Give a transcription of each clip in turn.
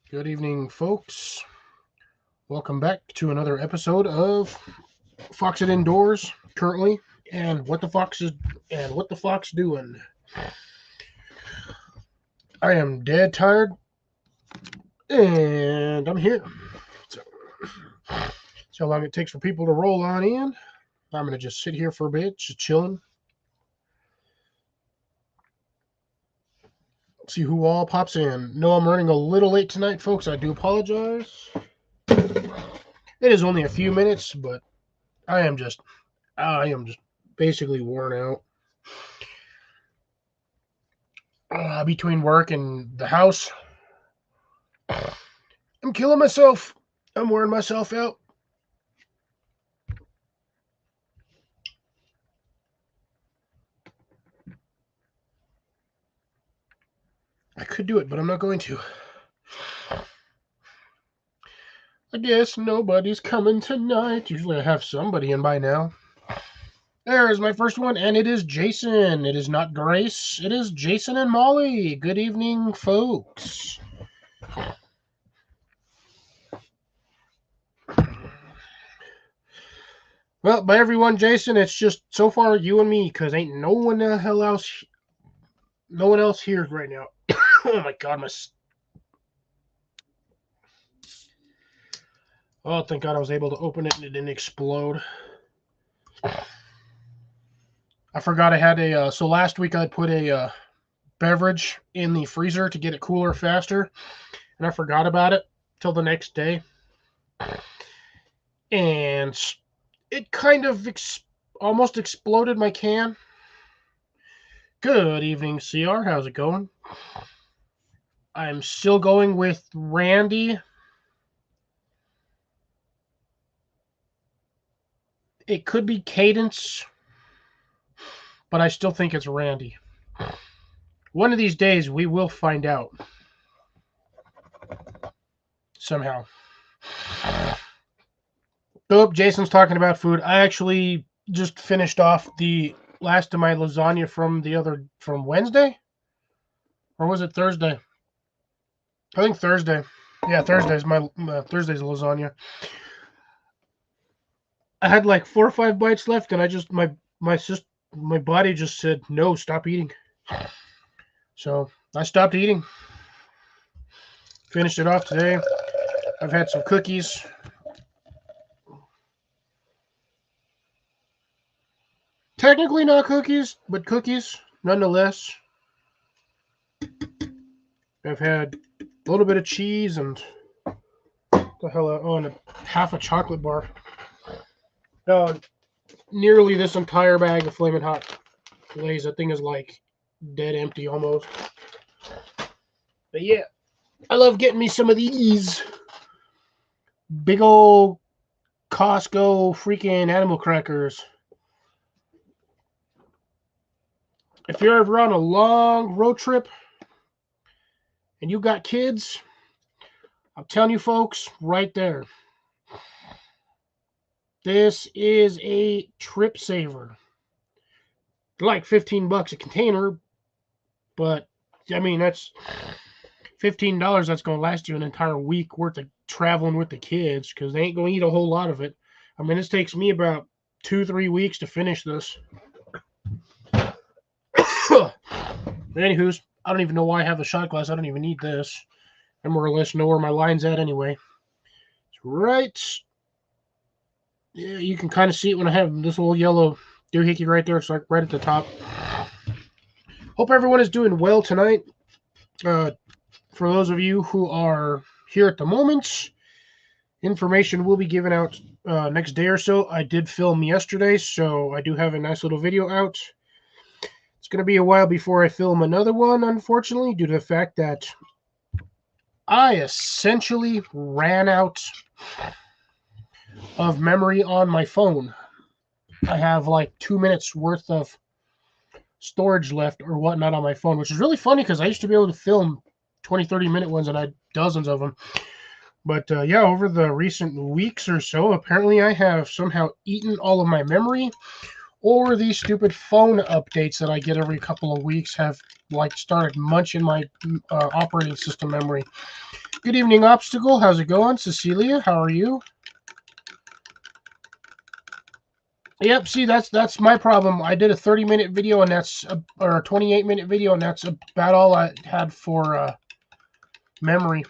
Good evening, folks. Welcome back to another episode of Fox It Indoors. Currently, and what the fox doing. I am dead tired, and I'm here. So, see how long it takes for people to roll on in. I'm gonna just sit here for a bit, just chilling. See who all pops in. No, I'm running a little late tonight, folks. I do apologize. It is only a few minutes, but I am just basically worn out. Between work and the house, I'm killing myself. I'm wearing myself out. I could do it, but I'm not going to. I guess nobody's coming tonight. Usually I have somebody in by now. There's my first one, and it is Jason. It is not Grace. It is Jason and Molly. Good evening, folks. Well, by everyone, Jason, it's just so far you and me, because ain't no one else here right now. Oh my god, Oh, thank God I was able to open it and it didn't explode. I forgot I had so last week I put a beverage in the freezer to get it cooler faster, and I forgot about it till the next day. And it kind of almost exploded my can. Good evening, CR. How's it going? I'm still going with Randy. It could be Cadence, but I still think it's Randy. One of these days, we will find out. Somehow. Oh, Jason's talking about food. I actually just finished off the last of my lasagna from Wednesday, or was it Thursday? I think Thursday. Yeah, Thursday's lasagna. I had like 4 or 5 bites left, and I just my body just said no, stop eating. So I stopped eating. Finished it off today. I've had some cookies. Technically not cookies, but cookies nonetheless. I've had a little bit of cheese and and half a chocolate bar. Nearly this entire bag of Flamin' Hot Lays. That thing is like dead empty almost. But yeah, I love getting me some of these big old Costco freaking animal crackers. If you're ever on a long road trip and you got kids, I'm telling you folks, right there. This is a trip saver. They're like $15 a container, but I mean that's $15 that's going to last you an entire week worth of traveling with the kids because they ain't going to eat a whole lot of it. I mean, this takes me about 2-3 weeks to finish this. Anywho's, I don't even know why I have a shot glass. I don't even need this. I more or less know where my line's at anyway. It's right. Yeah, you can kind of see it when I have this little yellow doohickey right there. It's like right at the top. Hope everyone is doing well tonight. For those of you who are here at the moment, information will be given out next day or so. I did film yesterday, so I do have a nice little video out. It's going to be a while before I film another one, unfortunately, due to the fact that I essentially ran out of memory on my phone. I have like 2 minutes worth of storage left or whatnot on my phone, which is really funny because I used to be able to film 20-30 minute ones and I had dozens of them. But yeah, over the recent weeks or so, apparently I have somehow eaten all of my memory, or these stupid phone updates that I get every couple of weeks have like started munching my operating system memory. Good evening, Obstacle. How's it going? Cecilia, how are you? Yep, see, that's my problem. I did a 30-minute video, and or a 28-minute video, and that's about all I had for memory.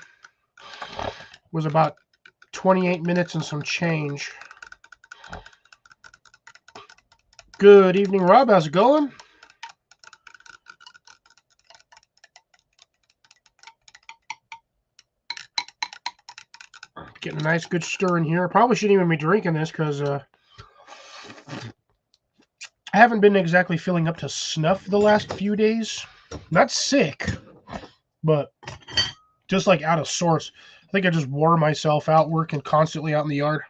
Was about 28 minutes and some change. Good evening, Rob. How's it going? Getting a nice good stir in here. I probably shouldn't even be drinking this because I haven't been exactly feeling up to snuff the last few days. Not sick, but just like out of sorts. I think I just wore myself out working constantly out in the yard.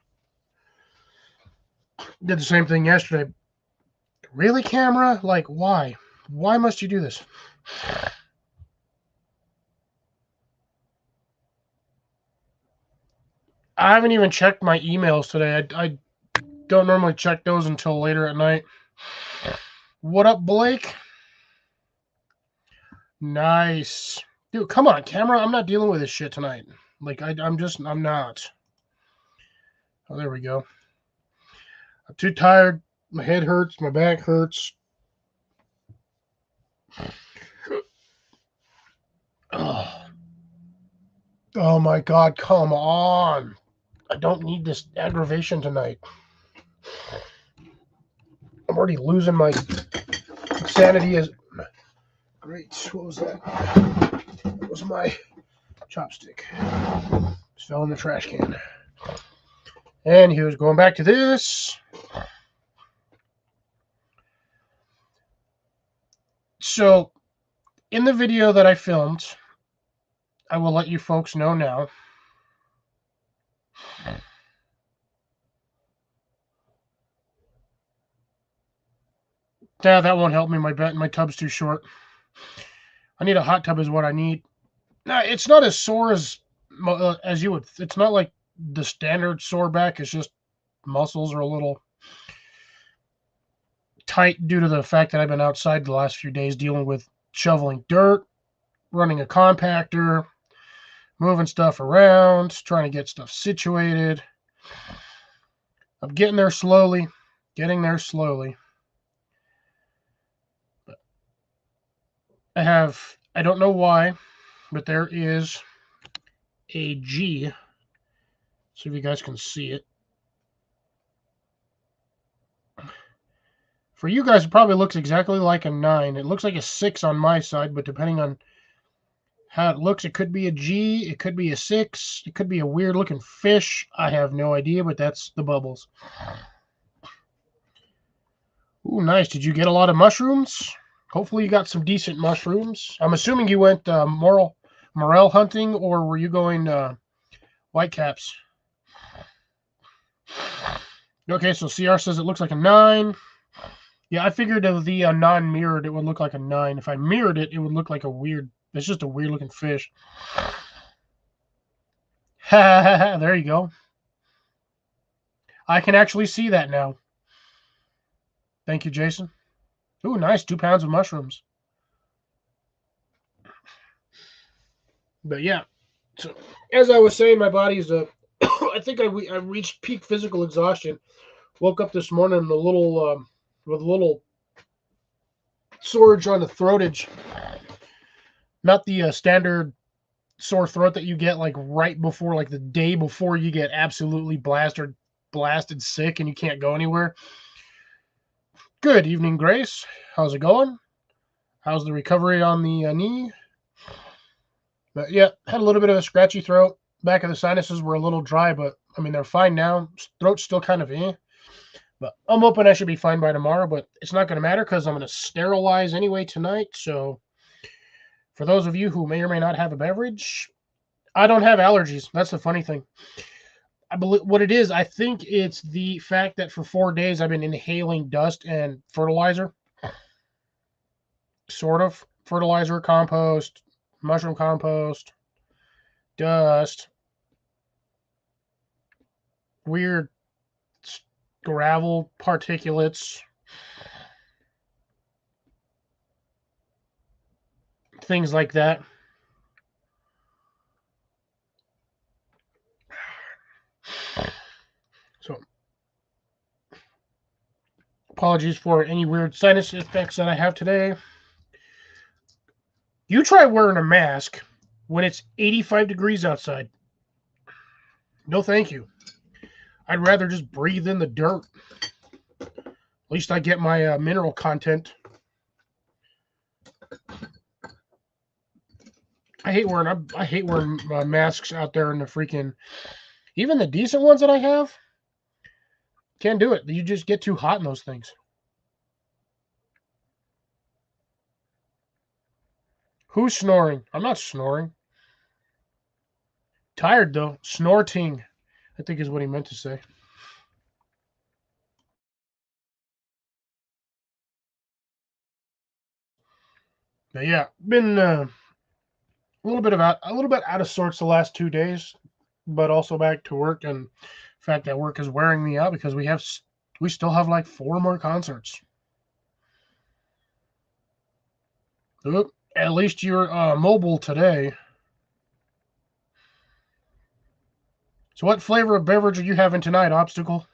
Did the same thing yesterday. Really, camera? Like, why? Why must you do this? I haven't even checked my emails today. I don't normally check those until later at night. What up, Blake? Nice. Dude, come on, camera. I'm not dealing with this shit tonight. Like, I'm not. Oh, there we go. I'm too tired. My head hurts. My back hurts. Oh my God, come on. I don't need this aggravation tonight. I'm already losing my sanity as... Great. What was that? That was my chopstick. Just fell in the trash can. And he was going back to this. So, in the video that I filmed, I will let you folks know now. Yeah, that won't help me. My tub's too short. I need a hot tub is what I need. Now, it's not as sore as you would. It's not like the standard sore back. It's just muscles are a little tight due to the fact that I've been outside the last few days dealing with shoveling dirt, running a compactor, moving stuff around, trying to get stuff situated. I'm getting there slowly. But I don't know why, but there is a G. See if you guys can see it. For you guys, it probably looks exactly like a 9. It looks like a 6 on my side, but depending on how it looks, it could be a G, it could be a 6, it could be a weird-looking fish. I have no idea, but that's the bubbles. Ooh, nice. Did you get a lot of mushrooms? Hopefully you got some decent mushrooms. I'm assuming you went morel hunting, or were you going whitecaps? Okay, so CR says it looks like a 9. Yeah, I figured if the non-mirrored, it would look like a 9. If I mirrored it, it would look like a weird... It's just a weird-looking fish. There you go. I can actually see that now. Thank you, Jason. Ooh, nice. 2 pounds of mushrooms. But yeah, so as I was saying, my body's I think I reached peak physical exhaustion. Woke up this morning with a little sore on the throat edge. Not the standard sore throat that you get like right before, like the day before you get absolutely blasted sick and you can't go anywhere. Good evening, Grace. How's it going? How's the recovery on the knee? But yeah, had a little bit of a scratchy throat. Back of the sinuses were a little dry, but I mean, they're fine now. Throat's still kind of but I'm hoping I should be fine by tomorrow, but it's not going to matter because I'm going to sterilize anyway tonight. So for those of you who may or may not have a beverage, I don't have allergies. That's the funny thing. I believe what it is, I think it's the fact that for 4 days I've been inhaling dust and fertilizer. Sort of. Fertilizer, compost, mushroom compost, dust, weird gravel particulates. things like that. So, apologies for any weird sinus effects that I have today. You try wearing a mask when it's 85 degrees outside. No, thank you. I'd rather just breathe in the dirt. At least I get my mineral content. I hate wearing masks out there in the freaking. Even the decent ones that I have, can't do it. You just get too hot in those things. Who's snoring? I'm not snoring. Tired though. Snorting, I think is what he meant to say. But yeah, been a little bit out of sorts the last 2 days, but also back to work, and the fact that work is wearing me out because we still have like 4 more concerts. Oop, at least you're mobile today. So what flavor of beverage are you having tonight, Obstacle?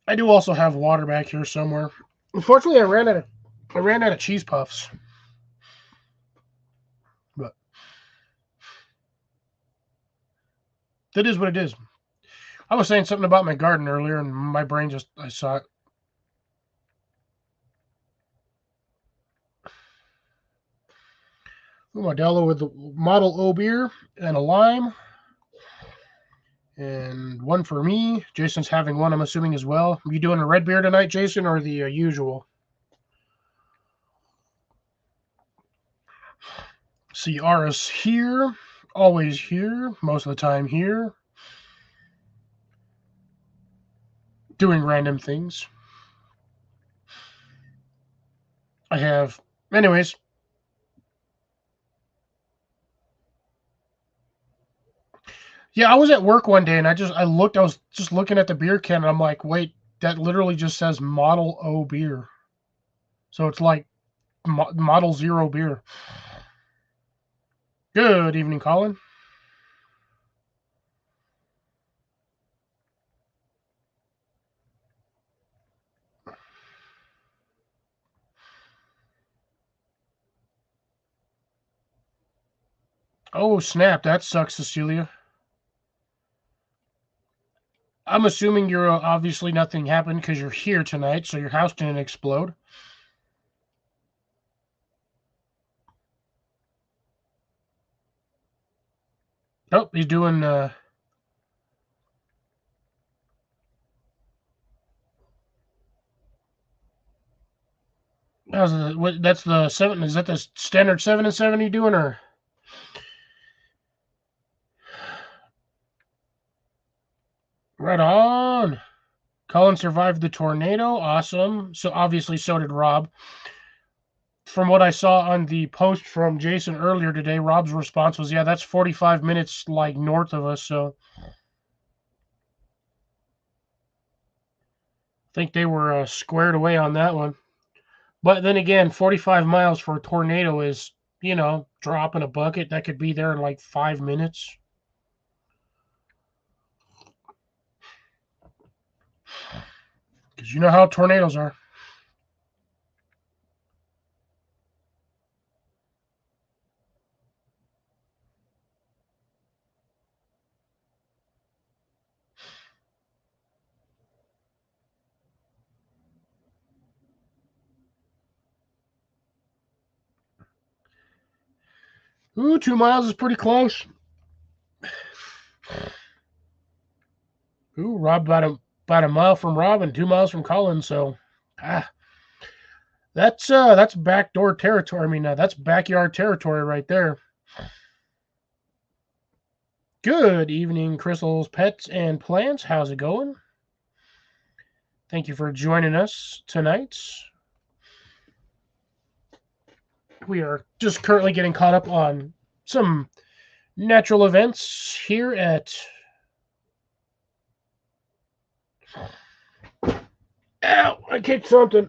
I do also have water back here somewhere. Unfortunately, I ran out of cheese puffs. But that is what it is. I was saying something about my garden earlier, and my brain I saw it. Modelo with the Model O beer and a lime. And one for me. Jason's having one, I'm assuming, as well. Are you doing a red beer tonight, Jason, or the usual? See, Aris here. Always here. Most of the time here. Doing random things. I have... Anyways. Yeah, I was at work one day, and I was just looking at the beer can, and I'm like, wait, that literally just says Model O beer. So it's like Model Zero beer. Good evening, Colin. Oh, snap. That sucks, Cecilia. I'm assuming you're obviously nothing happened because you're here tonight, so your house didn't explode. Oh, he's doing... that's the 7... Is that the standard 7 and 7 you doing, or... Right on. Colin survived the tornado. Awesome. So obviously so did Rob. From what I saw on the post from Jason earlier today, Rob's response was, yeah, that's 45 minutes like north of us, so I think they were squared away on that one. But then again, 45 miles for a tornado is, drop in a bucket. That could be there in like 5 minutes. Because you know how tornadoes are. Ooh, 2 miles is pretty close. Ooh, Rob about a mile from Rob and 2 miles from Colin, so that's backdoor territory. I mean, that's backyard territory right there. Good evening, Crystal's Pets and Plants. How's it going? Thank you for joining us tonight. We are just currently getting caught up on some natural events here at Ow! I kicked something.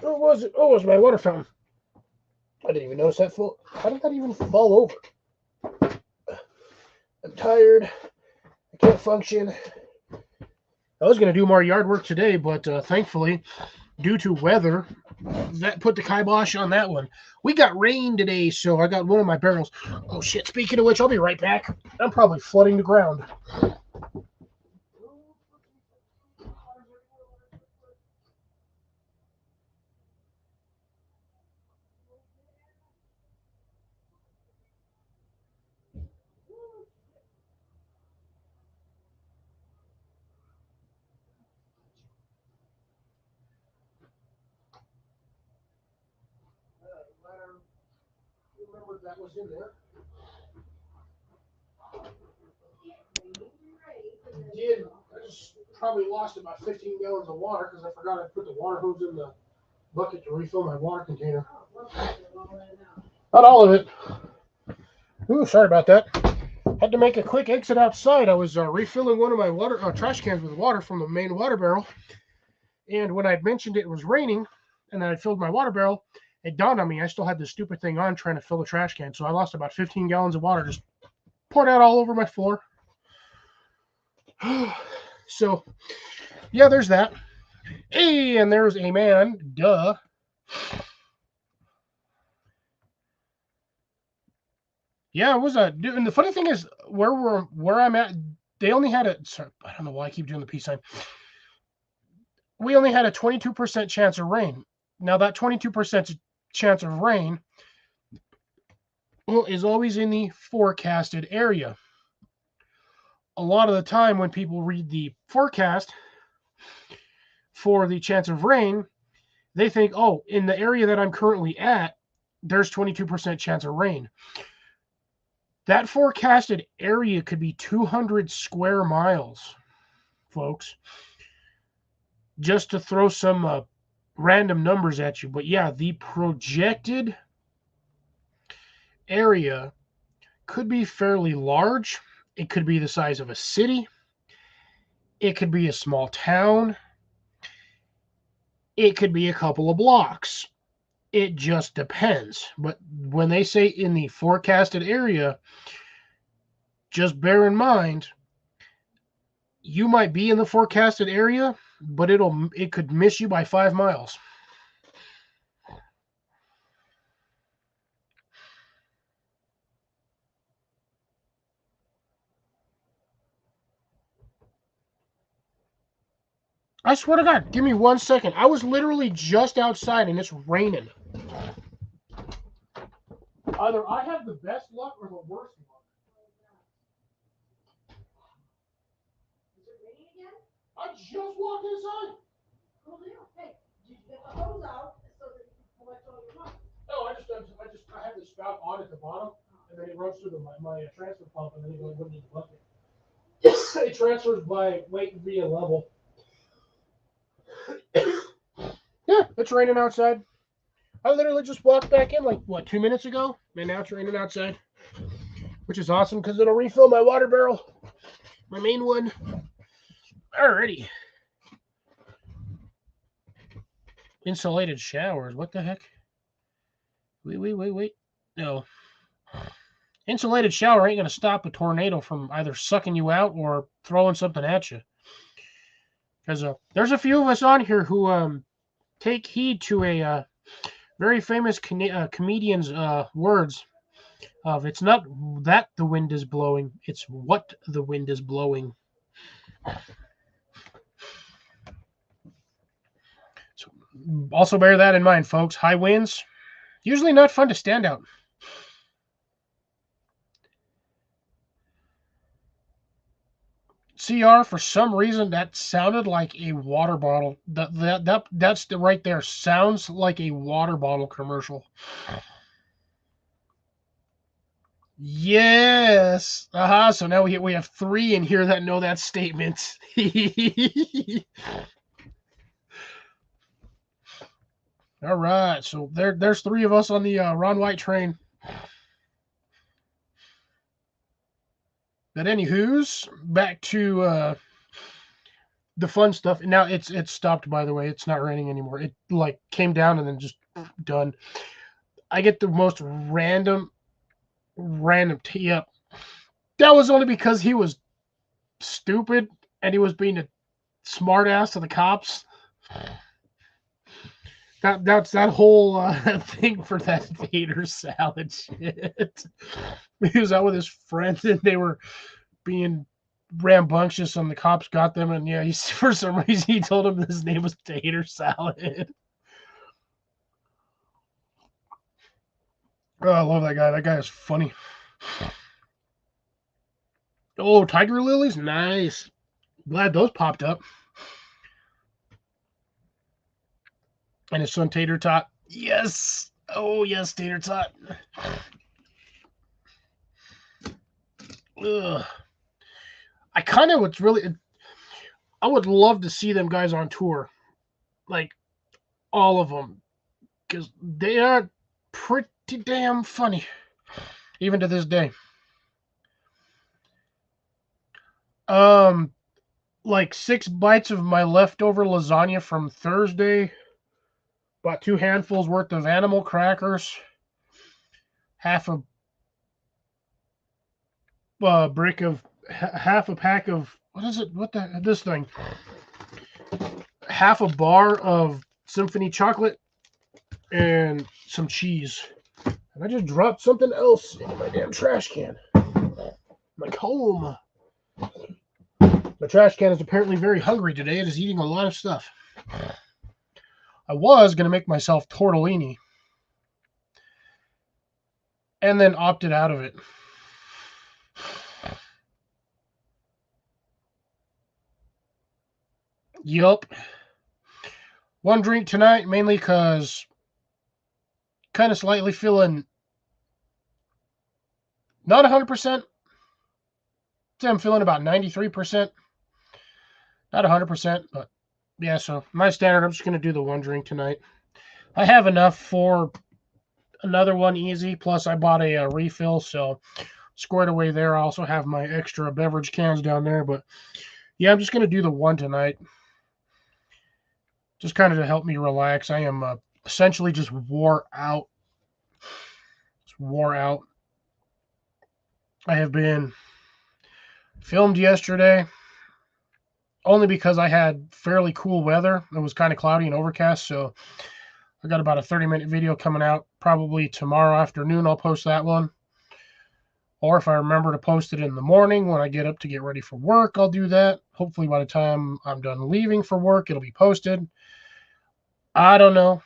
What was it? Oh, it was my water fountain. I didn't even notice that fall. How did that even fall over? I'm tired. I can't function. I was going to do more yard work today, but thankfully, due to weather, that put the kibosh on that one. We got rain today, so I got one of my barrels. Oh, shit. Speaking of which, I'll be right back. I'm probably flooding the ground. Remember that was in there. Did I just probably lost about 15 gallons of water because I forgot I put the water hose in the bucket to refill my water container. Not all of it. Ooh, sorry about that. Had to make a quick exit outside. I was refilling one of my water trash cans with water from the main water barrel, and when I'd mentioned it was raining, and I filled my water barrel, it dawned on me I still had this stupid thing on trying to fill the trash can. So I lost about 15 gallons of water, just poured out all over my floor. So, yeah, there's that. Hey, and there's a man. Duh. Yeah, it was a dude. And the funny thing is, where I'm at, they only had a. Sorry, I don't know why I keep doing the peace sign. We only had a 22% chance of rain. Now that 22% chance of rain is always in the forecasted area. A lot of the time when people read the forecast for the chance of rain, they think, oh, in the area that I'm currently at, there's 22% chance of rain. That forecasted area could be 200 square miles, folks, just to throw some random numbers at you. But yeah, the projected area could be fairly large. It could be the size of a city. It could be a small town. It could be a couple of blocks. It just depends. But when they say in the forecasted area, just bear in mind, you might be in the forecasted area, but it could miss you by 5 miles. I swear to God, give me 1 second. I was literally just outside and it's raining. Either I have the best luck or the worst luck. Is it raining again? I just walked inside. Cool deal. Hey, did you get the hose out so that you can collect all your money? No, I have the spout on at the bottom, and then it runs through my transfer pump, and then it goes into the bucket. It transfers by weight via level. Yeah, it's raining outside. I literally just walked back in like, 2 minutes ago? And now it's raining outside. Which is awesome because it'll refill my water barrel. My main one. Alrighty. Insulated showers. What the heck? Wait. No. Insulated shower ain't going to stop a tornado from either sucking you out or throwing something at you. Because there's a few of us on here who take heed to a very famous comedian's words of it's not that the wind is blowing, it's what the wind is blowing. So also bear that in mind, folks. High winds, usually not fun to stand out. CR, for some reason, that sounded like a water bottle. That's the right there. Sounds like a water bottle commercial. Yes. So now we have 3 in here that know that statement. All right. So there's 3 of us on the Ron White train. But anywho's back to the fun stuff. Now it's stopped, by the way. It's not raining anymore. It like came down and then just done. I get the most random yep. That was only because he was stupid and he was being a smart ass to the cops. That's that whole thing for that tater salad shit. He was out with his friends and they were being rambunctious and the cops got them and yeah, for some reason he told him his name was Tater Salad. Oh, I love that guy. That guy is funny. Oh, Tiger Lilies? Nice. Glad those popped up. And his son Tater Tot. Yes. Oh, yes, Tater Tot. Ugh. I kind of would really. I would love to see them guys on tour. Like, all of them. Because they are pretty damn funny. Even to this day. Like 6 bites of my leftover lasagna from Thursday. About 2 handfuls worth of animal crackers. Half a brick of half a pack of what is it? What the this thing? Half a bar of Symphony chocolate and some cheese. And I just dropped something else in my damn trash can. My comb. My trash can is apparently very hungry today. It is eating a lot of stuff. I was going to make myself tortellini and then opted out of it. Yup. One drink tonight, mainly because kind of slightly feeling not 100%. I'm feeling about 93%. Not 100%, but yeah, so my standard, I'm just going to do the one drink tonight. I have enough for another one easy, plus I bought a refill, so squared away there. I also have my extra beverage cans down there, but yeah, I'm just going to do the one tonight. Just kind of to help me relax. I am essentially just wore out. Just wore out. I have been filmed yesterday only because I had fairly cool weather. It was kind of cloudy and overcast, so I got about a 30-minute video coming out probably tomorrow afternoon. I'll post that one. Or if I remember to post it in the morning when I get up to get ready for work, I'll do that. Hopefully by the time I'm done leaving for work, it'll be posted. I don't know.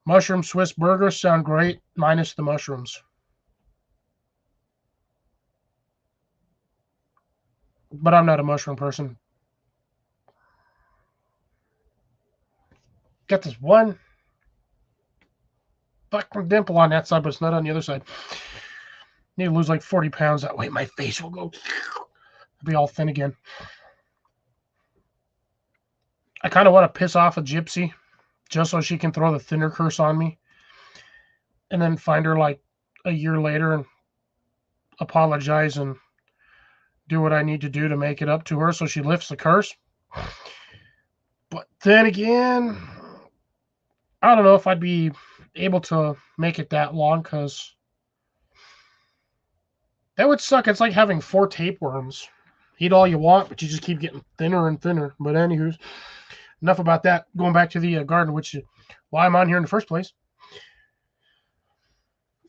Mushroom Swiss burgers sound great, minus the mushrooms. But I'm not a mushroom person. Got this one fucking dimple on that side, but it's not on the other side. Need to lose like 40 pounds. That way my face will go. Be all thin again. I kind of want to piss off a gypsy just so she can throw the thinner curse on me. And then find her like a year later and apologize and do what I need to do to make it up to her so she lifts the curse. But then again, I don't know if I'd be able to make it that long because that would suck. It's like having 4 tapeworms. Eat all you want, but you just keep getting thinner and thinner. But anywho, enough about that. Going back to the garden, which is why I'm on here in the first place.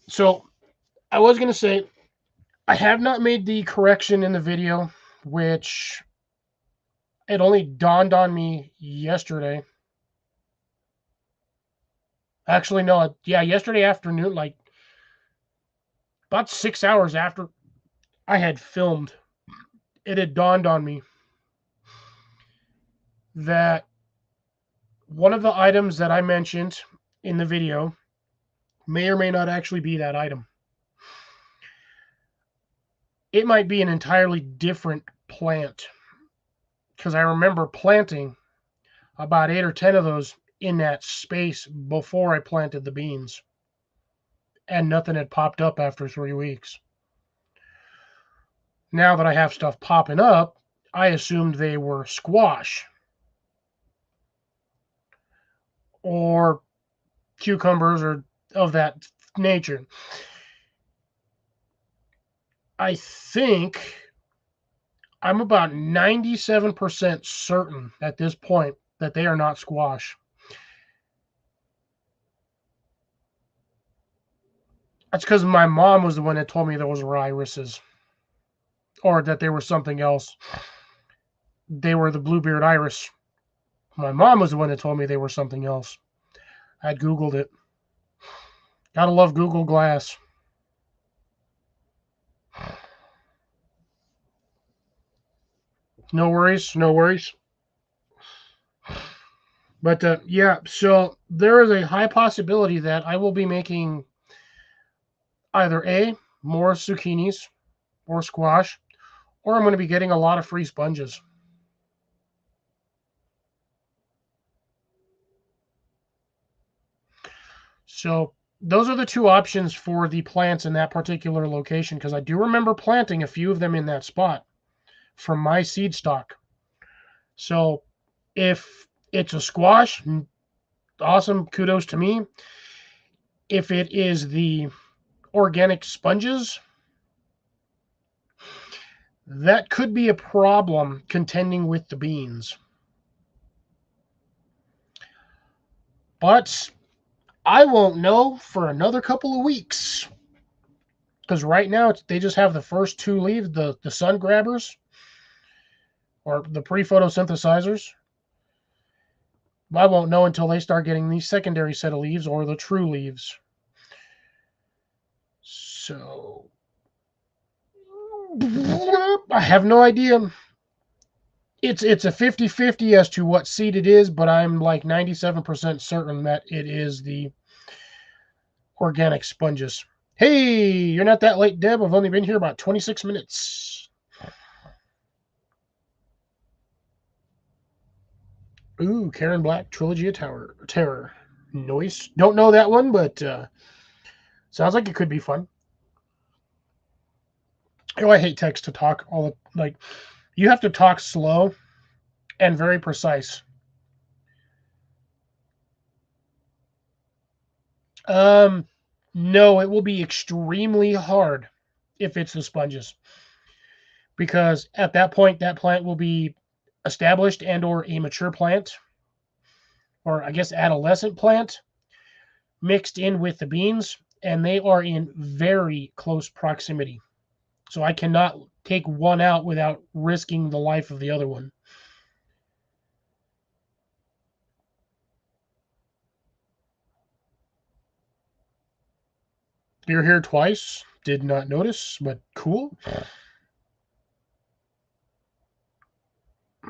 So I was going to say, I have not made the correction in the video, which it only dawned on me yesterday. Actually, no, yeah, yesterday afternoon, like about 6 hours after I had filmed, it had dawned on me that one of the items that I mentioned in the video may or may not actually be that item. It might be an entirely different plant because I remember planting about 8 or 10 of those in that space before I planted the beans, and nothing had popped up after 3 weeks. Now that I have stuff popping up, I assumed they were squash or cucumbers or of that nature. I think I'm about 97% certain at this point that they are not squash. That's because my mom was the one that told me those were irises or that they were something else. They were the bluebeard iris. My mom was the one that told me they were something else. I'd Googled it. Gotta love Google Glass. No worries, no worries. But yeah, so there is a high possibility that I will be making either A, more zucchinis or squash, or I'm going to be getting a lot of free sponges. So those are the two options for the plants in that particular location, because I do remember planting a few of them in that spot from my seed stock. So if it's a squash, awesome, kudos to me. If it is the organic sponges, that could be a problem contending with the beans. But I won't know for another couple of weeks. Because right now they just have the first two leaves, the sun grabbers or the pre-photosynthesizers. I won't know until they start getting the secondary set of leaves or the true leaves. So I have no idea. It's a 50-50 as to what seed it is, but I'm like 97% certain that it is the organic sponges. Hey, you're not that late, Deb. I've only been here about 26 minutes. Ooh, Karen Black, Trilogy of Terror. Noise. Don't know that one, but sounds like it could be fun. Oh, I hate text to talk. You have to talk slow and very precise. No, it will be extremely hard if it's the sponges, because at that point that plant will be established and or a mature plant, or I guess adolescent plant, mixed in with the beans, and they are in very close proximity. So I cannot take one out without risking the life of the other one. You're here twice. Did not notice, but cool.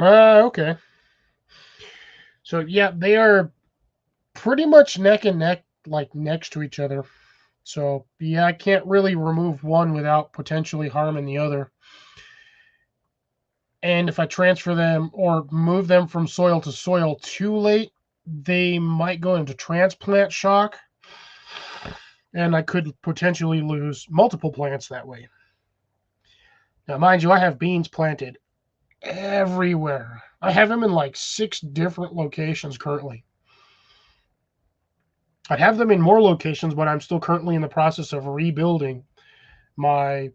Okay. So yeah, they are pretty much neck and neck, like next to each other. So yeah, I can't really remove one without potentially harming the other. And if I transfer them or move them from soil to soil too late, they might go into transplant shock, and I could potentially lose multiple plants that way. Now, mind you, I have beans planted everywhere. I have them in like 6 different locations currently. I have them in more locations, but I'm still currently in the process of rebuilding my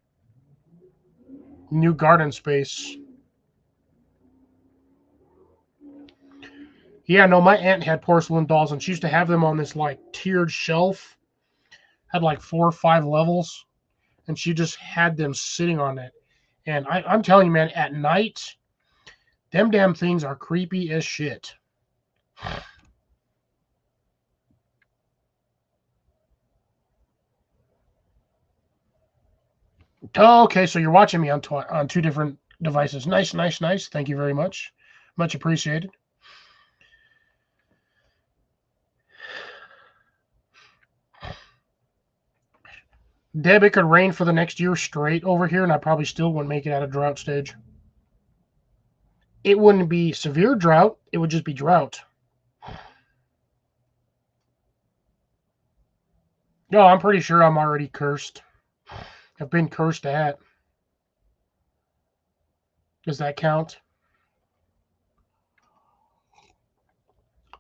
new garden space. Yeah, no, my aunt had porcelain dolls, and she used to have them on this like tiered shelf. Had like 4 or 5 levels, and she just had them sitting on it. And I'm telling you, man, at night, them damn things are creepy as shit. Oh, okay, so you're watching me on 2 different devices. Nice, nice, nice. Thank you very much. Much appreciated. Deb, it could rain for the next year straight over here, and I probably still wouldn't make it out of drought stage. It wouldn't be severe drought. It would just be drought. No, I'm pretty sure I'm already cursed. I've been cursed at. Does that count?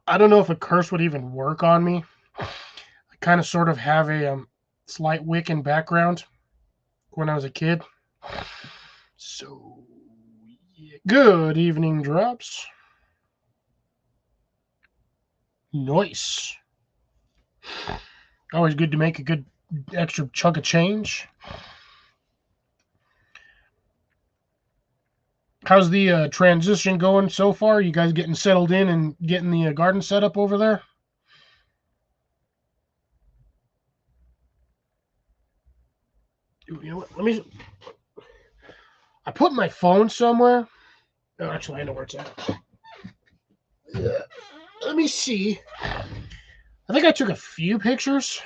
I don't know if a curse would even work on me. I kind of sort of have a slight Wiccan background when I was a kid. So, yeah. Good evening, Drops. Nice. Always good to make a good extra chunk of change. How's the transition going so far? You guys getting settled in and getting the garden set up over there? You know what? Let me. I put my phone somewhere. Oh, actually, I know where it's at. Yeah. Let me see. I think I took a few pictures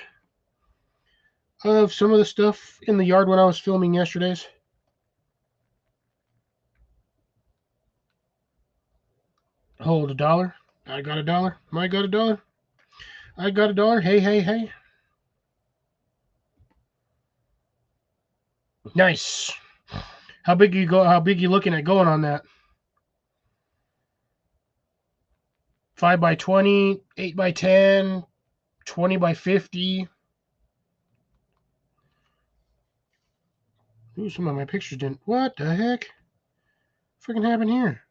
of some of the stuff in the yard when I was filming yesterday's. Hold $1. I got $1. I got $1. I got $1. Hey, hey, hey. Nice. How big you go? How big you looking at going on that? 5 by 20, 8 by 10, 20 by 50. Ooh, some of my pictures didn't. What the heck? Freaking happened here?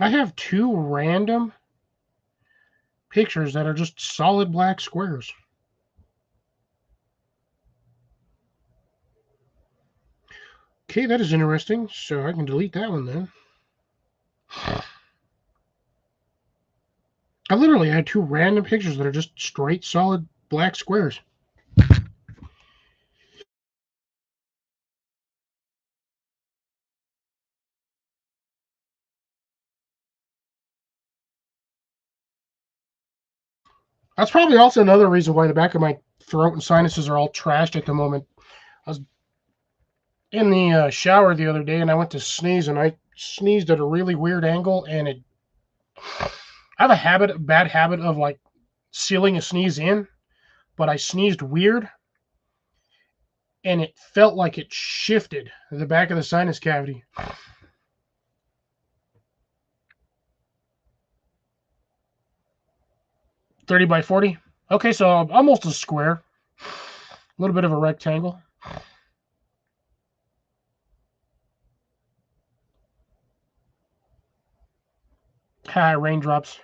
I have 2 random pictures that are just solid black squares. Okay, that is interesting. So I can delete that one then. I literally had 2 random pictures that are just straight solid black squares. That's probably also another reason why the back of my throat and sinuses are all trashed at the moment. I was in the shower the other day and I went to sneeze and I sneezed at a really weird angle and I have a bad habit of like sealing a sneeze in, but I sneezed weird and it felt like it shifted the back of the sinus cavity. .30 by 40. Okay, so almost a square. A little bit of a rectangle. Hi, raindrops.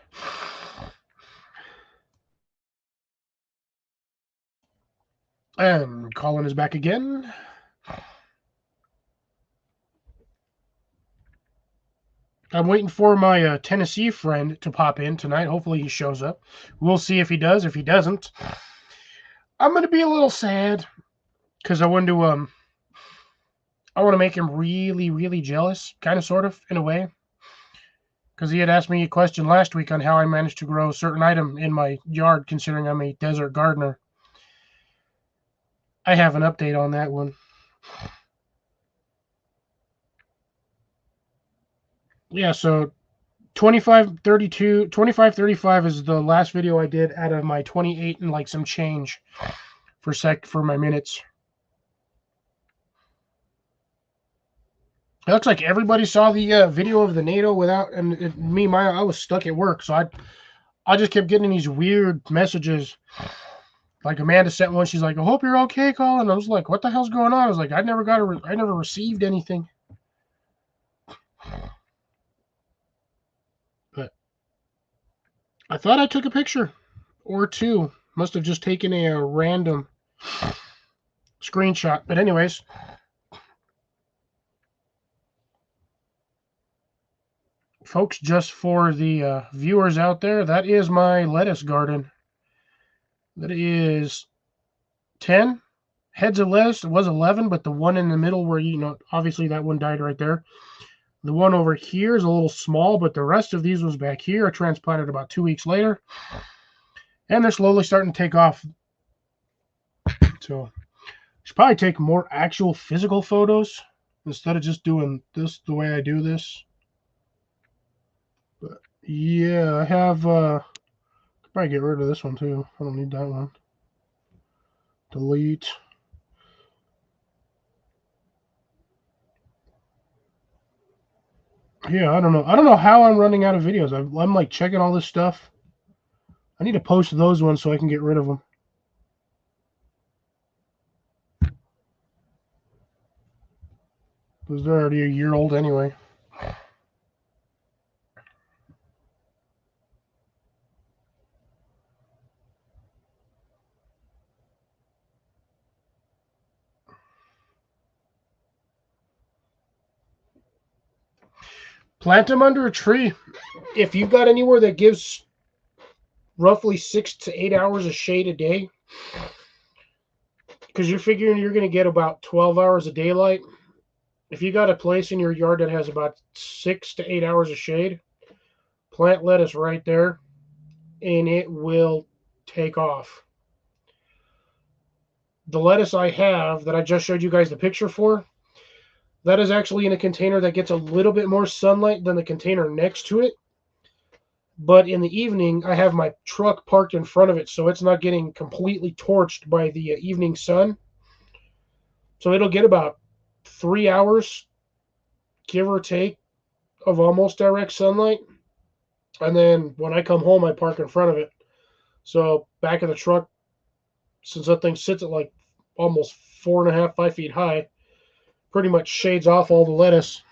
And Colin is back again. I'm waiting for my Tennessee friend to pop in tonight. Hopefully he shows up. We'll see if he does. If he doesn't, I'm gonna be a little sad because I want to make him really, really jealous, kind of, sort of, in a way. Because he had asked me a question last week on how I managed to grow a certain item in my yard, considering I'm a desert gardener. I have an update on that one. Yeah, so 2535 is the last video I did out of my 28 and like some change for my minutes. It looks like everybody saw the video of the NATO without, and I was stuck at work, so I just kept getting these weird messages. Like Amanda sent one. She's like, "I hope you're okay, Colin." I was like, "What the hell's going on?" I was like, "I never received anything." But I thought I took a picture or 2. Must have just taken a random screenshot. But anyways, folks, just for the viewers out there, that is my lettuce garden. That is 10 heads of lettuce. It was 11, but the one in the middle where, obviously that one died right there. The one over here is a little small, but the rest of these was back here. I transplanted about 2 weeks later. And they're slowly starting to take off. So I should probably take more actual physical photos instead of just doing this the way I do this. But yeah, I have probably get rid of this one too. I don't need that one. Delete. Yeah, I don't know. I don't know how I'm running out of videos. I'm like checking all this stuff. I need to post those ones so I can get rid of them. Because they're already a year old anyway. Plant them under a tree. If you've got anywhere that gives roughly 6 to 8 hours of shade a day, because you're figuring you're going to get about 12 hours of daylight. If you got a place in your yard that has about 6 to 8 hours of shade, plant lettuce right there and it will take off. The lettuce I have that I just showed you guys the picture for, that is actually in a container that gets a little bit more sunlight than the container next to it. But in the evening, I have my truck parked in front of it, so it's not getting completely torched by the evening sun. So it'll get about 3 hours, give or take, of almost direct sunlight. And then when I come home, I park in front of it. So back of the truck, since that thing sits at like almost 4.5, 5 feet high, pretty much shades off all the lettuce.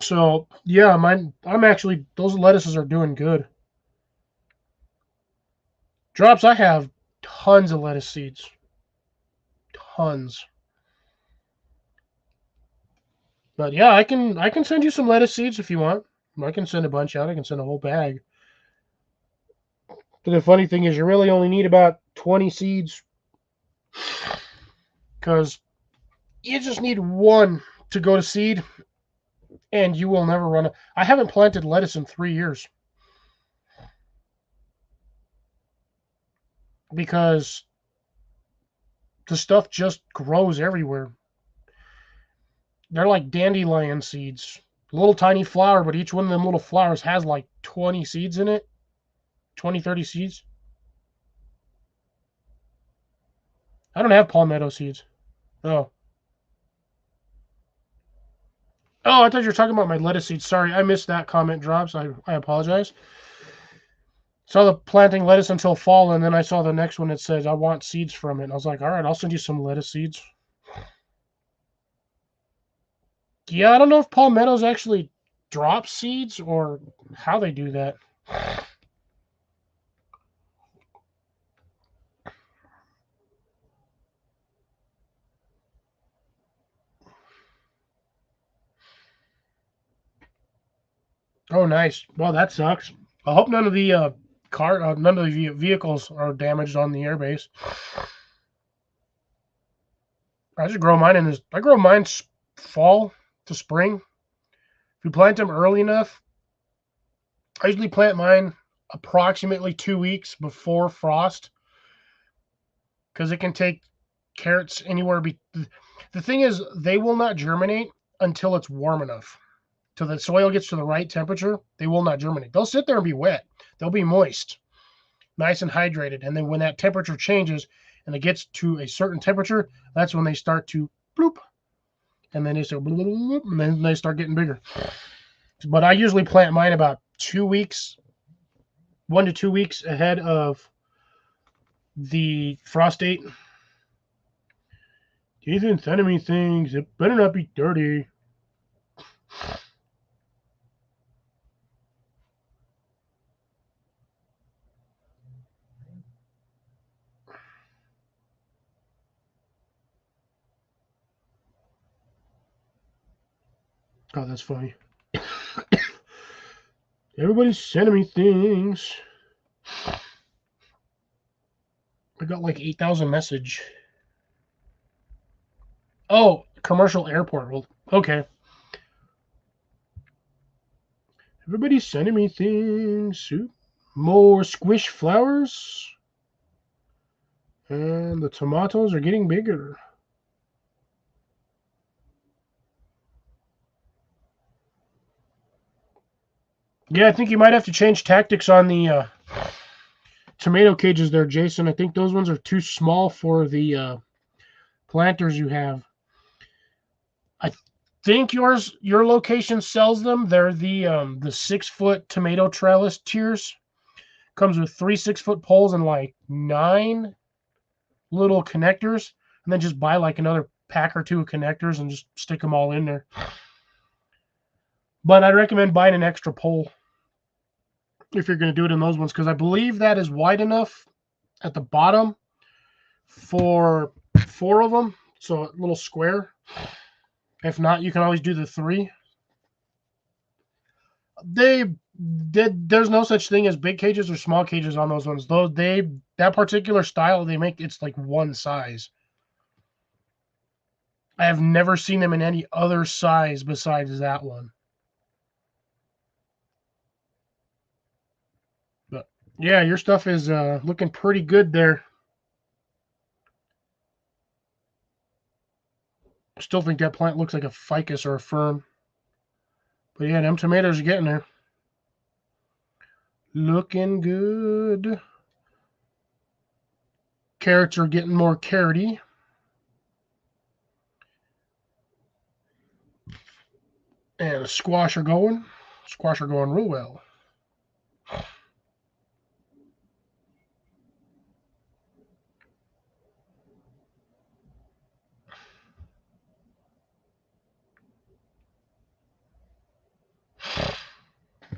So yeah, I'm actually, those lettuces are doing good. Drops, I have tons of lettuce seeds. Tons. But yeah, I can send you some lettuce seeds if you want. I can send a bunch out. I can send a whole bag. But the funny thing is, you really only need about 20 seeds because you just need one to go to seed, and you will never run. I haven't planted lettuce in 3 years because the stuff just grows everywhere. They're like dandelion seeds, little tiny flower, but each one of them little flowers has like 20 seeds in it, 20, 30 seeds. I don't have palmetto seeds. Oh. Oh, I thought you were talking about my lettuce seeds. Sorry, I missed that comment, Drops. I apologize. Saw the planting lettuce until fall, and then I saw the next one that says I want seeds from it. And I was like, all right, I'll send you some lettuce seeds. Yeah, I don't know if palmettos actually drop seeds or how they do that. Oh, nice. Well, that sucks. I hope none of the none of the vehicles are damaged on the airbase. I just grow mine in this. I grow mine fall to spring. If you plant them early enough, I usually plant mine approximately 2 weeks before frost because it can take carrots anywhere. The thing is, they will not germinate until it's warm enough. Till the soil gets to the right temperature, they will not germinate. They'll sit there and be wet. They'll be moist, nice and hydrated. And then when that temperature changes and it gets to a certain temperature, that's when they start to bloop. And then they start bloop, bloop, and then they start getting bigger. But I usually plant mine about 2 weeks, 1 to 2 weeks ahead of the frost date. Ethan sending me things. It better not be dirty. Oh, that's funny. Everybody's sending me things. I got like 8,000 message. Oh, commercial airport. Well, okay. Everybody's sending me things. More squish flowers. And the tomatoes are getting bigger. Yeah, I think you might have to change tactics on the tomato cages there, Jason. I think those ones are too small for the planters you have. think your location sells them. They're the 6-foot tomato trellis tiers. Comes with 3 6-foot poles and like 9 little connectors, and then just buy like another pack or 2 of connectors and just stick them all in there. But I'd recommend buying an extra pole if you're going to do it in those ones, because I believe that is wide enough at the bottom for 4 of them, so a little square. If not, you can always do the 3. There's no such thing as big cages or small cages on those ones. Though that particular style they make, it's like one size. I have never seen them in any other size besides that one. But yeah, your stuff is looking pretty good there. Still think that plant looks like a ficus or a fern. But yeah, them tomatoes are getting there. Looking good. Carrots are getting more carroty. And the squash are going. Squash are going real well.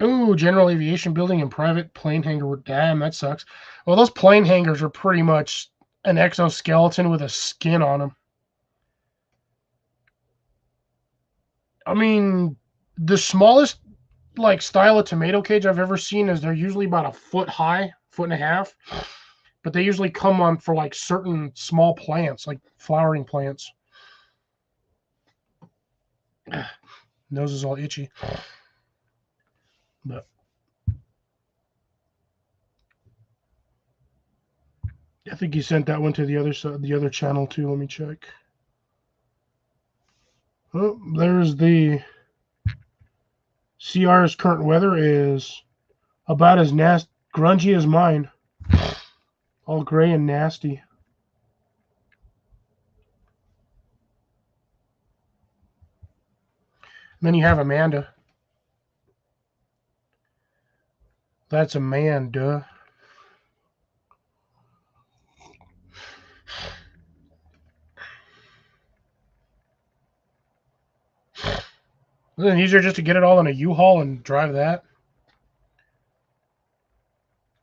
Ooh, general aviation building and private plane hangar. Damn, that sucks. Well, those plane hangars are pretty much an exoskeleton with a skin on them. I mean, the smallest like style of tomato cage I've ever seen is they're usually about a foot high, 1.5 feet, but they usually come on for like certain small plants, like flowering plants. Nose is all itchy. But I think you sent that one to the other side, the other channel too. Let me check. Oh, there's the CR's current weather is about as grungy as mine. All gray and nasty. And then you have Amanda. That's Amanda. Isn't it easier just to get it all in a U-Haul and drive that?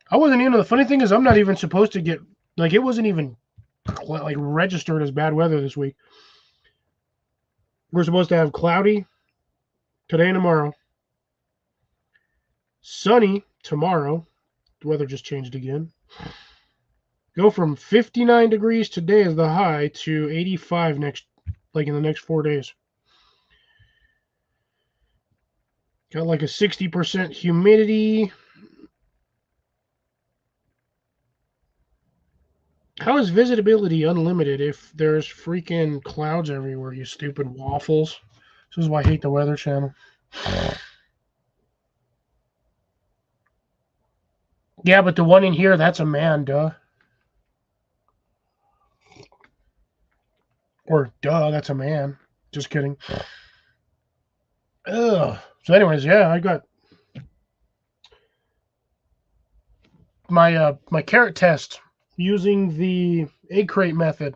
I wasn't even. The funny thing is, I'm not even supposed to get like it wasn't even like registered as bad weather this week. We're supposed to have cloudy today and tomorrow, sunny tomorrow. The weather just changed again. Go from 59 degrees today as the high to 85 next, like in the next 4 days. Got like a 60% humidity. How is visibility unlimited if there's freaking clouds everywhere, you stupid waffles? This is why I hate the Weather Channel. Yeah, but the one in here, that's a man, duh. Or duh, that's a man. Just kidding. Ugh. So anyways, yeah, I got my carrot test using the egg crate method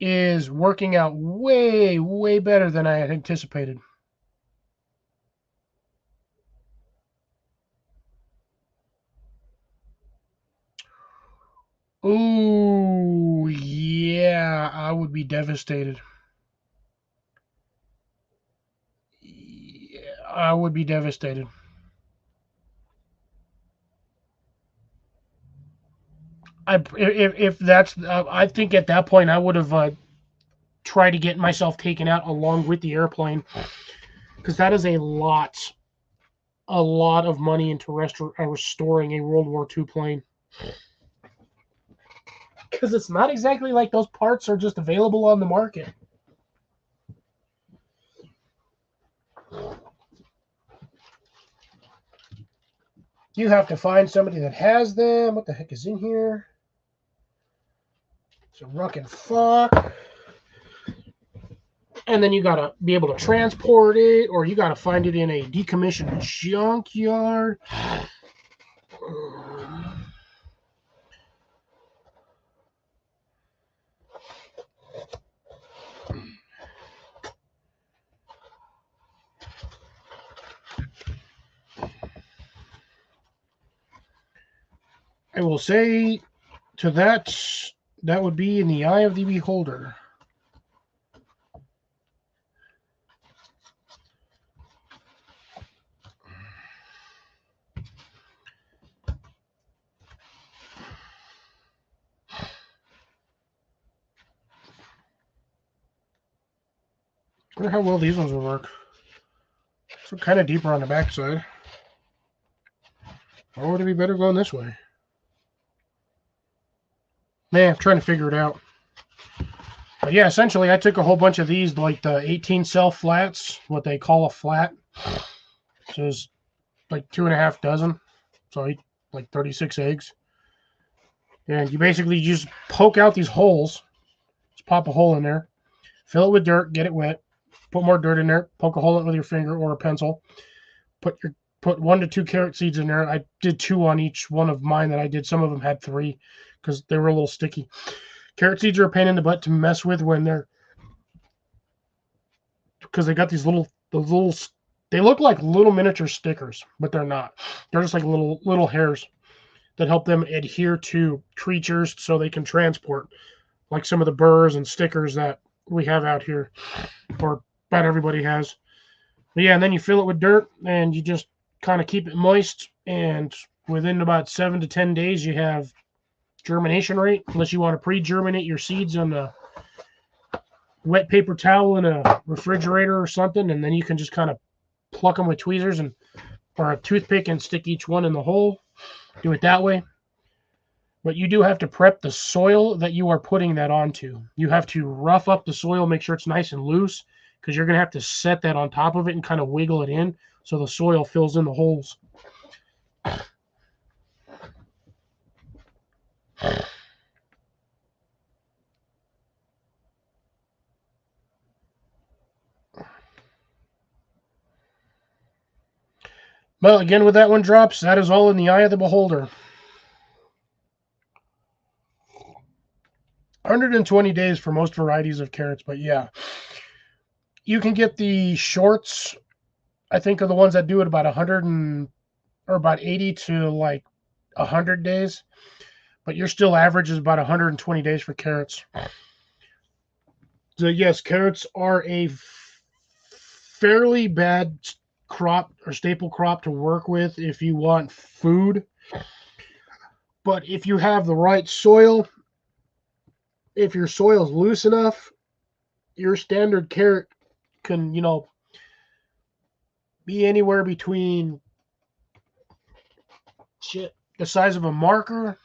is working out way, way better than I had anticipated. Ooh, yeah, I would be devastated. Yeah, I would be devastated. If that's, I think at that point I would have tried to get myself taken out along with the airplane, because that is a lot of money into restoring a World War II plane. Because it's not exactly like those parts are just available on the market. You have to find somebody that has them. What the heck is in here? It's a ruckin' fuck. And then you got to be able to transport it, or you got to find it in a decommissioned junkyard. I will say to that, that would be in the eye of the beholder. I wonder how well these ones will work. So kind of deeper on the backside. Or would it be better going this way? Man, I'm trying to figure it out. But yeah, essentially I took a whole bunch of these, like the 18 cell flats, what they call a flat. So it's like 2.5 dozen. So like 36 eggs. And you basically just poke out these holes. Just pop a hole in there. Fill it with dirt, get it wet. Put more dirt in there. Poke a hole in it with your finger or a pencil. Put 1 to 2 carrot seeds in there. I did 2 on each one of mine that I did. Some of them had 3 because they were a little sticky. Carrot seeds are a pain in the butt to mess with when they're, because they got these little they look like little miniature stickers, but they're not. They're just like little hairs that help them adhere to creatures so they can transport, like some of the burrs and stickers that we have out here, or about everybody has. But yeah, and then you fill it with dirt and you just kind of keep it moist, and within about 7 to 10 days you have germination rate, unless you want to pre-germinate your seeds on a wet paper towel in a refrigerator or something, and then you can just kind of pluck them with tweezers or a toothpick and stick each one in the hole. Do it that way. But you do have to prep the soil that you are putting that onto. You have to rough up the soil, make sure it's nice and loose, because you're going to have to set that on top of it and kind of wiggle it in so the soil fills in the holes. Well, again, with that one drops, that is all in the eye of the beholder. 120 days for most varieties of carrots, but yeah. You can get the shorts, I think, are the ones that do it about 80 to like 100 days. But your still average is about 120 days for carrots. So yes, carrots are a fairly bad crop or staple crop to work with if you want food. But if you have the right soil, if your soil is loose enough, your standard carrot can, be anywhere between the size of a marker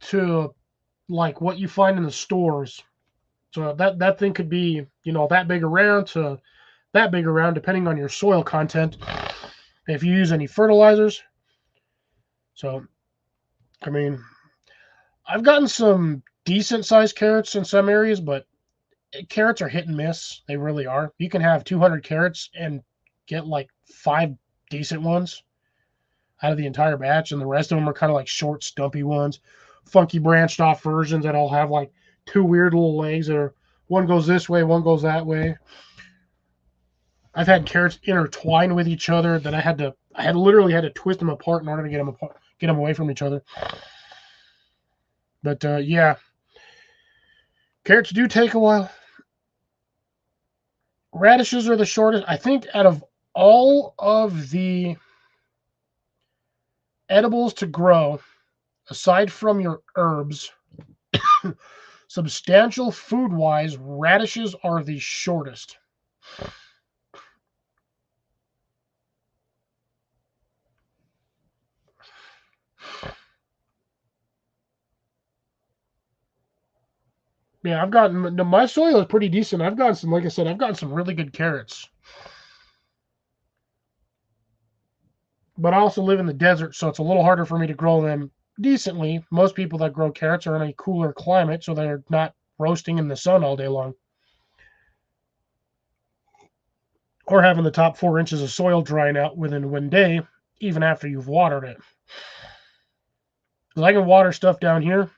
to like what you find in the stores. So that thing could be, that big around to that big around, depending on your soil content, if you use any fertilizers. So, I mean, I've gotten some decent sized carrots in some areas, but carrots are hit and miss. They really are. You can have 200 carrots and get like 5 decent ones out of the entire batch, and the rest of them are kind of like short, stumpy ones, funky branched off versions that all have like 2 weird little legs that are, one goes this way, one goes that way. I've had carrots intertwined with each other that I literally had to twist them apart in order to get them away from each other. But yeah, carrots do take a while. Radishes are the shortest. I think out of all of the edibles to grow, aside from your herbs, substantial food-wise, radishes are the shortest. Yeah, my soil is pretty decent. I've gotten some, like I said, I've gotten some really good carrots. But I also live in the desert, so it's a little harder for me to grow them decently. Most people that grow carrots are in a cooler climate, so they're not roasting in the sun all day long. or having the top 4 inches of soil drying out within 1 day, even after you've watered it. Because I can water stuff down here,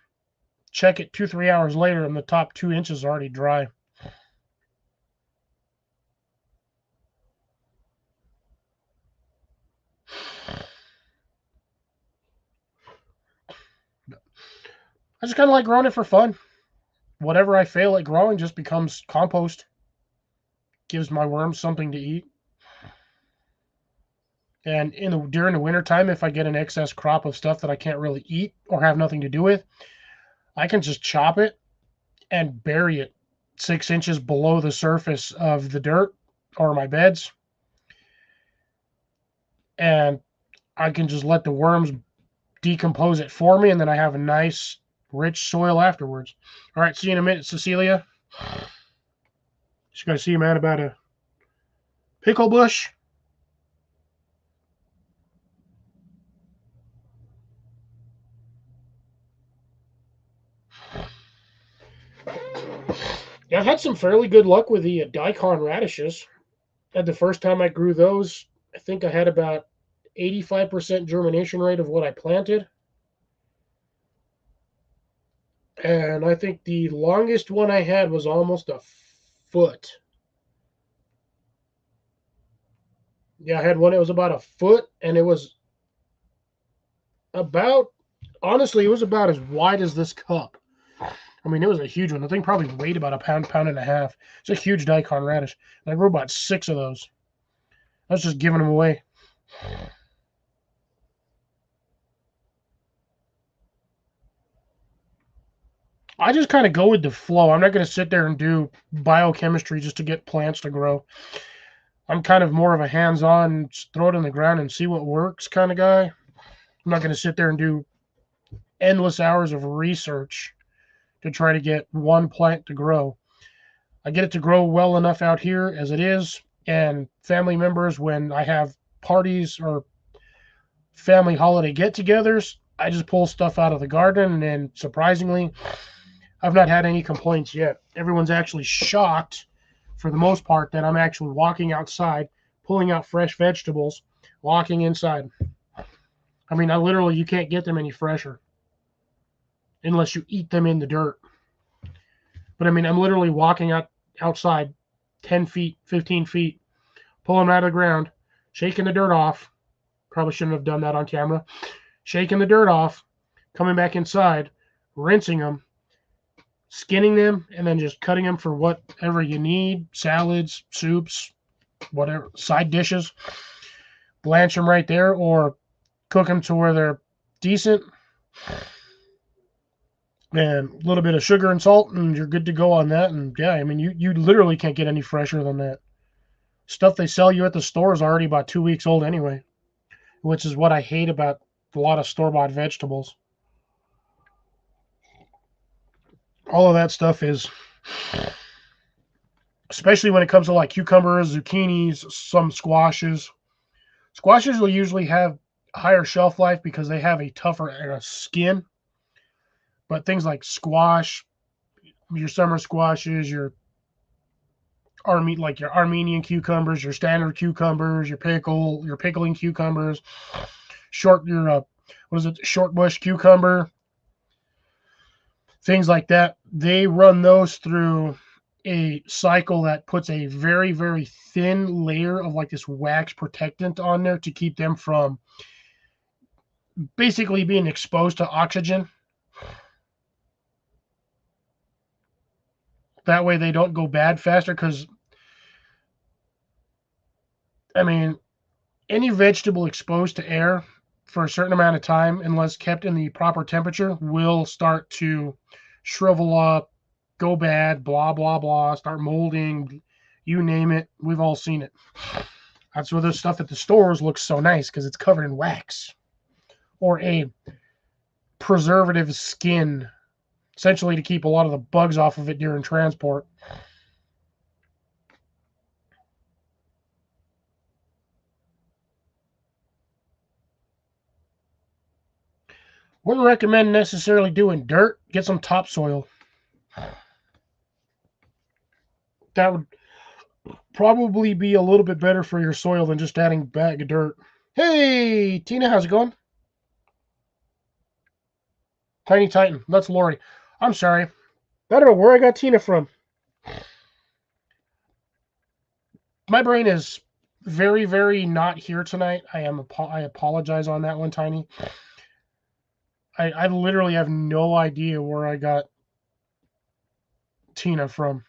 check it 2-3 hours later, and the top 2 inches are already dry. I just kind of like growing it for fun. Whatever I fail at growing just becomes compost. Gives my worms something to eat. And during the wintertime, if I get an excess crop of stuff that I can't really eat or have nothing to do with, I can just chop it and bury it 6 inches below the surface of the dirt or my beds. And I can just let the worms decompose it for me, and then I have a nice, rich soil afterwards. All right, see you in a minute, Cecilia. Just got to see, man, about a pickle bush. Yeah, I've had some fairly good luck with the daikon radishes. And the first time I grew those, I think I had about 85% germination rate of what I planted. And I think the longest one I had was almost a foot. Yeah, I had one that was about a foot, and it was about, honestly, it was about as wide as this cup. I mean, it was a huge one. The thing probably weighed about a pound, pound and a half. It's a huge daikon radish. And I grew about 6 of those. I was just giving them away. I just kind of go with the flow. I'm not going to sit there and do biochemistry just to get plants to grow. I'm kind of more of a hands-on, throw it in the ground and see what works kind of guy. I'm not going to sit there and do endless hours of research to try to get one plant to grow. I get it to grow well enough out here as it is, and family members, when I have parties or family holiday get-togethers, I just pull stuff out of the garden, and surprisingly, I've not had any complaints yet. Everyone's actually shocked, for the most part, that I'm actually walking outside, pulling out fresh vegetables, walking inside. I mean, you can't get them any fresher unless you eat them in the dirt. But I mean, I'm literally walking outside 10 feet, 15 feet, pulling them out of the ground, shaking the dirt off. Probably shouldn't have done that on camera. Shaking the dirt off, coming back inside, rinsing them, skinning them, and then just cutting them for whatever you need, salads, soups, whatever, side dishes. Blanch them right there or cook them to where they're decent. And a little bit of sugar and salt, and you're good to go on that. And yeah, I mean, you literally can't get any fresher than that. Stuff they sell you at the store is already about 2 weeks old anyway, which is what I hate about a lot of store-bought vegetables. All of that stuff is, especially when it comes to like cucumbers, zucchinis, some squashes. Squashes will usually have higher shelf life because they have a tougher skin. But things like squash, your summer squashes, your Armenian cucumbers, your standard cucumbers, your pickling cucumbers, short bush cucumber, things like that. They run those through a cycle that puts a very, very thin layer of like this wax protectant on there to keep them from basically being exposed to oxygen. That way they don't go bad faster, because I mean, any vegetable exposed to air for a certain amount of time, unless kept in the proper temperature, will start to shrivel up, go bad, blah, blah, blah, start molding, you name it. We've all seen it. That's why the stuff at the stores looks so nice, because it's covered in wax or a preservative skin, essentially to keep a lot of the bugs off of it during transport. Wouldn't recommend necessarily doing dirt. Get some topsoil. That would probably be a little bit better for your soil than just adding bag of dirt. Hey, Tina, how's it going? Tiny Titan, that's Lori. I'm sorry. I don't know where I got Tina from. My brain is very, very not here tonight. I apologize on that one, Tiny. I literally have no idea where I got Tina from.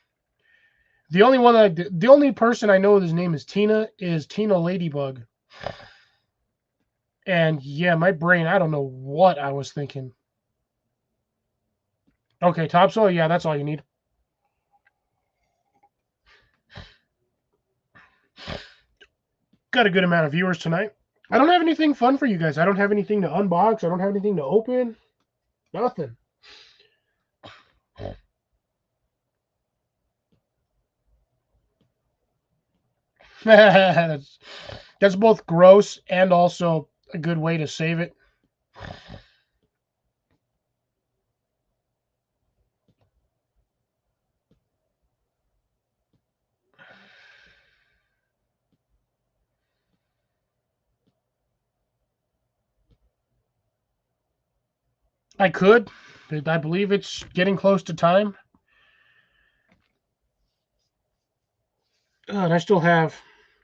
The only person I know whose name is Tina Ladybug. And yeah, my brain, I don't know what I was thinking. Okay, topsoil, yeah, that's all you need. Got a good amount of viewers tonight. I don't have anything fun for you guys. I don't have anything to unbox. I don't have anything to open. Nothing. That's both gross and also a good way to save it. I could. I believe it's getting close to time. And I still have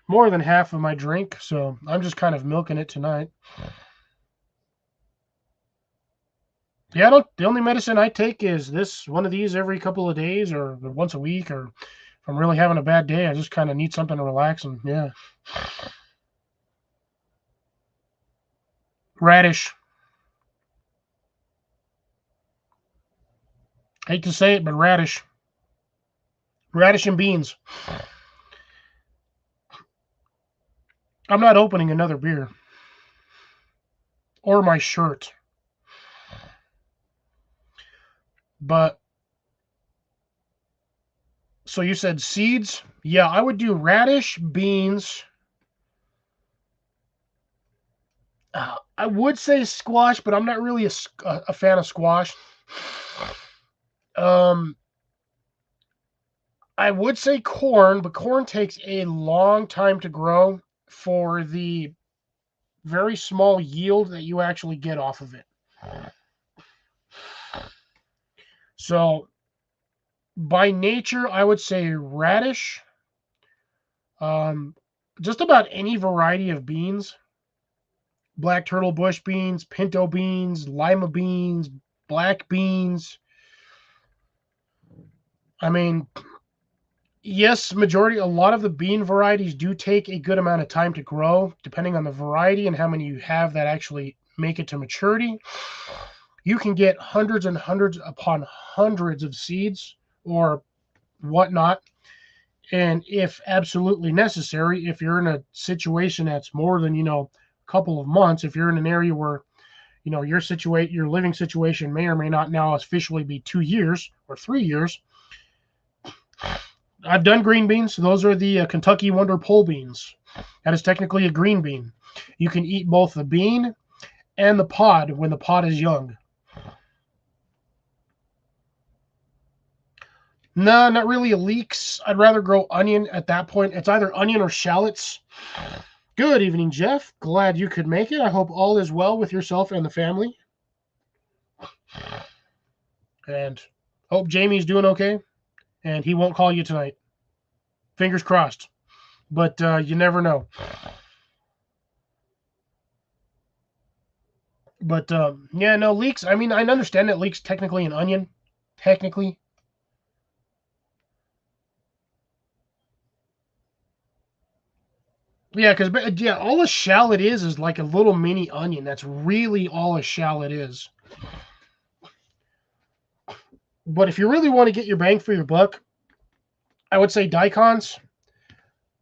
more than half of my drink, so I'm just kind of milking it tonight. Yeah, the only medicine I take is one of these every couple of days or once a week, or if I'm really having a bad day, I just kind of need something to relax and yeah. Radish. Hate to say it, but radish. Radish and beans. I'm not opening another beer. Or my shirt. But, so you said seeds? Yeah, I would do radish, beans. I would say squash, but I'm not really a fan of squash. Um, I would say corn, but corn takes a long time to grow for the very small yield that you actually get off of it. So, by nature, I would say radish. Um, just about any variety of beans: black turtle bush beans, pinto beans, lima beans, black beans. I mean, yes, a lot of the bean varieties do take a good amount of time to grow, depending on the variety and how many you have that actually make it to maturity. You can get hundreds and hundreds upon hundreds of seeds or whatnot. And if absolutely necessary, if you're in a situation that's more than, a couple of months, if you're in an area where, your living situation may or may not now officially be 2 years or 3 years. I've done green beans. Those are the Kentucky Wonder pole beans. That is technically a green bean. You can eat both the bean and the pod when the pod is young. No, not really leeks. I'd rather grow onion at that point. It's either onion or shallots. Good evening, Jeff. Glad you could make it. I hope all is well with yourself and the family. And hope Jamie's doing okay. And he won't call you tonight. Fingers crossed. But you never know. But yeah, no, leeks. I mean, I understand that leeks technically an onion. Technically. Yeah, because all a shallot is like a little mini onion. That's really all a shallot is. But if you really want to get your bang for your buck, I would say daikons.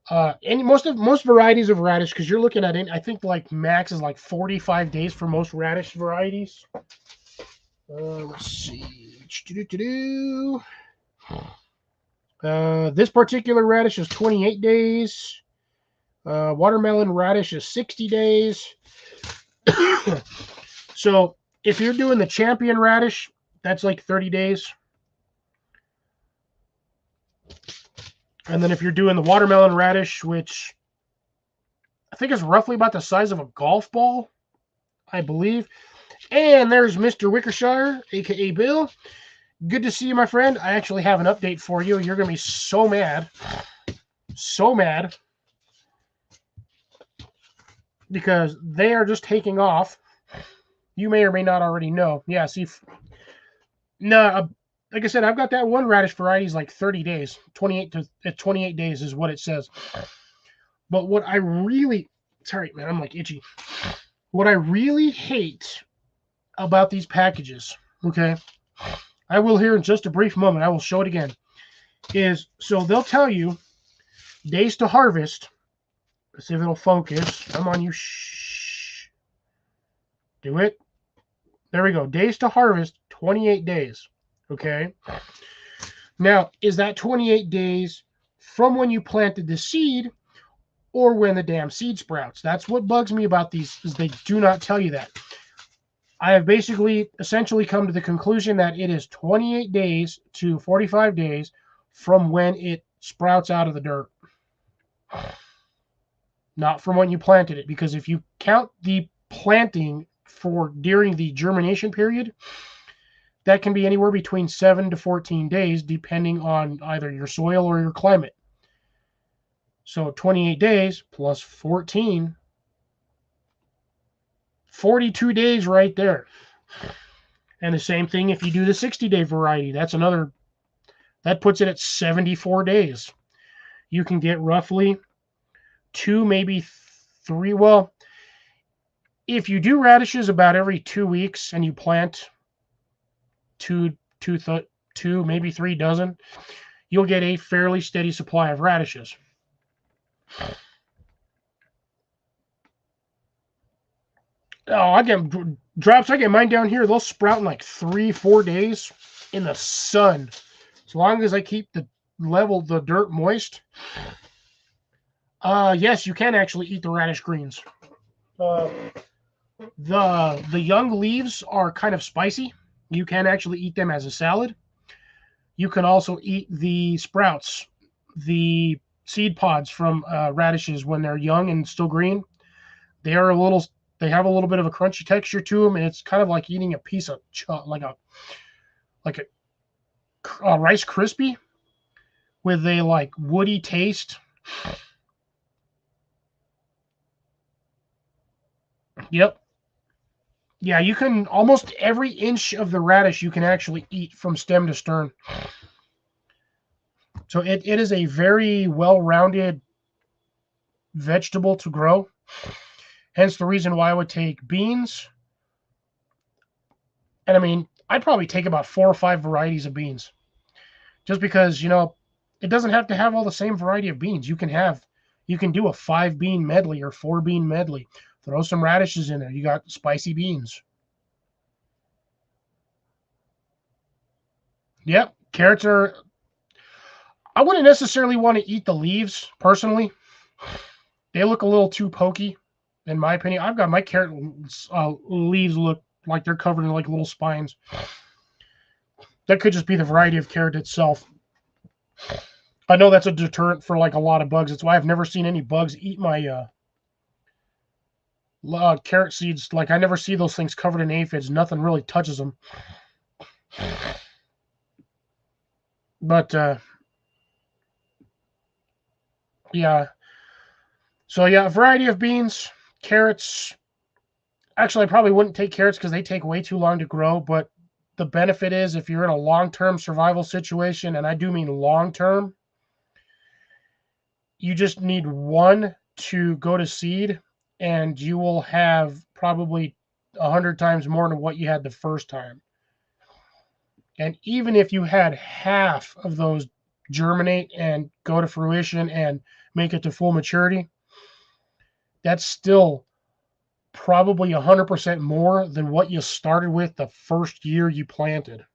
Most varieties of radish, because you're looking at it, I think like max is like 45 days for most radish varieties. Let's see. This particular radish is 28 days. Watermelon radish is 60 days. So if you're doing the champion radish, that's like 30 days. And then if you're doing the watermelon radish, which I think is roughly about the size of a golf ball, I believe. And there's Mr. Wickershire, a.k.a. Bill. Good to see you, my friend. I actually have an update for you. You're going to be so mad. So mad. Because they are just taking off. You may or may not already know. Yeah, see. No, like I said, I've got that one radish variety is like 30 days. 28 days is what it says. But what I really... Sorry, man, I'm like itchy. What I really hate about these packages, okay, I will here in just a brief moment, I will show it again, is so they'll tell you days to harvest. Let's see if it'll focus. Come on, you shh. Do it. There we go. Days to harvest, 28 days. Okay. Now, is that 28 days from when you planted the seed or when the damn seed sprouts? That's what bugs me about these, is they do not tell you that. I have essentially come to the conclusion that it is 28 days to 45 days from when it sprouts out of the dirt. Not from when you planted it, because if you count the planting for during the germination period, that can be anywhere between 7 to 14 days, depending on either your soil or your climate. So 28 days plus 14, 42 days right there. And the same thing if you do the 60-day variety. That puts it at 74 days. You can get roughly 2, maybe 3. Well, if you do radishes about every 2 weeks and you plant two, maybe 3 dozen, you'll get a fairly steady supply of radishes. Oh, I get drops. I get mine down here. They'll sprout in like 3-4 days in the sun. As long as I keep the dirt moist. Yes, you can actually eat the radish greens. The young leaves are kind of spicy. You can actually eat them as a salad. You can also eat the sprouts, the seed pods from radishes when they're young and still green. They have a little bit of a crunchy texture to them, and it's kind of like eating a piece of like a Rice Krispie with a like woody taste. Yep. Yeah, you can almost every inch of the radish you can actually eat from stem to stern. So it is a very well-rounded vegetable to grow. Hence the reason why I would take beans. And I mean, I'd probably take about 4 or 5 varieties of beans. Just because, it doesn't have to have all the same variety of beans. You can do a 5-bean medley or 4-bean medley. Throw some radishes in there. You got spicy beans. Yep. Carrots are... I wouldn't necessarily want to eat the leaves, personally. They look a little too pokey, in my opinion. I've got my carrot leaves look like they're covered in like little spines. That could just be the variety of carrot itself. I know that's a deterrent for like a lot of bugs. That's why I've never seen any bugs eat my carrot seeds. Like I never see those things covered in aphids. Nothing really touches them. But yeah. So yeah, a variety of beans, carrots. Actually, I probably wouldn't take carrots because they take way too long to grow. But the benefit is if you're in a long-term survival situation, and I do mean long-term, you just need one to go to seed, and you will have probably 100 times more than what you had the first time. And even if you had half of those germinate and go to fruition and make it to full maturity, that's still probably 100% more than what you started with the first year you planted.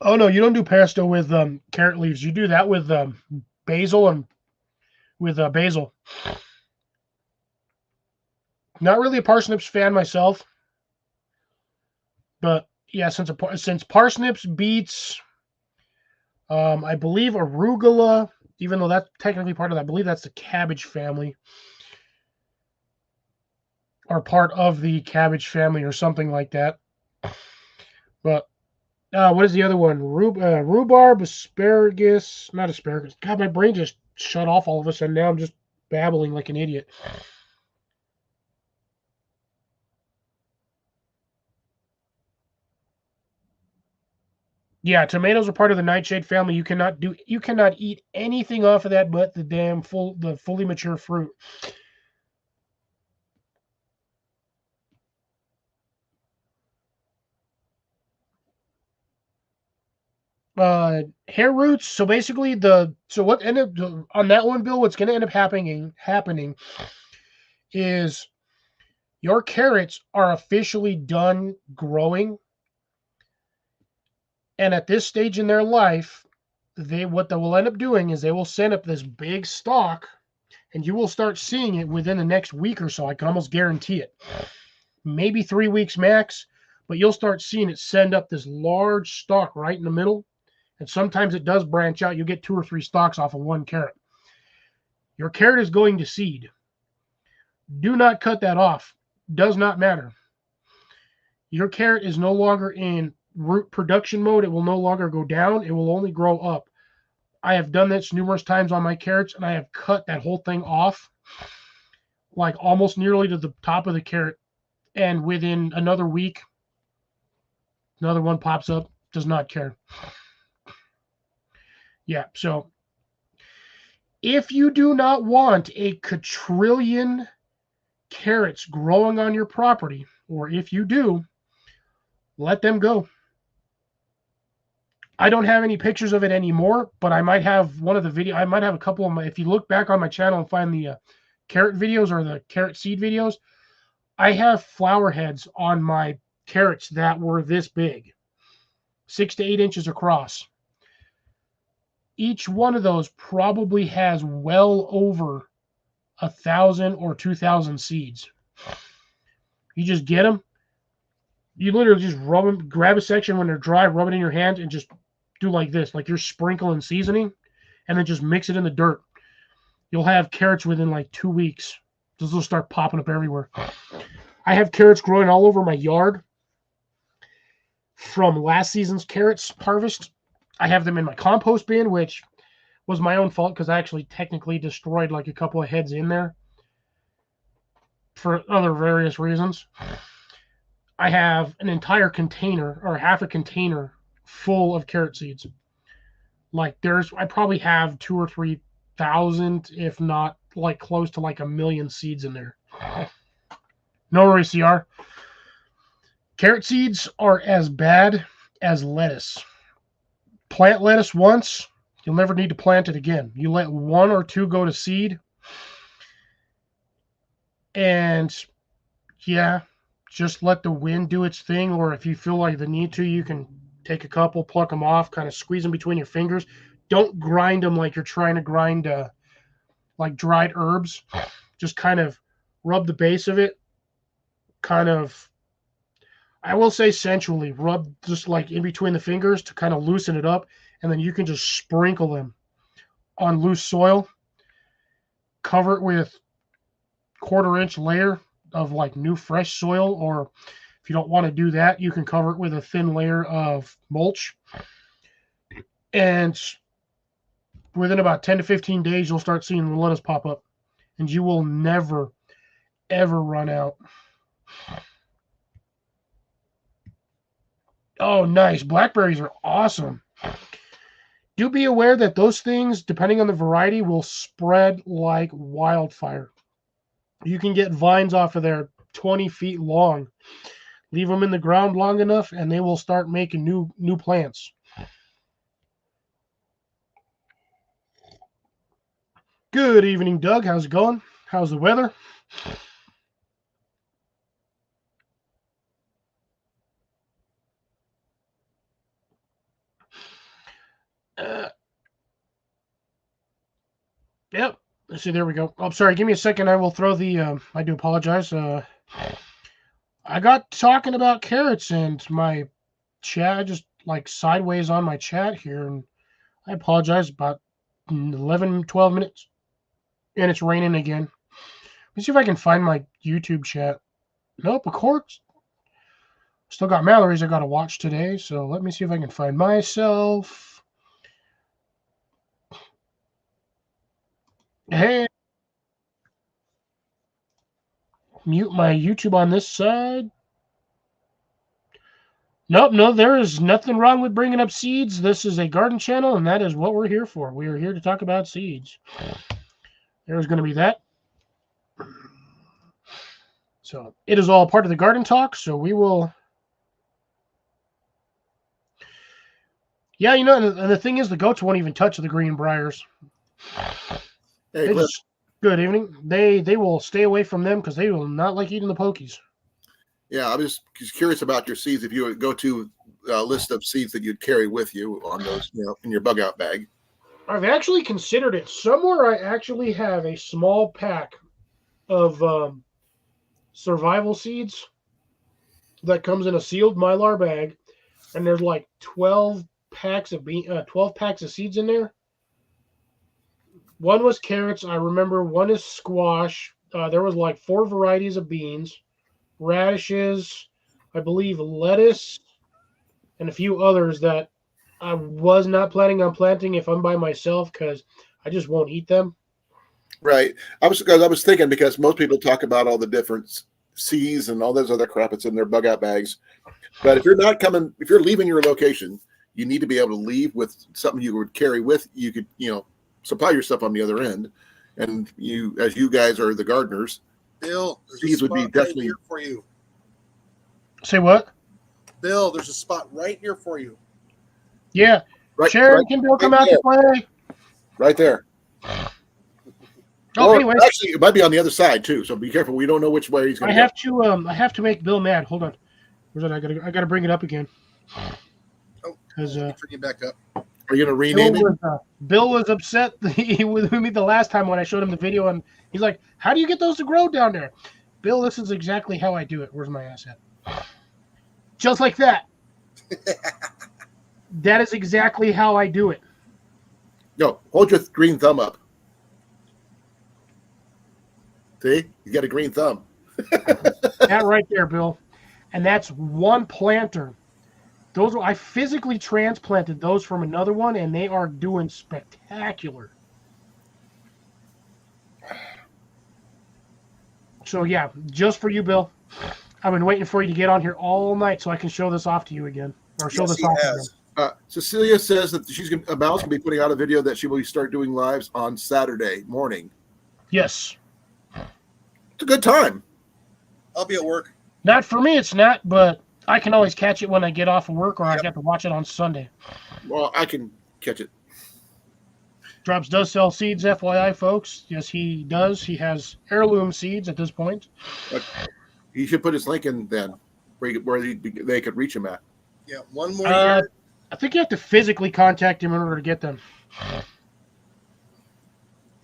Oh no, you don't do pesto with carrot leaves. You do that with basil and with basil. Not really a parsnips fan myself, but Yeah, since parsnips, beets, I believe arugula, even though that's technically part of that, I believe that's the cabbage family, or part of the cabbage family, or something like that. But what is the other one? Rhubarb, asparagus, not asparagus. God, my brain just shut off all of a sudden. Now I'm just babbling like an idiot. Yeah, tomatoes are part of the nightshade family. You cannot eat anything off of that but the fully mature fruit. Hair roots. So basically, what ended on that one, Bill? What's going to end up happening is your carrots are officially done growing, and at this stage in their life, what they will end up doing is they will send up this big stalk, and you will start seeing it within the next week or so. I can almost guarantee it. Maybe 3 weeks max, but you'll start seeing it send up this large stalk right in the middle. And sometimes it does branch out. You get 2 or 3 stalks off of one carrot. Your carrot is going to seed. Do not cut that off. Does not matter. Your carrot is no longer in root production mode. It will no longer go down. It will only grow up. I have done this numerous times on my carrots, and I have cut that whole thing off, like almost nearly to the top of the carrot. And within another week, another one pops up. Does not care. Yeah, so if you do not want a quadrillion carrots growing on your property, or if you do, let them go. I don't have any pictures of it anymore, but I might have one of the video. I might have a couple of my. If you look back on my channel and find the carrot videos or the carrot seed videos, I have flower heads on my carrots that were this big, 6 to 8 inches across. Each one of those probably has well over 1,000 or 2,000 seeds. You just get them. You literally just rub them, grab a section when they're dry, rub it in your hand, and just do like this, like you're sprinkling seasoning, and then just mix it in the dirt. You'll have carrots within like 2 weeks. Those will start popping up everywhere. I have carrots growing all over my yard from last season's carrots harvest. I have them in my compost bin, which was my own fault because I actually technically destroyed like a couple of heads in there for other various reasons. I have an entire container or half a container full of carrot seeds. Like I probably have 2 or 3 thousand, if not like close to like 1,000,000 seeds in there. No worries, CR. Carrot seeds are as bad as lettuce. Plant lettuce once, you'll never need to plant it again. You let 1 or 2 go to seed, and yeah, just let the wind do its thing. Or if you feel like the need to, you can take a couple, pluck them off, kind of squeeze them between your fingers. Don't grind them like you're trying to grind like dried herbs. Just kind of rub the base of it, kind of, I will say sensually, rub just like in between the fingers to kind of loosen it up, and then you can just sprinkle them on loose soil. Cover it with 1/4 inch layer of like new fresh soil, or if you don't want to do that, you can cover it with a thin layer of mulch. And within about 10 to 15 days, you'll start seeing the lettuce pop up, and you will never, ever run out. Oh, nice. Blackberries are awesome. Do be aware that those things, depending on the variety, will spread like wildfire. You can get vines off of there 20 feet long. Leave them in the ground long enough, and they will start making new plants. Good evening, Doug. How's it going? How's the weather? Yep. Let's see. There we go. Oh, sorry. Give me a second. I will throw the. I do apologize. I got talking about carrots and my chat. I just like sideways on my chat here, and I apologize. About 11, 12 minutes, and it's raining again. Let me see if I can find my YouTube chat. Nope, of course. Still got Mallory's I got to watch today, so let me see if I can find myself. Hey, mute my YouTube on this side. Nope, no, there is nothing wrong with bringing up seeds. This is a garden channel, and that is what we're here for. We are here to talk about seeds. There's going to be that. So it is all part of the garden talk, so we will... Yeah, you know, and the thing is, the goats won't even touch the green briars. Hey, good evening. They will stay away from them because they will not like eating the pokies. Yeah, I'm just curious about your seeds. If you would go to a list of seeds that you'd carry with you on those, in your bug out bag. I've actually considered it. Somewhere I actually have a small pack of survival seeds that comes in a sealed Mylar bag, and there's like 12 packs of 12 packs of seeds in there. One was carrots, I remember. One is squash. There was like 4 varieties of beans, radishes, I believe lettuce, and a few others that I was not planning on planting if I'm by myself because I just won't eat them. Right. I was thinking, because most people talk about all the different seeds and all those other crap that's in their bug out bags. But if you're leaving your location, you need to be able to leave with something you would carry with you. Could, supply yourself on the other end. And as you guys are the gardeners, Bill, seeds would be definitely here for you. Say what? Bill, there's a spot right here for you. Yeah. Sharon, can Bill come out to play? Right there. Anyways. Actually, it might be on the other side too, so be careful. We don't know which way he's going to go. I have to make Bill mad. Hold on. Where's that? I gotta bring it up again. Oh, because bring it back up. Are you going to rename it? Bill was upset with me the last time when I showed him the video, and he's like, "How do you get those to grow down there?" Bill, this is exactly how I do it. Where's my ass at? Just like that. That is exactly how I do it. No, hold your green thumb up. See? You got a green thumb. That right there, Bill. And that's one planter. I physically transplanted those from another one, and they are doing spectacular. So, yeah, just for you, Bill. I've been waiting for you to get on here all night so I can show this off to you again. Or show this off again. Cecilia says that Mal's going to be putting out a video that she will start doing lives on Saturday morning. Yes. It's a good time. I'll be at work. Not for me, it's not, but I can always catch it when I get off of work, or I get to watch it on Sunday. Well, I can catch it. Drops does sell seeds, FYI, folks. Yes, he does. He has heirloom seeds at this point. But he should put his link in then, where they could reach him at. Yeah, one more year. I think you have to physically contact him in order to get them.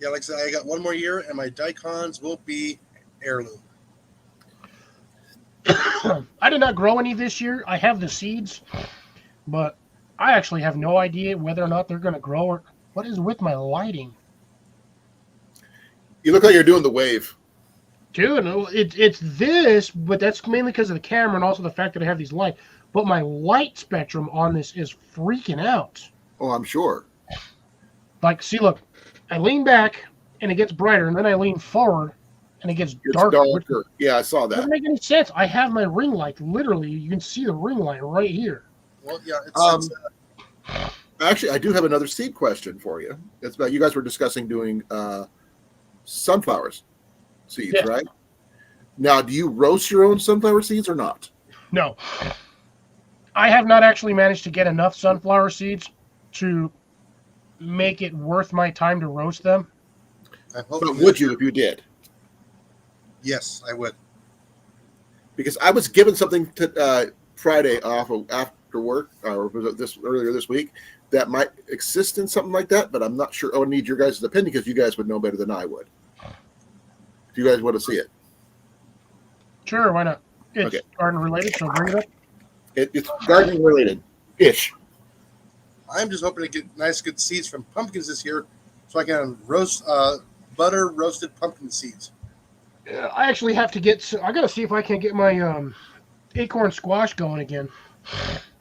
Yeah, like I said, I got one more year, and my daikons will be heirloom. I did not grow any this year. I have the seeds, but I actually have no idea whether or not they're going to grow. Or what is with my lighting? You look like you're doing the wave. Dude, it's this, but that's mainly because of the camera and also the fact that I have these lights. But my light spectrum on this is freaking out. Oh, I'm sure. Like, see, look, I lean back and it gets brighter, and then I lean forward and it gets darker. Yeah, I saw that. Doesn't make any sense. I have my ring light. Literally, you can see the ring light right here. Well, yeah. Actually, I do have another seed question for you. It's about, you guys were discussing doing sunflowers seeds, right? Now, do you roast your own sunflower seeds or not? No. I have not actually managed to get enough sunflower seeds to make it worth my time to roast them. But would you if you did? Yes, I would. Because I was given something to Friday off after work, or was it earlier this week, that might exist in something like that, but I'm not sure. I would need your guys' opinion because you guys would know better than I would. If you guys want to see it. Sure, why not? It's garden related, so bring it up. It's gardening related ish. I'm just hoping to get nice, good seeds from pumpkins this year, so I can roast butter roasted pumpkin seeds. I actually have to get. I gotta see if I can get my acorn squash going again.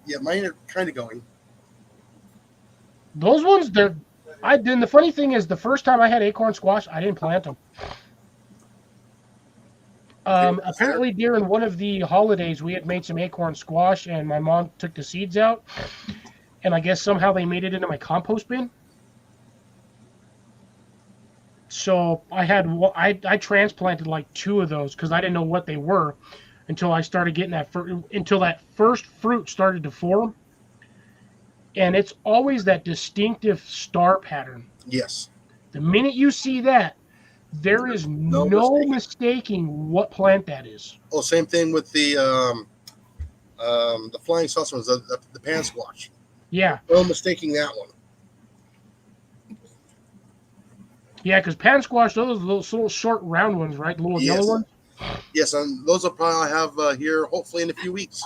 Yeah, mine are kind of going. Those ones, they're. I didn't. The funny thing is, the first time I had acorn squash, I didn't plant them. Apparently, during one of the holidays, we had made some acorn squash, and my mom took the seeds out, and I guess somehow they made it into my compost bin. So I transplanted like 2 of those because I didn't know what they were until I started getting until that first fruit started to form, and it's always that distinctive star pattern. Yes. The minute you see that, there is no mistaking what plant that is. Oh, same thing with the flying saucer ones, the pan squash. Yeah. No mistaking that one. Yeah, because pan squash, those little short round ones, right? The little Yes. yellow ones. Yes, and those will probably have here hopefully in a few weeks.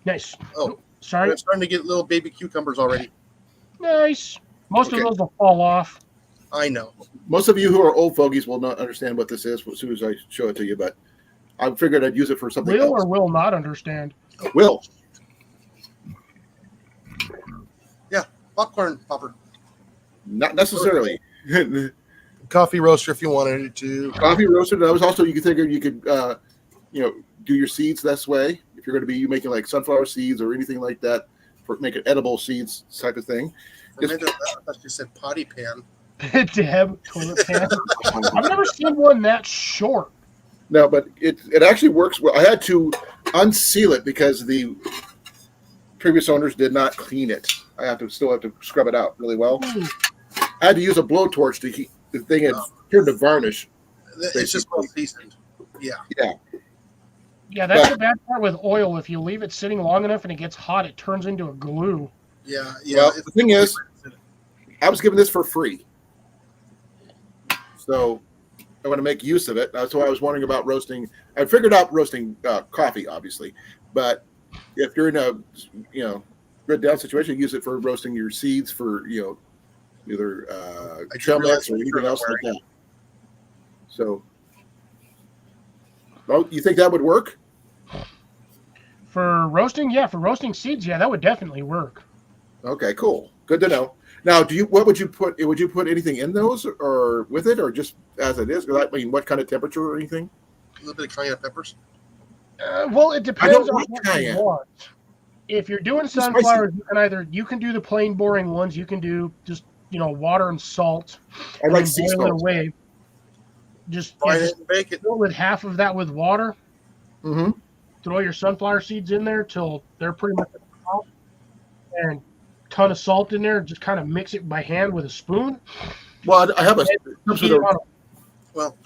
Nice. Oh, Sorry. I'm starting to get little baby cucumbers already. Nice. Most Okay. of those will fall off. I know. Most of you who are old fogies will not understand what this is as soon as I show it to you, but I figured I'd use it for something Will else. or will not understand. Will. Yeah, popcorn popper. Not necessarily. Coffee roaster if you wanted to. Coffee roasted. That was also, you could think you could do your seeds this way. If you're going to be making like sunflower seeds or anything like that, for making edible seeds type of thing. I thought you said potty pan. Deb, toilet pan. I've never seen one that short. No, but it actually works well. I had to unseal it because the previous owners did not clean it. I still have to scrub it out really well. I had to use a blowtorch to heat the thing. Had turned to varnish. It's just well seasoned. Yeah. Yeah. Yeah, that's the bad part with oil. If you leave it sitting long enough and it gets hot, it turns into a glue. Yeah. Well, the thing is, I was given this for free, so I want to make use of it. That's why I was wondering about roasting. I figured out roasting coffee, obviously, but if you're in a grid down situation, use it for roasting your seeds for either trail mix or anything else like that. So, well, you think that would work? For roasting, yeah. For roasting seeds, yeah, that would definitely work. Okay, cool. Good to know. Now, what would you put? Would you put anything in those or with it, or just as it is? I mean, what kind of temperature or anything? A little bit of cayenne peppers. Well, it depends don't on like what cayenne. you want. If you're doing Spicy. sunflowers, you can do the plain boring ones. You can do just water and salt. I like and sea boil it salt. away. Just Fry it and bake it. fill with half of that with water. Mm-hmm. Throw your sunflower seeds in there till they're pretty much at the top, and ton of salt in there. Just kind of mix it by hand with a spoon. Well, I have it comes with Heat it on Well,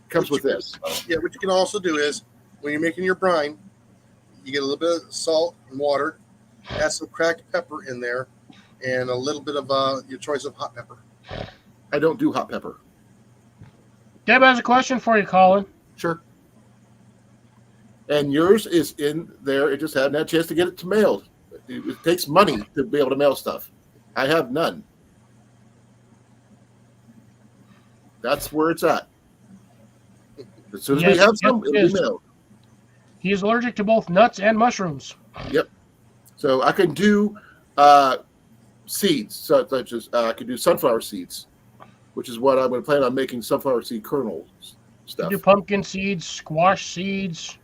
comes with this. yeah, what you can also do is when you're making your brine, you get a little bit of salt and water, add some cracked pepper in there, and a little bit of your choice of hot pepper. I don't do hot pepper. Deb has a question for you, Colin. Sure. And yours is in there. It just hadn't had a chance to get it to mailed. It takes money to be able to mail stuff. I have none. That's where it's at. As soon as we Yes, have some, yes, it'll yes. be mailed. He is allergic to both nuts and mushrooms. So I can do seeds, such as I can do sunflower seeds, which is what I'm going to plan on making sunflower seed kernels You stuff. do pumpkin seeds, squash seeds.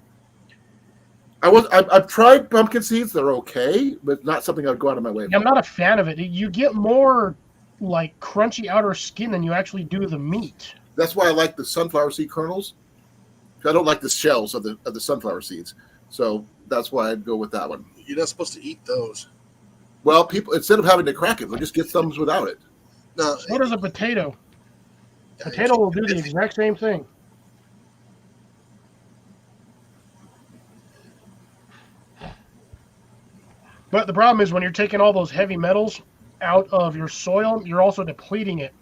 I've tried pumpkin seeds; they're okay, but not something I'd go out of my way. I'm not a fan of it. You get more like crunchy outer skin than you actually do the meat. That's why I like the sunflower seed kernels. I don't like the shells of the sunflower seeds, so that's why I'd go with that one. You're not supposed to eat those. Well, people, instead of having to crack it, they'll just get some without it. No, So does a potato. Potato will do the exact same thing. But the problem is when you're taking all those heavy metals out of your soil, you're also depleting it.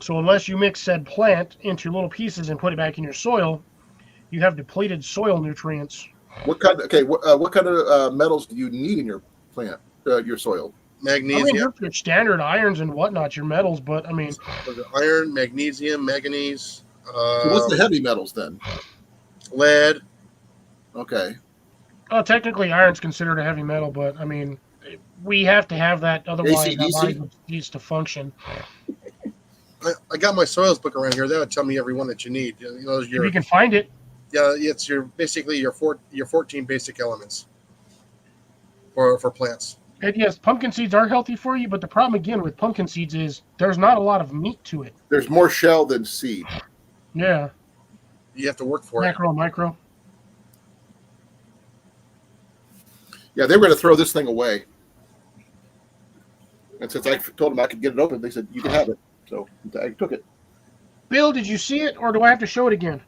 So unless you mix said plant into little pieces and put it back in your soil, you have depleted soil nutrients. What kind? Okay, what kind of metals do you need in your plant, your soil? I mean, Magnesium, your standard irons and whatnot, your metals, but I mean, iron, magnesium, manganese, So what's the heavy metals then? lead. Okay. technically iron's considered a heavy metal, but I mean, we have to have that, otherwise that AC/DC? line needs to function. I got my soils book around here. That would tell me every one that you need. You know, If you can find it. yeah, it's basically your 14 basic elements for plants. And yes, pumpkin seeds are healthy for you, but the problem again with pumpkin seeds is there's not a lot of meat to it. There's more shell than seed. Yeah, You have to work for it. macro, micro. Yeah, they were going to throw this thing away. And since I told them I could get it open, they said, you can have it. So I took it. Bill, did you see it, or do I have to show it again?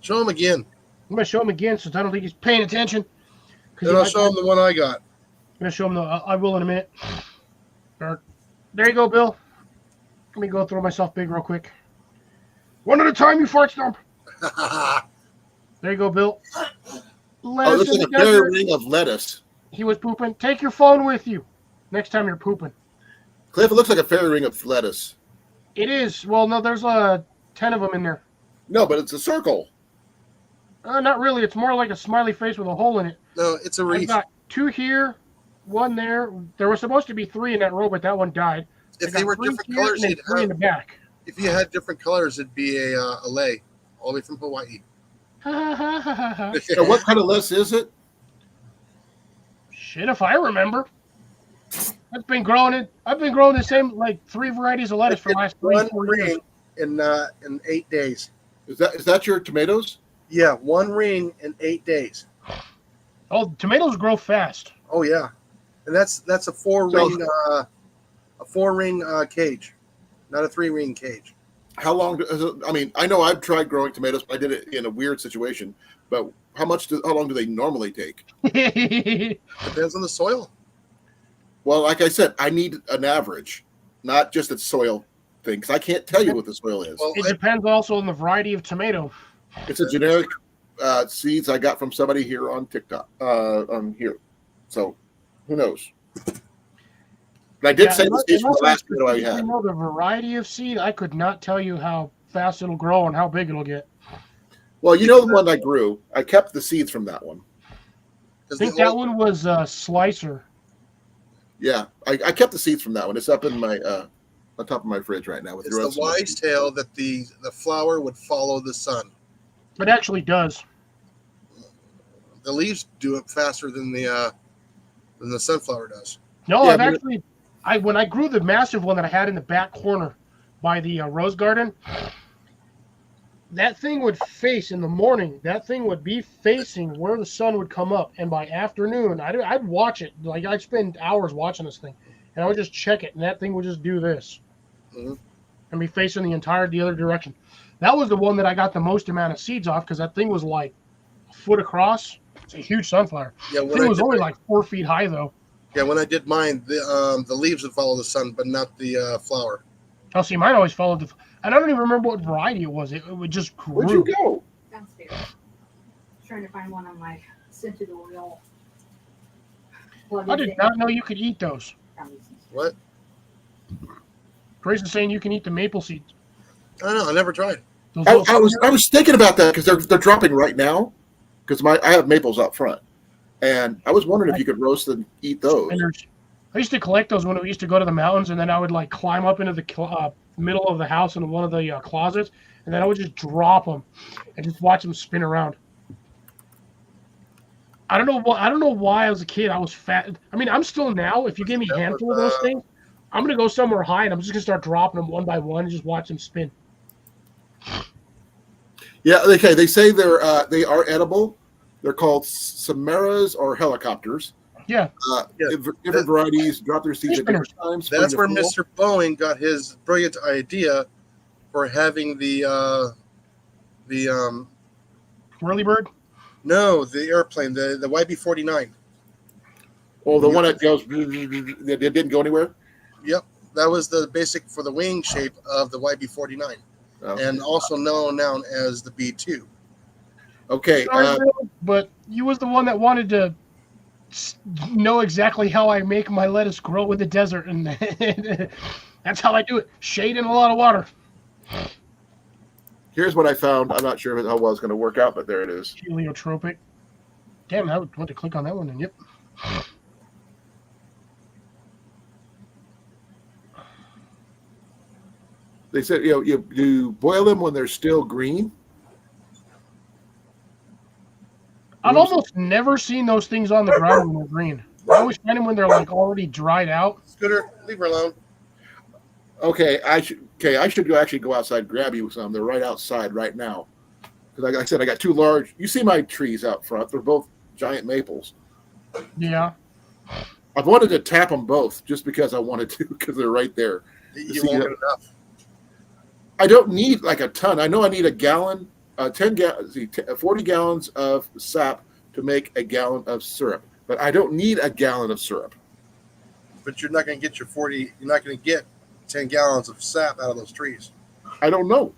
Show them again. I'm going to show him again since I don't think he's paying attention. Then I'll show them the one I got. I'm going to show him I will in a minute. There you go, Bill. Let me go throw myself big real quick. One at a time, you fart stump. There you go, Bill. Oh, Lettuce it looks in like the a fairy desert. ring of lettuce. He was pooping. Take your phone with you next time you're pooping. Cliff, it looks like a fairy ring of lettuce. It is. Well, no, there's 10 of them in there. No, but it's a circle. Not really. It's more like a smiley face with a hole in it. No, it's a I've wreath. got 2 here, 1 there. There was supposed to be 3 in that row, but that one died. If I they got were 3 different here colors, and then 3 in the back. if you had different colors, it'd be a lei, all the way from Hawaii. So what kind of lettuce is it? Shit, if I remember. I've been growing the same like 3 varieties of lettuce for the last 3-4 years. ring in 8 days. Is that your tomatoes? Yeah, 1 ring in 8 days. Oh, tomatoes grow fast. Oh yeah, and that's a 4 ring cage, not a 3 ring cage. How long? I mean, I know I've tried growing tomatoes. I did it in a weird situation, but how long do they normally take? Depends on the soil. Well, like I said, I need an average, not just a soil thing, because I can't tell you what the soil is. Well, It depends also on the variety of tomato. It's a generic seeds I got from somebody here on TikTok, on here. So, who knows? But I did say the seeds from the last video I had. Know the variety of seed. I could not tell you how fast it'll grow and how big it'll get. Well, you know the one I grew. I kept the seeds from that one. I think that one was Slicer. Yeah, I kept the seeds from that one. It's up in my on top of my fridge right now. With It's the the rest wise tale that the flower would follow the sun. It actually does. The leaves do it faster than the sunflower does. No, Yeah, I've but- actually, when I grew the massive one that I had in the back corner by the rose garden, that thing would face in the morning. That thing would be facing where the sun would come up, and by afternoon, I'd watch it. Like I'd spend hours watching this thing, and I would just check it, and that thing would just do this, Mhm. and be facing the other direction. That was the one that I got the most amount of seeds off because that thing was like a foot across. It's a huge sunflower. Yeah, The thing was only like 4 feet high though. when I did mine, the leaves would follow the sun, but not the flower. Oh, see, mine always followed the. And I don't even remember what variety it was. It would just grew. Where'd you go? Downstairs. Trying to find one on my scented oil. I did not know you could eat those. What? Grace is saying you can eat the maple seeds. I don't know. I never tried. Those I little- was thinking about that because they're dropping right now. Because I have maples up front, and I was wondering if you could roast and eat those. spinners. I used to collect those when we used to go to the mountains, and then I would like climb up into the middle of the house in one of the closets, and then I would just drop them and just watch them spin around. I don't know why as a kid I was fat. I mean, I'm still now. If you give me a handful of those things, I'm gonna go somewhere high and I'm just gonna start dropping them one by one and just watch them spin. Yeah, okay. They say they are edible. They're called samaras or helicopters. Yeah, Yeah. Different varieties drop their seeds at different times. That's where spring to fall. Mr. Boeing got his brilliant idea for having the Whirlybird. airplane, the YB-49. Oh, the one that goes. It didn't go anywhere. Yep, that was the basic for the wing shape of the YB-49, Oh. and also known as the B-2. Okay. Sorry, Bill. but you was the one that wanted to know exactly how I make my lettuce grow in the desert, and that's how I do it. Shade and a lot of water. Here's what I found. I'm not sure how well it's going to work out, but there it is. Heliotropic. Damn, I would want to click on that one, and yep. They said, you boil them when they're still green. I've almost never seen those things on the ground when they're green. I always find them when they're like already dried out. Scooter, leave her alone. Okay, I should actually go outside and grab you some. They're right outside right now. Because like I said, I got two large. You see my trees out front? They're both giant maples. Yeah. I've wanted to tap them both just because I wanted to, because they're right there. You won't get enough. I don't need like a ton. I know I need a gallon, 40 gallons of sap to make a gallon of syrup, but I don't need a gallon of syrup. But you're not going to get your 40. You're not going to get 10 gallons of sap out of those trees. I don't know.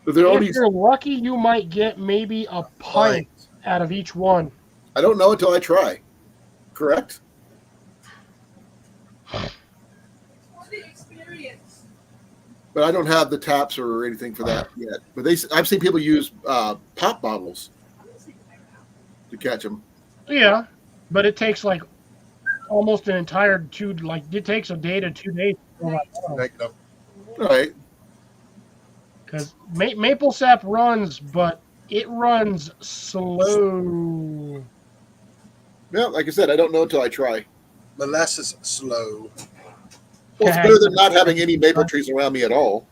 But If you're lucky, you might get maybe a pint out of each one. I don't know until I try. Correct? But I don't have the taps or anything for that yet. But I've seen people use pop bottles to catch them. Yeah, but it takes like almost an entire it takes a day to 2 days. All right. Because maple sap runs, but it runs slow. Well, like I said, I don't know until I try. Molasses slow. Well, it's better than not having any maple trees around me at all.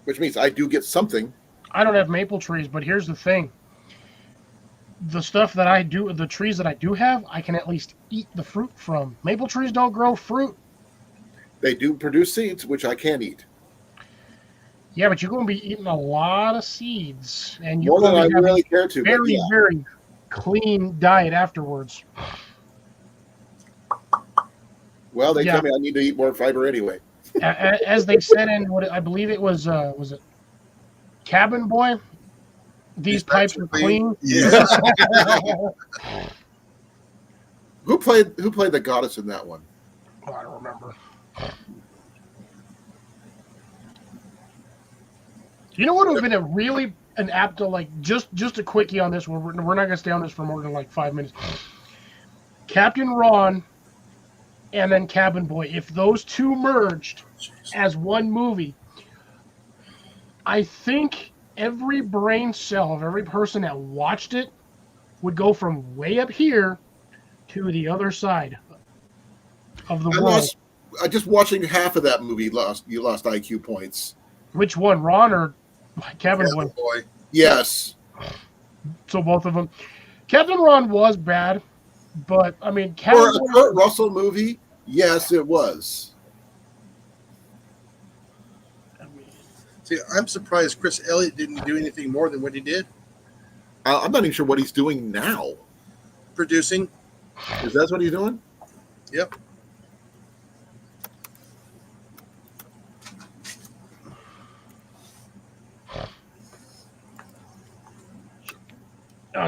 Which means I do get something. I don't have maple trees, but here's the thing. The stuff that I do, the trees that I do have, I can at least eat the fruit from. Maple trees don't grow fruit. They do produce seeds, which I can eat. Yeah, but you're going to be eating a lot of seeds. And you're More than going to I be really care to. very, very clean diet afterwards. Well, they tell me I need to eat more fiber anyway. As they said in what I believe it was it Cabin Boy? These pipes are clean. Yeah. Who played the goddess in that one? Oh, I don't remember. You know what would have been an app to just a quickie on this one. We're not gonna stay on this for more than 5 minutes. Captain Ron and then Cabin Boy. If those two merged as one movie, I think every brain cell of every person that watched it would go from way up here to the other side of the world. Just watching half of that movie you lost IQ points. Which one, Ron or Cabin Boy? Yes. So both of them. Captain Ron was bad, but I mean, for a Kurt Russell movie, yes, it was. See, I'm surprised Chris Elliott didn't do anything more than what he did. I'm not even sure what he's doing now. Producing. Is that what he's doing? Yep.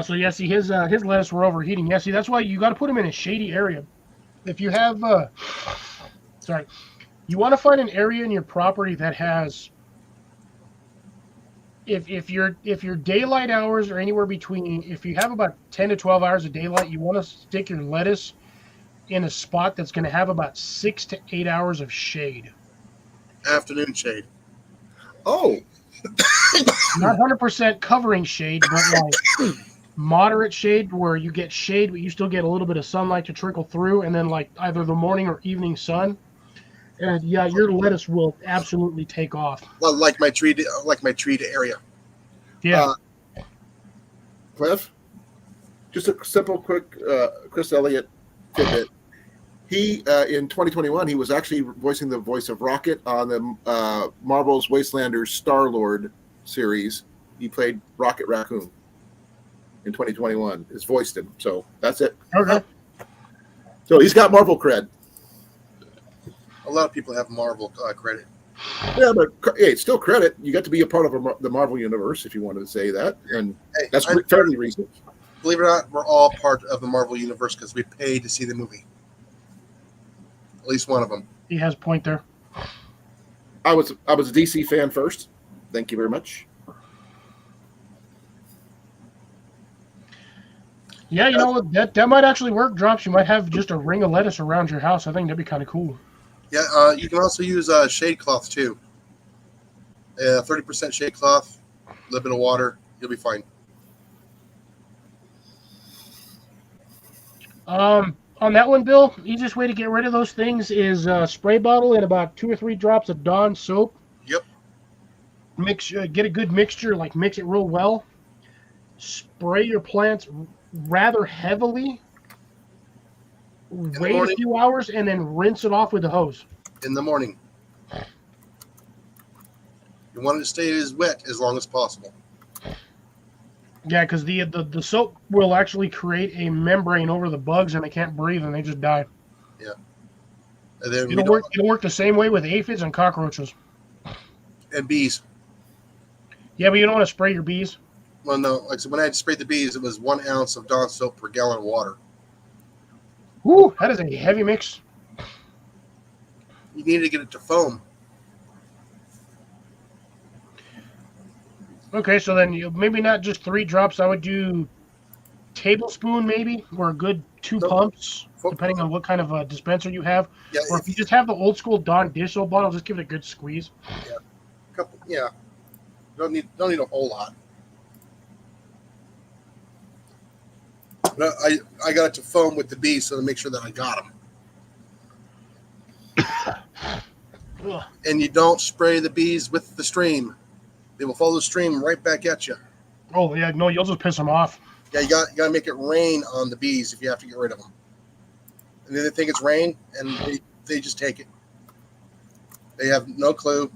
So yeah, see his lettuce were overheating. Yeah, see that's why you got to put them in a shady area. If you have, you want to find an area in your property that has. If your daylight hours are anywhere between, if you have about 10 to 12 hours of daylight, you want to stick your lettuce in a spot that's going to have about 6 to 8 hours of shade. Afternoon shade. Oh. Not 100% covering shade, but moderate shade where you get shade, but you still get a little bit of sunlight to trickle through, and then either the morning or evening sun. And yeah, your lettuce will absolutely take off. Well, like my treat area. Yeah. Cliff, just a simple, quick Chris Elliott tidbit. He in 2021 he was actually voicing the voice of Rocket on the Marvel's Wastelanders Star-Lord series. He played Rocket Raccoon in 2021. Has voiced him, so that's it. Okay. So he's got Marvel cred. A lot of people have Marvel credit. Yeah, but hey, it's still credit. You got to be a part of the Marvel universe, if you wanted to say that, and Hey, that's fairly recent. believe it or not, we're all part of the Marvel universe because we paid to see the movie. At least one of them. He has a point there. I was a DC fan first. Thank you very much. Yeah, you know what? That might actually work, Drops. You might have just a ring of lettuce around your house. I think that'd be kind of cool. Yeah, you can also use shade cloth too. 30% shade cloth, a little bit of water, you'll be fine. On that one, Bill, easiest way to get rid of those things is a spray bottle and about 2 or 3 drops of Dawn soap. Yep. Get a good mixture, like mix it real well. Spray your plants rather heavily. Wait a few hours and then rinse it off with the hose. In the morning. You want it to stay as wet as long as possible. Yeah, because the soap will actually create a membrane over the bugs and they can't breathe and they just die. Yeah. And then It'll work the same way with aphids and cockroaches. And bees. Yeah, but you don't want to spray your bees. Well, no. Like I said, when I had sprayed the bees, it was 1 ounce of Dawn soap per gallon of water. Woo, that is a heavy mix. You need to get it to foam. Okay, so then maybe not just 3 drops. I would do tablespoon maybe, or a good 2 pumps, depending on what kind of a dispenser you have. Yeah, Or if you just have the old school Dawn dish soap bottle, just give it a good squeeze. Yeah. Don't need a whole lot. But I got it to foam with the bees so to make sure that I got them. And you don't spray the bees with the stream. They will follow the stream right back at you. Oh, yeah, no, you'll just piss them off. Yeah, you got to make it rain on the bees if you have to get rid of them. And then they think it's rain, and they just take it. They have no clue.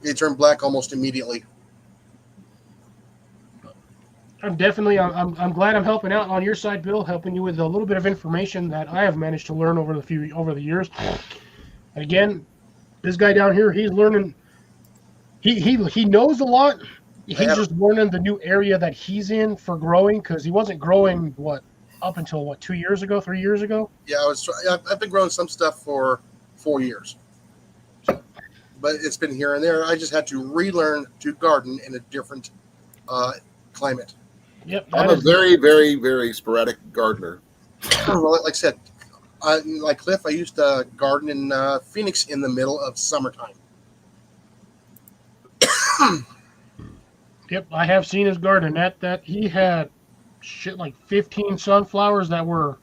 They turn black almost immediately. I'm glad I'm helping out on your side, Bill, helping you with a little bit of information that I have managed to learn over the years. And again, this guy down here, he's learning. He knows a lot. He's just learning the new area that he's in for growing because he wasn't growing up until 2 years ago, 3 years ago. Yeah, I've been growing some stuff for 4 years, but it's been here and there. I just had to relearn to garden in a different climate. Yep, I'm a very, very, very sporadic gardener. Well, like I said, like Cliff, I used to garden in Phoenix in the middle of summertime. Yep, I have seen his garden. That he had like 15 sunflowers that were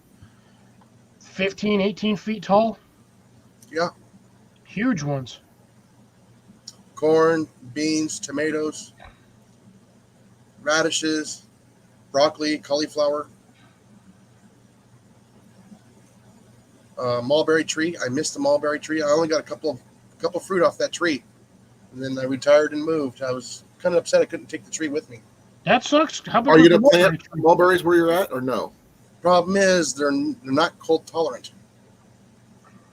15, 18 feet tall. Yeah. Huge ones. Corn, beans, tomatoes, radishes, broccoli, cauliflower, mulberry tree. I missed the mulberry tree. I only got a couple fruit off that tree, and then I retired and moved. I was kind of upset I couldn't take the tree with me. That sucks. How about Are you going to plant mulberries where you're at, or no? Problem is they're not cold tolerant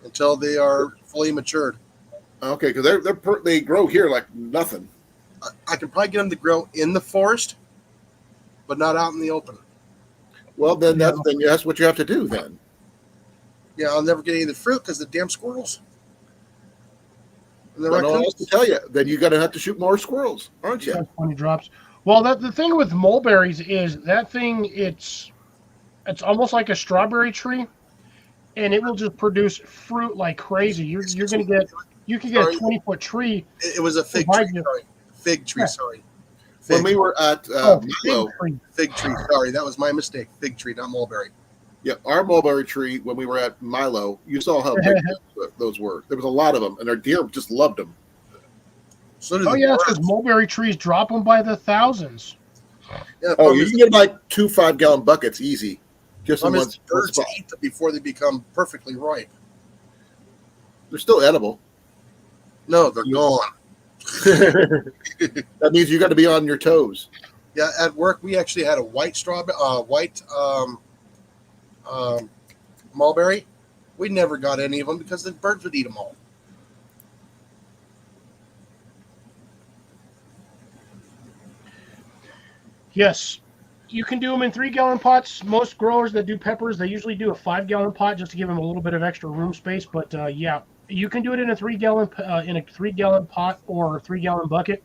until they are fully matured. Okay, because they grow here like nothing. I can probably get them to grow in the forest, but not out in the open. Well, then that's what you have to do then. Yeah, I'll never get any of the fruit because the damn squirrels. And I don't know what else to tell you. Then you're going to have to shoot more squirrels, aren't you? That's 20 drops. Well, the thing with mulberries is that thing, it's almost like a strawberry tree, and it will just produce fruit like crazy. You can get a 20-foot tree. It was a fig tree. Sorry. Fig tree. Yeah. Sorry. When we were at Milo, fig tree. Sorry, that was my mistake. Fig tree, not mulberry. Yeah, our mulberry tree, when we were at Milo, you saw how big those were. There was a lot of them, and our deer just loved them. So because mulberry trees drop them by the thousands. Yeah, you can get like 2 5-gallon buckets easy. Just in one birds spot. eat them before they become perfectly ripe. They're still edible. No, they're gone. That means you got to be on your toes. Yeah, at work we actually had a white mulberry, We never got any of them because the birds would eat them all. Yes, you can do them in 3-gallon pots. Most growers that do peppers, they usually do a 5-gallon pot just to give them a little bit of extra room space. But yeah, you can do it in a 3-gallon pot or 3-gallon bucket.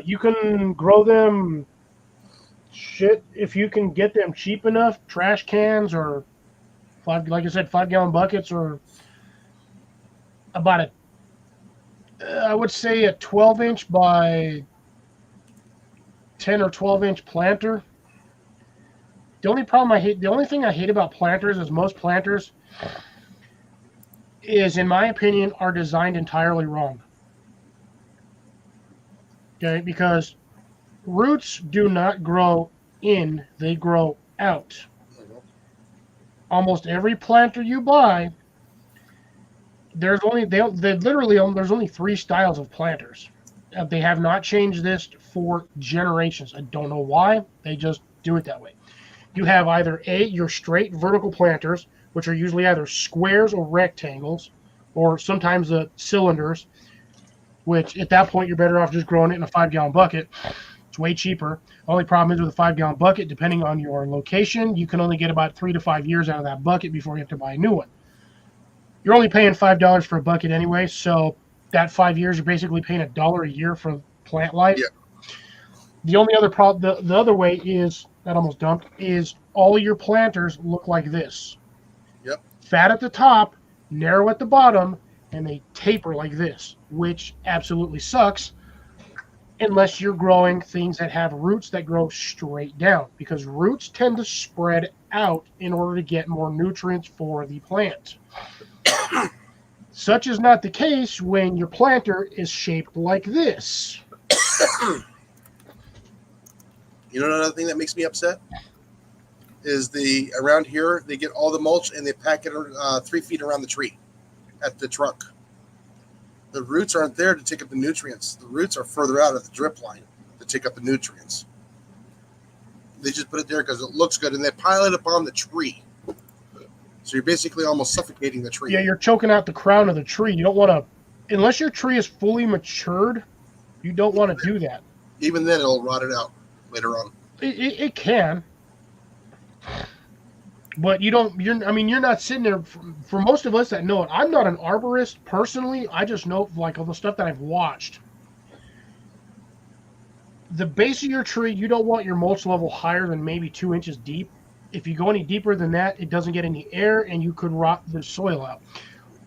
You can grow them. Shit, if you can get them cheap enough, trash cans or like I said, 5-gallon buckets, or about I would say a 12-inch by 10 or 12-inch planter. The only thing I hate about planters is most planters is, in my opinion, are designed entirely wrong. Okay, because roots do not grow in, they grow out. Almost every planter you buy, there's only 3 styles of planters. They have not changed this for generations. I don't know why. They just do it that way. You have either your straight vertical planters, which are usually either squares or rectangles, or sometimes the cylinders, which at that point you're better off just growing it in a 5-gallon bucket. It's way cheaper. Only problem is with a 5-gallon bucket, depending on your location, you can only get about 3 to 5 years out of that bucket before you have to buy a new one. You're only paying $5 for a bucket anyway, so that 5 years, you're basically paying $1 a year for plant life. Yeah. The only other problem, the other way is, that almost dumped, is all of your planters look like this. Yep. Fat at the top, narrow at the bottom, and they taper like this, which absolutely sucks unless you're growing things that have roots that grow straight down, because roots tend to spread out in order to get more nutrients for the plant. Such is not the case when your planter is shaped like this. You know another thing that makes me upset is around here they get all the mulch and they pack it 3 feet around the tree at the truck. The roots aren't there to take up the nutrients. The roots are further out at the drip line to take up the nutrients. They just put it there because it looks good, and they pile it up on the tree. So you're basically almost suffocating the tree. Yeah, you're choking out the crown of the tree. You don't want to, unless your tree is fully matured, you don't want to do that. Even then, it'll rot it out later on. It can. But you're not sitting there, for most of us that know it, I'm not an arborist personally. I just know, like, all the stuff that I've watched. The base of your tree, you don't want your mulch level higher than maybe 2 inches deep. If you go any deeper than that, it doesn't get any air and you could rot the soil out.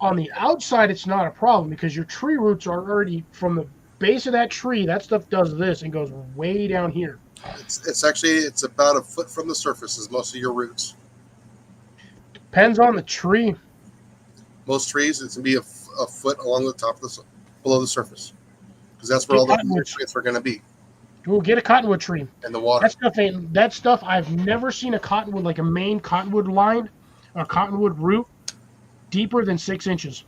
On the outside, it's not a problem because your tree roots are already from the base of that tree. That stuff does this and goes way down here. It's about a foot from the surface is most of your roots. Depends on the tree. Most trees, it's going to be a foot along the top of below the surface, because that's where all the nutrients are going to be. We'll get a cottonwood tree. And the water. That stuff, I've never seen a cottonwood, like a main cottonwood line, a cottonwood root, deeper than 6 inches.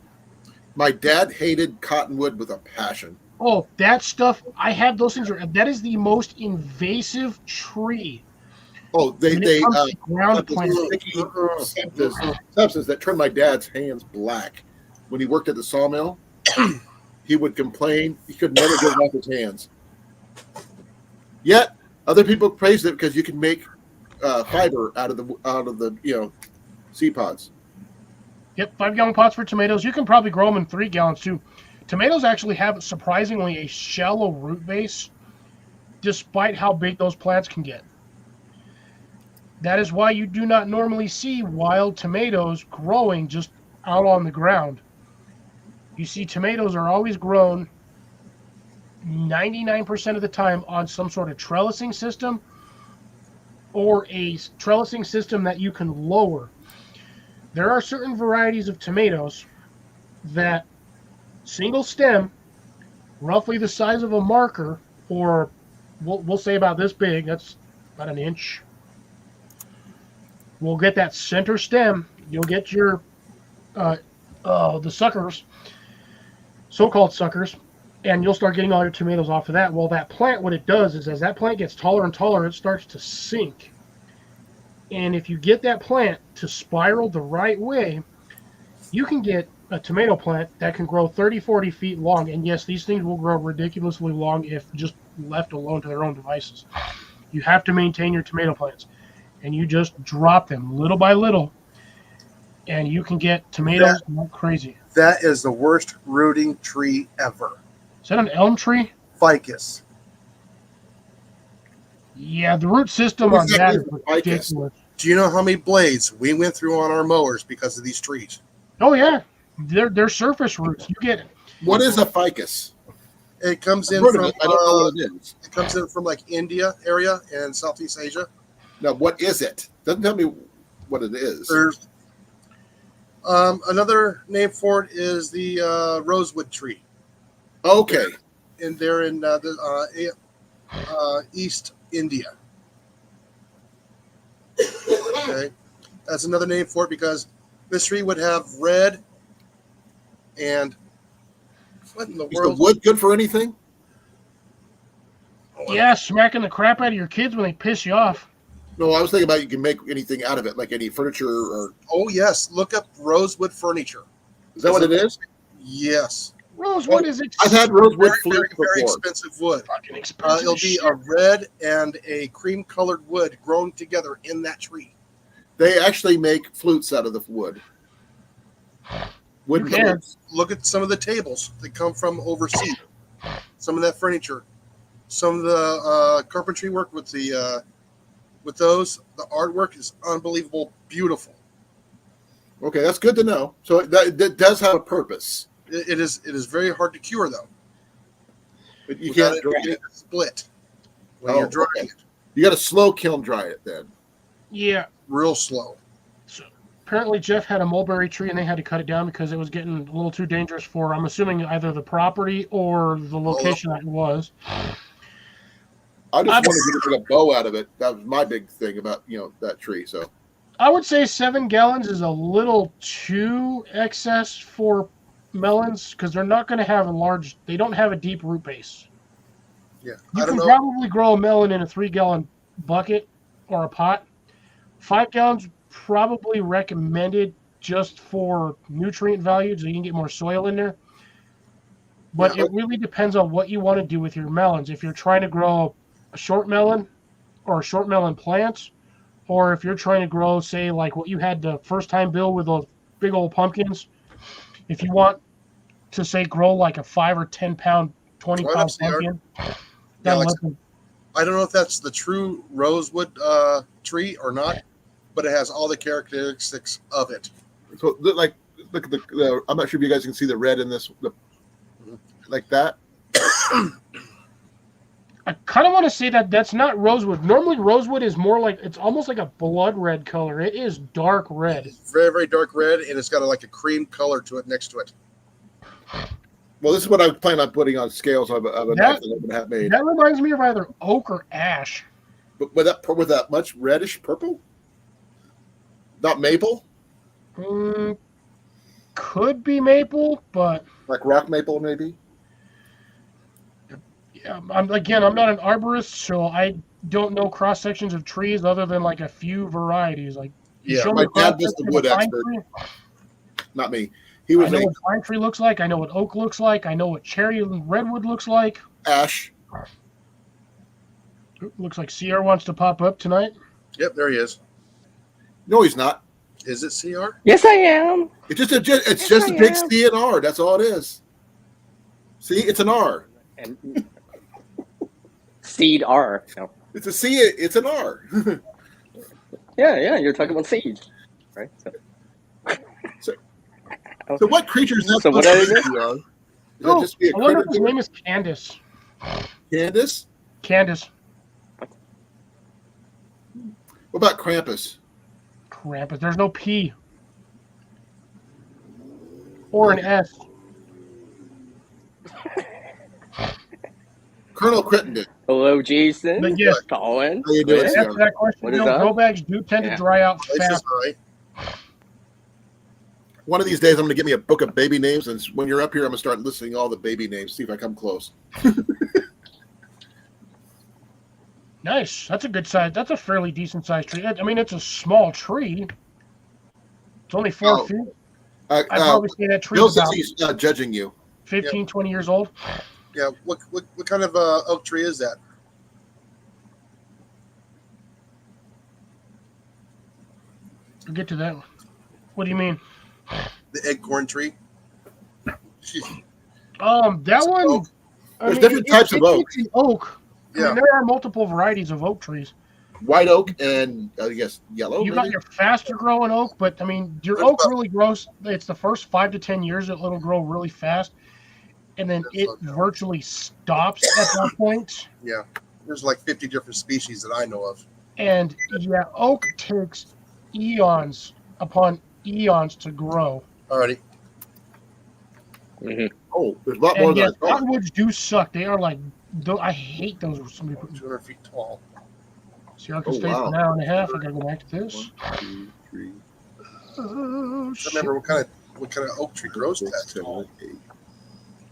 My dad hated cottonwood with a passion. Oh, that stuff, I have those things. That is the most invasive tree. Oh, they ground plant. Substance that turned my dad's hands black. When he worked at the sawmill, he would complain he could never get it off his hands. Yet other people praised it because you can make fiber out of the seed pods. Yep, 5-gallon pots for tomatoes. You can probably grow them in 3 gallons too. Tomatoes actually have surprisingly a shallow root base, despite how big those plants can get. That is why you do not normally see wild tomatoes growing just out on the ground. You see tomatoes are always grown 99% of the time on some sort of trellising system, or a trellising system that you can lower. There are certain varieties of tomatoes that single stem, roughly the size of a marker, or we'll say about this big, that's about an inch. We'll get that center stem. You'll get your the suckers, so-called suckers, and you'll start getting all your tomatoes off of that. Well, that plant, what it does is as that plant gets taller and taller, it starts to sink. And if you get that plant to spiral the right way, you can get a tomato plant that can grow 30, 40 feet long. And yes, these things will grow ridiculously long if just left alone to their own devices. You have to maintain your tomato plants. And you just drop them little by little. And you can get tomatoes like crazy. That is the worst rooting tree ever. Is that an elm tree? Ficus. Yeah, the root system What on exactly that is is a ficus? ridiculous. Do you know how many blades we went through on our mowers because of these trees? Oh yeah, they're surface roots. You get it. What is a ficus? It comes in I've heard of from it. I don't know what it is. it comes in from like India area and Southeast Asia. Now, what is it? Doesn't tell me what it is. There's another name for it is the rosewood tree, Okay. and they're in East India. Okay, that's another name for it because this tree would have red and what in the Is the world? wood good for anything? Yeah, smacking the crap out of your kids when they piss you off. No, I was thinking about you can make anything out of it, like any furniture or. Oh yes, look up rosewood furniture. Is that what it is? Yes, Rosewood is I've had rosewood very, flute very before. expensive wood. fucking expensive. It'll be shit. a red and a cream-colored wood grown together in that tree. They actually make flutes out of the wood. Wooden You can. flutes. Look at some of the tables that come from overseas. Some of that furniture, some of the carpentry work with the with those. The artwork is unbelievable, beautiful. Okay, that's good to know. So that does have a purpose. It is very hard to cure though. But you Without can't it dry getting it. split when Oh, you're drying okay. it. You got to slow kiln dry it then. Yeah. Real slow. So apparently Jeff had a mulberry tree and they had to cut it down because it was getting a little too dangerous for, I'm assuming, either the property or the location that it was. I just I've- wanted to get a bow out of it. That was my big thing about that tree. So I would say 7 gallons is a little too excess for melons because they're not going to have they don't have a deep root base. Yeah, You I don't can know. probably grow a melon in a 3-gallon bucket or a pot. 5 gallons probably recommended just for nutrient value, so you can get more soil in there. But Yeah. it really depends on what you want to do with your melons. If you're trying to grow a short melon or a short melon plant, or if you're trying to grow, say, like what you had the first time, Bill, with those big old pumpkins. If you want to, say, grow like a 5 or 10 pound, 20 Right pound up, CR. pumpkin, Yeah, then like- let them- I don't know if that's the true rosewood tree or not, but it has all the characteristics of it. look at the. I'm not sure if you guys can see the red in this, like that. I kind of want to say that that's not rosewood. Normally, rosewood is more like, it's almost like a blood red color. It is dark red. It's very, very dark red, and it's got like a cream color to it next to it. Well, this is what I plan on putting on scales of a That- knife that I'm gonna have made. That reminds me of either oak or ash. But with that much reddish purple, not maple, Could be maple, but like rock maple maybe. yeah, I'm not an arborist, so I don't know cross sections of trees other than like a few varieties. Like, you Yeah, show my me a dad was cross-section the of wood a pine expert. tree, Not me. He I was know a what pine tree looks like. I know what oak looks like. I know what cherry and redwood looks like. ash. Ooh, looks like CR wants to pop up tonight. Yep, there he is. No, he's not. Is it CR? Yes, I am. It's just a I big am. C and R. That's all it is. See, it's an R. And seed R. No. It's a C. It's an R. Yeah, you're talking about seed, right? So what creature is that? So what supposed did I to be, CR? Is that Oh, just be a I wonder if critter? his name is Candace. Candace? Candace. What about Krampus? Krampus. There's no P. Or an S. Colonel Crittenden. Hello, Jason. But yes, Colin. How you doing, Chris. CR? answer that question. What is Bill, that? grow bags do tend to Yeah. dry out Place is fast. high. One of these days, I'm going to get me a book of baby names, and when you're up here, I'm going to start listing all the baby names. See if I come close. Nice. That's a good size. That's a fairly decent sized tree. I mean, it's a small tree. It's only 4 Oh, feet. I'd probably say that tree's Bill says about he's judging you. 15, 20 years old. Yeah. What kind of oak tree is that? We'll get to that. What do you mean? The acorn tree. That one. Oak. There's different types of oak. It's an oak. I Yeah. mean, there are multiple varieties of oak trees. White oak and I guess yellow. You got maybe? your faster growing oak, but I mean, your That's oak about- really grows. It's the first 5 to 10 years it'll grow really fast, and then That's it okay. virtually stops at that point. Yeah. There's like 50 different species that I know of. And yeah, oak takes eons upon eons to grow. Alrighty. Oh, there's a lot more And than yes, I thought. cottonwoods do suck. They are like, I hate those. 200 feet tall. See, I can Oh, stay wow. for an hour and a half. I gotta go back to this. 1, 2, 3, Oh, I shit. remember what kind of oak tree grows 6, that 7, tall. 8.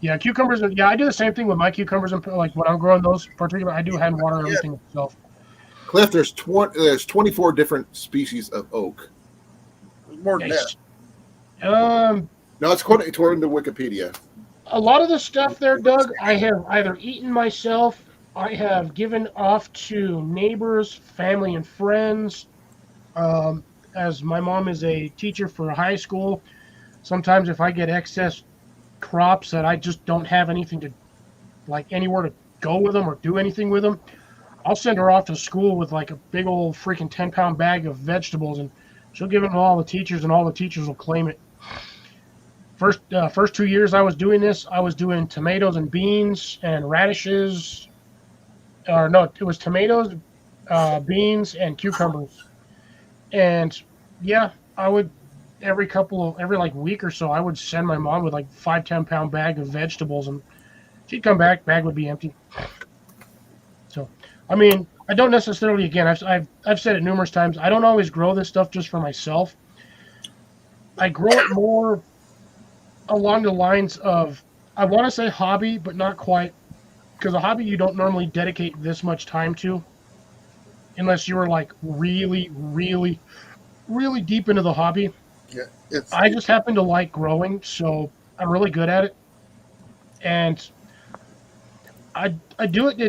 Yeah, cucumbers. Yeah, I do the same thing with my cucumbers. And like when I'm growing those particular, I do hand water everything myself. Cliff, there's 24 different species of oak. There's more than Nice. that. No, it's according to Wikipedia. A lot of the stuff there, Doug, I have either eaten myself, I have given off to neighbors, family, and friends. As my mom is a teacher for a high school, sometimes if I get excess crops that I just don't have anything to, like anywhere to go with them or do anything with them, I'll send her off to school with like a big old freaking 10-pound bag of vegetables, and she'll give it to all the teachers, and all the teachers will claim it. First 2 years I was doing this, I was doing tomatoes and beans and radishes. Or no, it was tomatoes, beans, and cucumbers. And yeah, I would every like week or so, I would send my mom with like 5-10 pound bag of vegetables, and she'd come back, bag would be empty. So, I mean, I don't necessarily. Again, I've said it numerous times. I don't always grow this stuff just for myself. I grow it more along the lines of, I want to say hobby, but not quite, because a hobby you don't normally dedicate this much time to, unless you were like really, really, really deep into the hobby. Yeah. It's I just happen to like growing, so I'm really good at it, and I do it.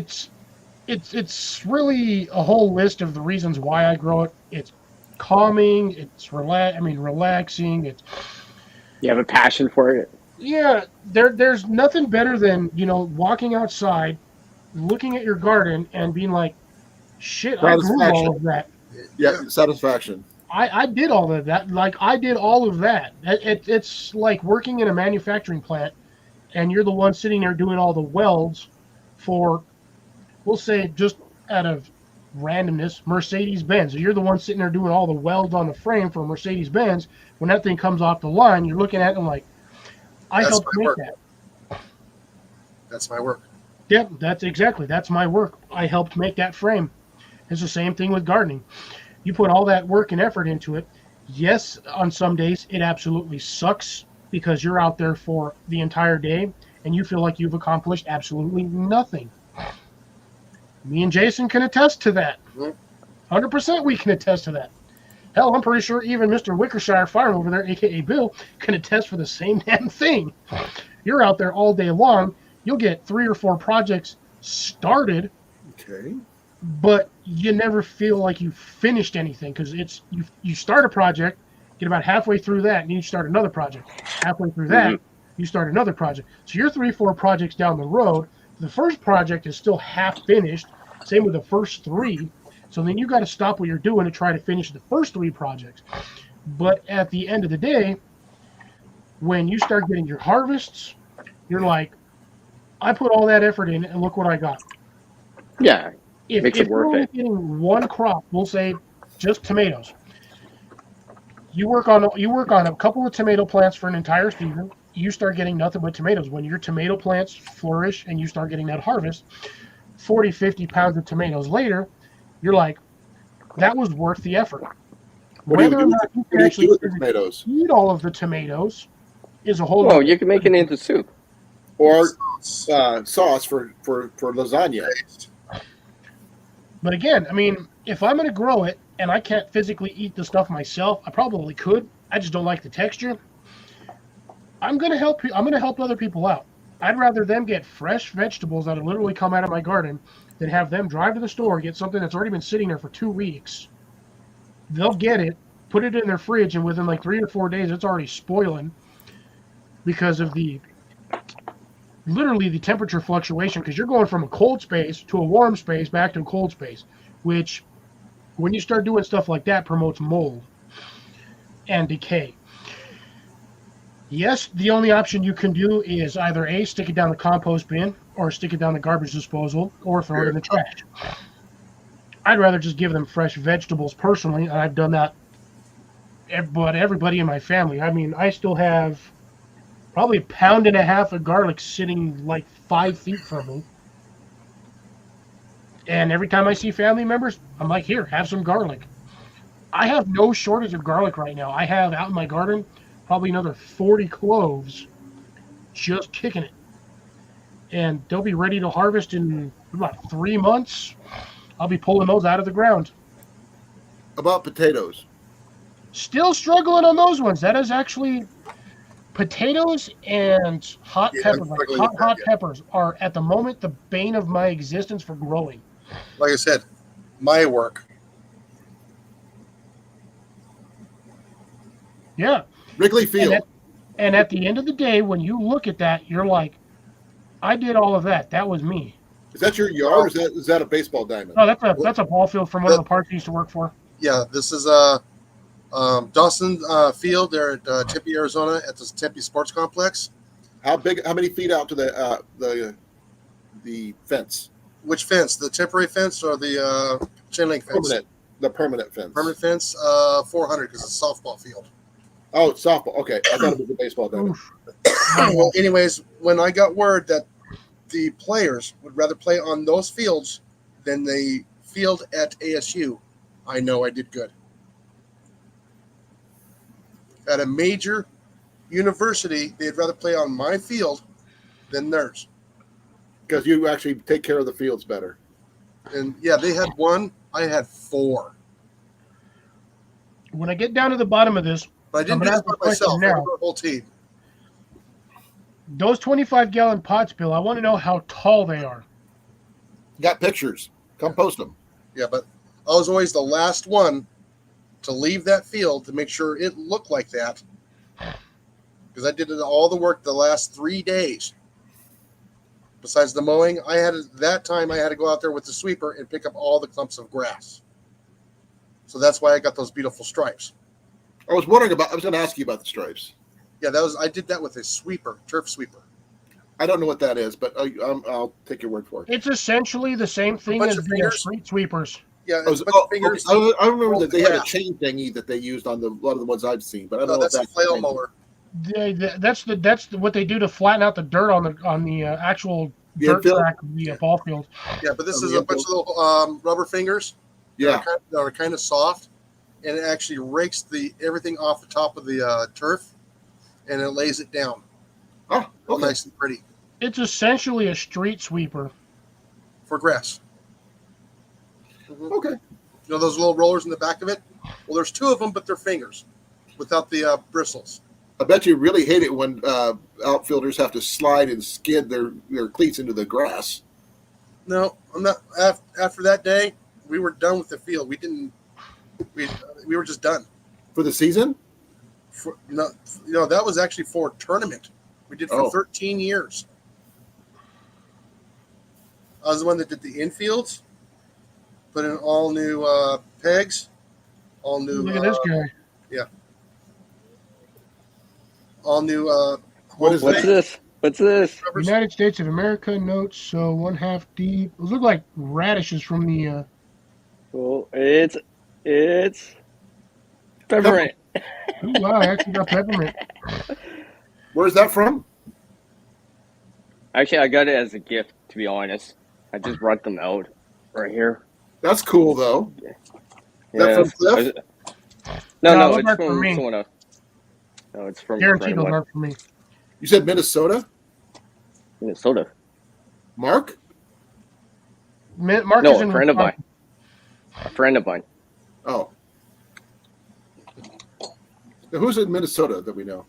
It's really a whole list of the reasons why I grow it. It's calming. It's relaxing. It's You have a passion for it. yeah. There's nothing better than walking outside, looking at your garden, and being like, shit, I grew all of that. Yeah, satisfaction. I did all of that. Like, I did all of that. It's like working in a manufacturing plant, and you're the one sitting there doing all the welds for, we'll say, just out of randomness, Mercedes-Benz. So you're the one sitting there doing all the welds on the frame for Mercedes-Benz. When that thing comes off the line, you're looking at it and like, I That's helped my make work. that. That's my work. Yep, that's my work. I helped make that frame. It's the same thing with gardening. You put all that work and effort into it. Yes, on some days it absolutely sucks because you're out there for the entire day and you feel like you've accomplished absolutely nothing. Me and Jason can attest to that. 100% we can attest to that. Hell, I'm pretty sure even Mr. Wickershire Farm over there, a.k.a. Bill, can attest for the same damn thing. You're out there all day long. You'll get 3 or 4 projects started, Okay. but you never feel like you finished anything because it's you start a project, get about halfway through that, and you start another project. Halfway through that, you start another project. So you're 3-4 projects down the road. The first project is still half finished. Same with the first 3. So then you got to stop what you're doing to try to finish the first 3 projects. But at the end of the day, when you start getting your harvests, you're like, I put all that effort in, and look what I got. Yeah. If Makes it you're worth only it. getting one crop, we'll say just tomatoes. You work on a couple of tomato plants for an entire season. You start getting nothing but tomatoes. When your tomato plants flourish and you start getting that harvest, 40, 50 pounds of tomatoes later, you're like, that was worth the effort. What do you Whether do or with not you what can do you actually do with the tomatoes? eat all of the tomatoes is a whole Well, other- you can make it into soup. Or sauce for lasagna. But again, I mean, if I'm going to grow it and I can't physically eat the stuff myself, I probably could. I just don't like the texture. I'm going to help. I'm going to help other people out. I'd rather them get fresh vegetables that have literally come out of my garden than have them drive to the store, get something that's already been sitting there for 2 weeks. They'll get it, put it in their fridge, and within like 3 or 4 days, it's already spoiling because of literally the temperature fluctuation, because you're going from a cold space to a warm space back to a cold space, which when you start doing stuff like that promotes mold and decay. Yes, the only option you can do is either A, stick it down the compost bin, or stick it down the garbage disposal, or throw it in the trash. I'd rather just give them fresh vegetables personally, and I've done that. But everybody in my family, I mean, I still have probably 1.5 pounds of garlic sitting like 5 feet from me. And every time I see family members, I'm like, here, have some garlic. I have no shortage of garlic right now. I have out in my garden probably another 40 cloves just kicking it. And they'll be ready to harvest in about 3 months. I'll be pulling those out of the ground. About potatoes. Still struggling on those ones. That is actually potatoes and hot peppers. Like hot peppers are at the moment the bane of my existence for growing. Like I said, my work. Yeah. Wrigley Field. And at the end of the day, when you look at that, you're like, I did all of that. That was me. Is that your yard, or is that a baseball diamond? No, that's a ball field from one of the parks I used to work for. Yeah, this is Dawson Field there at Tempe, Arizona, at the Tempe Sports Complex. How many feet out to the fence? Which fence? The temporary fence or the chain link fence? The permanent fence. Permanent fence, 400 because it's a softball field. Oh, it's softball. Okay, I thought it was a baseball diamond. Well, anyways, when I got word that the players would rather play on those fields than the field at ASU, I know I did good. At a major university, they'd rather play on my field than theirs. Because you actually take care of the fields better. And yeah, they had one. I had 4. When I get down to the bottom of this, But I didn't do this by myself. I did the whole team. Those 25-gallon pots, Bill, I want to know how tall they are. Got pictures. Come post them. Yeah, but I was always the last one to leave that field to make sure it looked like that. Because I did all the work the last 3 days. Besides the mowing, I had to go out there with the sweeper and pick up all the clumps of grass. So that's why I got those beautiful stripes. I was going to ask you about the stripes. Yeah, I did that with a sweeper, turf sweeper. I don't know what that is, but I'll take your word for it. It's essentially the same thing as the street sweepers. Yeah, fingers. I remember that they had a chain thingy that they used on a lot of the ones I've seen, but I don't know that's a flail mower. That's what they do to flatten out the dirt on the actual dirt track of the ball field. Yeah, but this is a bunch of little rubber fingers. Yeah, that are kind of soft, and it actually rakes everything off the top of the turf, and it lays it down. Oh, okay. Nice and pretty. It's essentially a street sweeper for grass. Mm-hmm. Okay. You know those little rollers in the back of it? Well, there's 2 of them, but they're fingers without the bristles. I bet you really hate it when outfielders have to slide and skid their cleats into the grass. No, I'm not. After that day, we were done with the field. We were just done for the season. That was actually for a tournament. We did for 13 years. I was the one that did the infields, put in all new pegs, all new. Look at this guy. Yeah. All new. What's this? What's this? United States of America notes. So 1/2 deep. Those look like radishes from the. Well, it's peppermint. Ooh, wow, I actually got peppermint. Where's that from? Actually, I got it as a gift, to be honest. I just brought them out right here. That's cool, though. Yeah. That from Cliff? No, it's from someone else. No, it's from Guaranteed those aren't for me. You said Minnesota? Minnesota. Mark? Mark no, is in a friend of mine. A friend of mine. Oh. Now, who's in Minnesota that we know?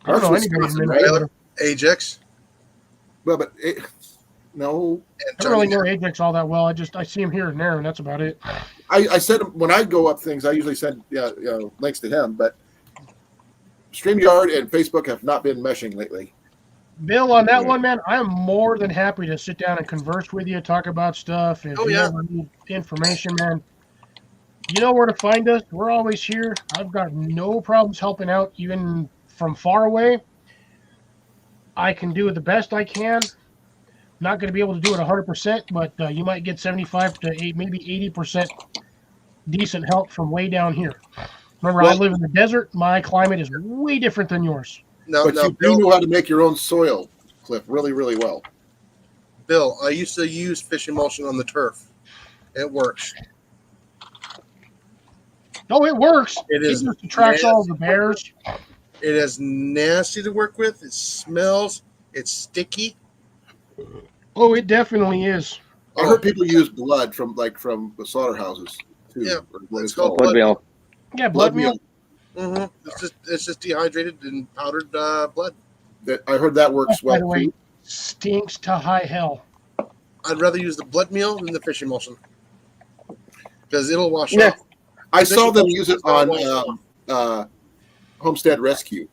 I don't know Marshall anybody in Wisconsin, right? Minnesota. Ajax. Well, but no. And I don't really Johnny know Ajax all that well. I see him here and there, and that's about it. I said when I go up things, I usually send links to him, but StreamYard and Facebook have not been meshing lately. Bill, on that one, man, I'm more than happy to sit down and converse with you, talk about stuff. If Oh, you yeah. ever need information, man, you know where to find us. We're always here. I've got no problems helping out, even from far away. I can do the best I can. Not going to be able to do it 100%, but you might get 75 to 8, maybe 80% decent help from way down here. Remember, I Well- live in the desert. My climate is way different than yours. No, But no, you do Bill, know how to make your own soil, Cliff, really, really well. Bill, I used to use fish emulsion on the turf. It works. Oh, it works. It is just attracts all the bears. It is nasty to work with. It smells. It's sticky. Oh, it definitely is. I heard people use blood from the slaughterhouses too. Yeah, or what it's it's called called. Blood meal. Yeah, blood meal. It's just dehydrated and powdered blood. That I heard that works By well the way, too. stinks to high hell. I'd rather use the blood meal than the fish emulsion because it'll wash Yeah. off. I saw them use it on Well, Homestead Rescue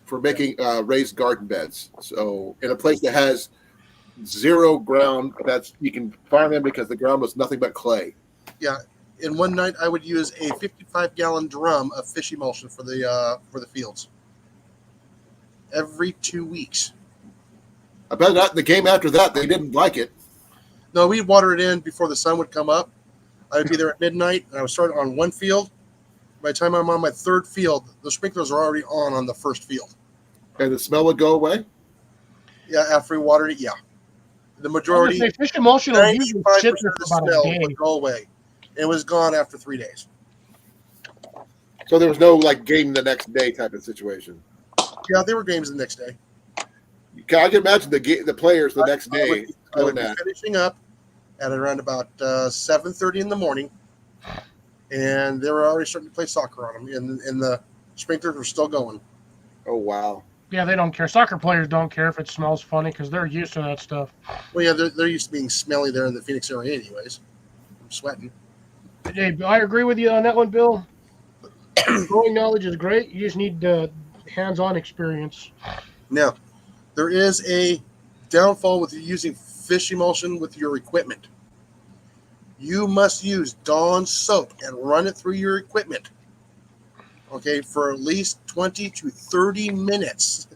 for making raised garden beds. So in a place that has zero ground, that's you can farm in because the ground was nothing but clay. In one night, I would use a 55-gallon drum of fish emulsion for the fields. Every 2 weeks. I bet not the game after that they didn't like it. No, we'd water it in before the sun would come up. I would be there at midnight, and I would start on one field. By the time I'm on my third field, the sprinklers are already on the first field. And the smell would go away. Yeah, after we watered it, yeah. The I was majority, gonna say, fish emulsion will usually 95% sit of there the for about a smell day. would go away. It was gone after 3 days. So there was no like game the next day type of situation. Yeah, there were games the next day. I can imagine the players the next day I would doing be that. finishing up at around about 7:30 in the morning, and they were already starting to play soccer on them, and the sprinklers were still going. Oh wow! Yeah, they don't care. Soccer players don't care if it smells funny because they're used to that stuff. Well, yeah, they're used to being smelly there in the Phoenix area, anyways. I'm sweating. Hey, I agree with you on that one, Bill. Growing knowledge is great. You just need hands-on experience. Now, there is a downfall with using fish emulsion with your equipment. You must use Dawn soap and run it through your equipment. Okay, for at least 20 to 30 minutes.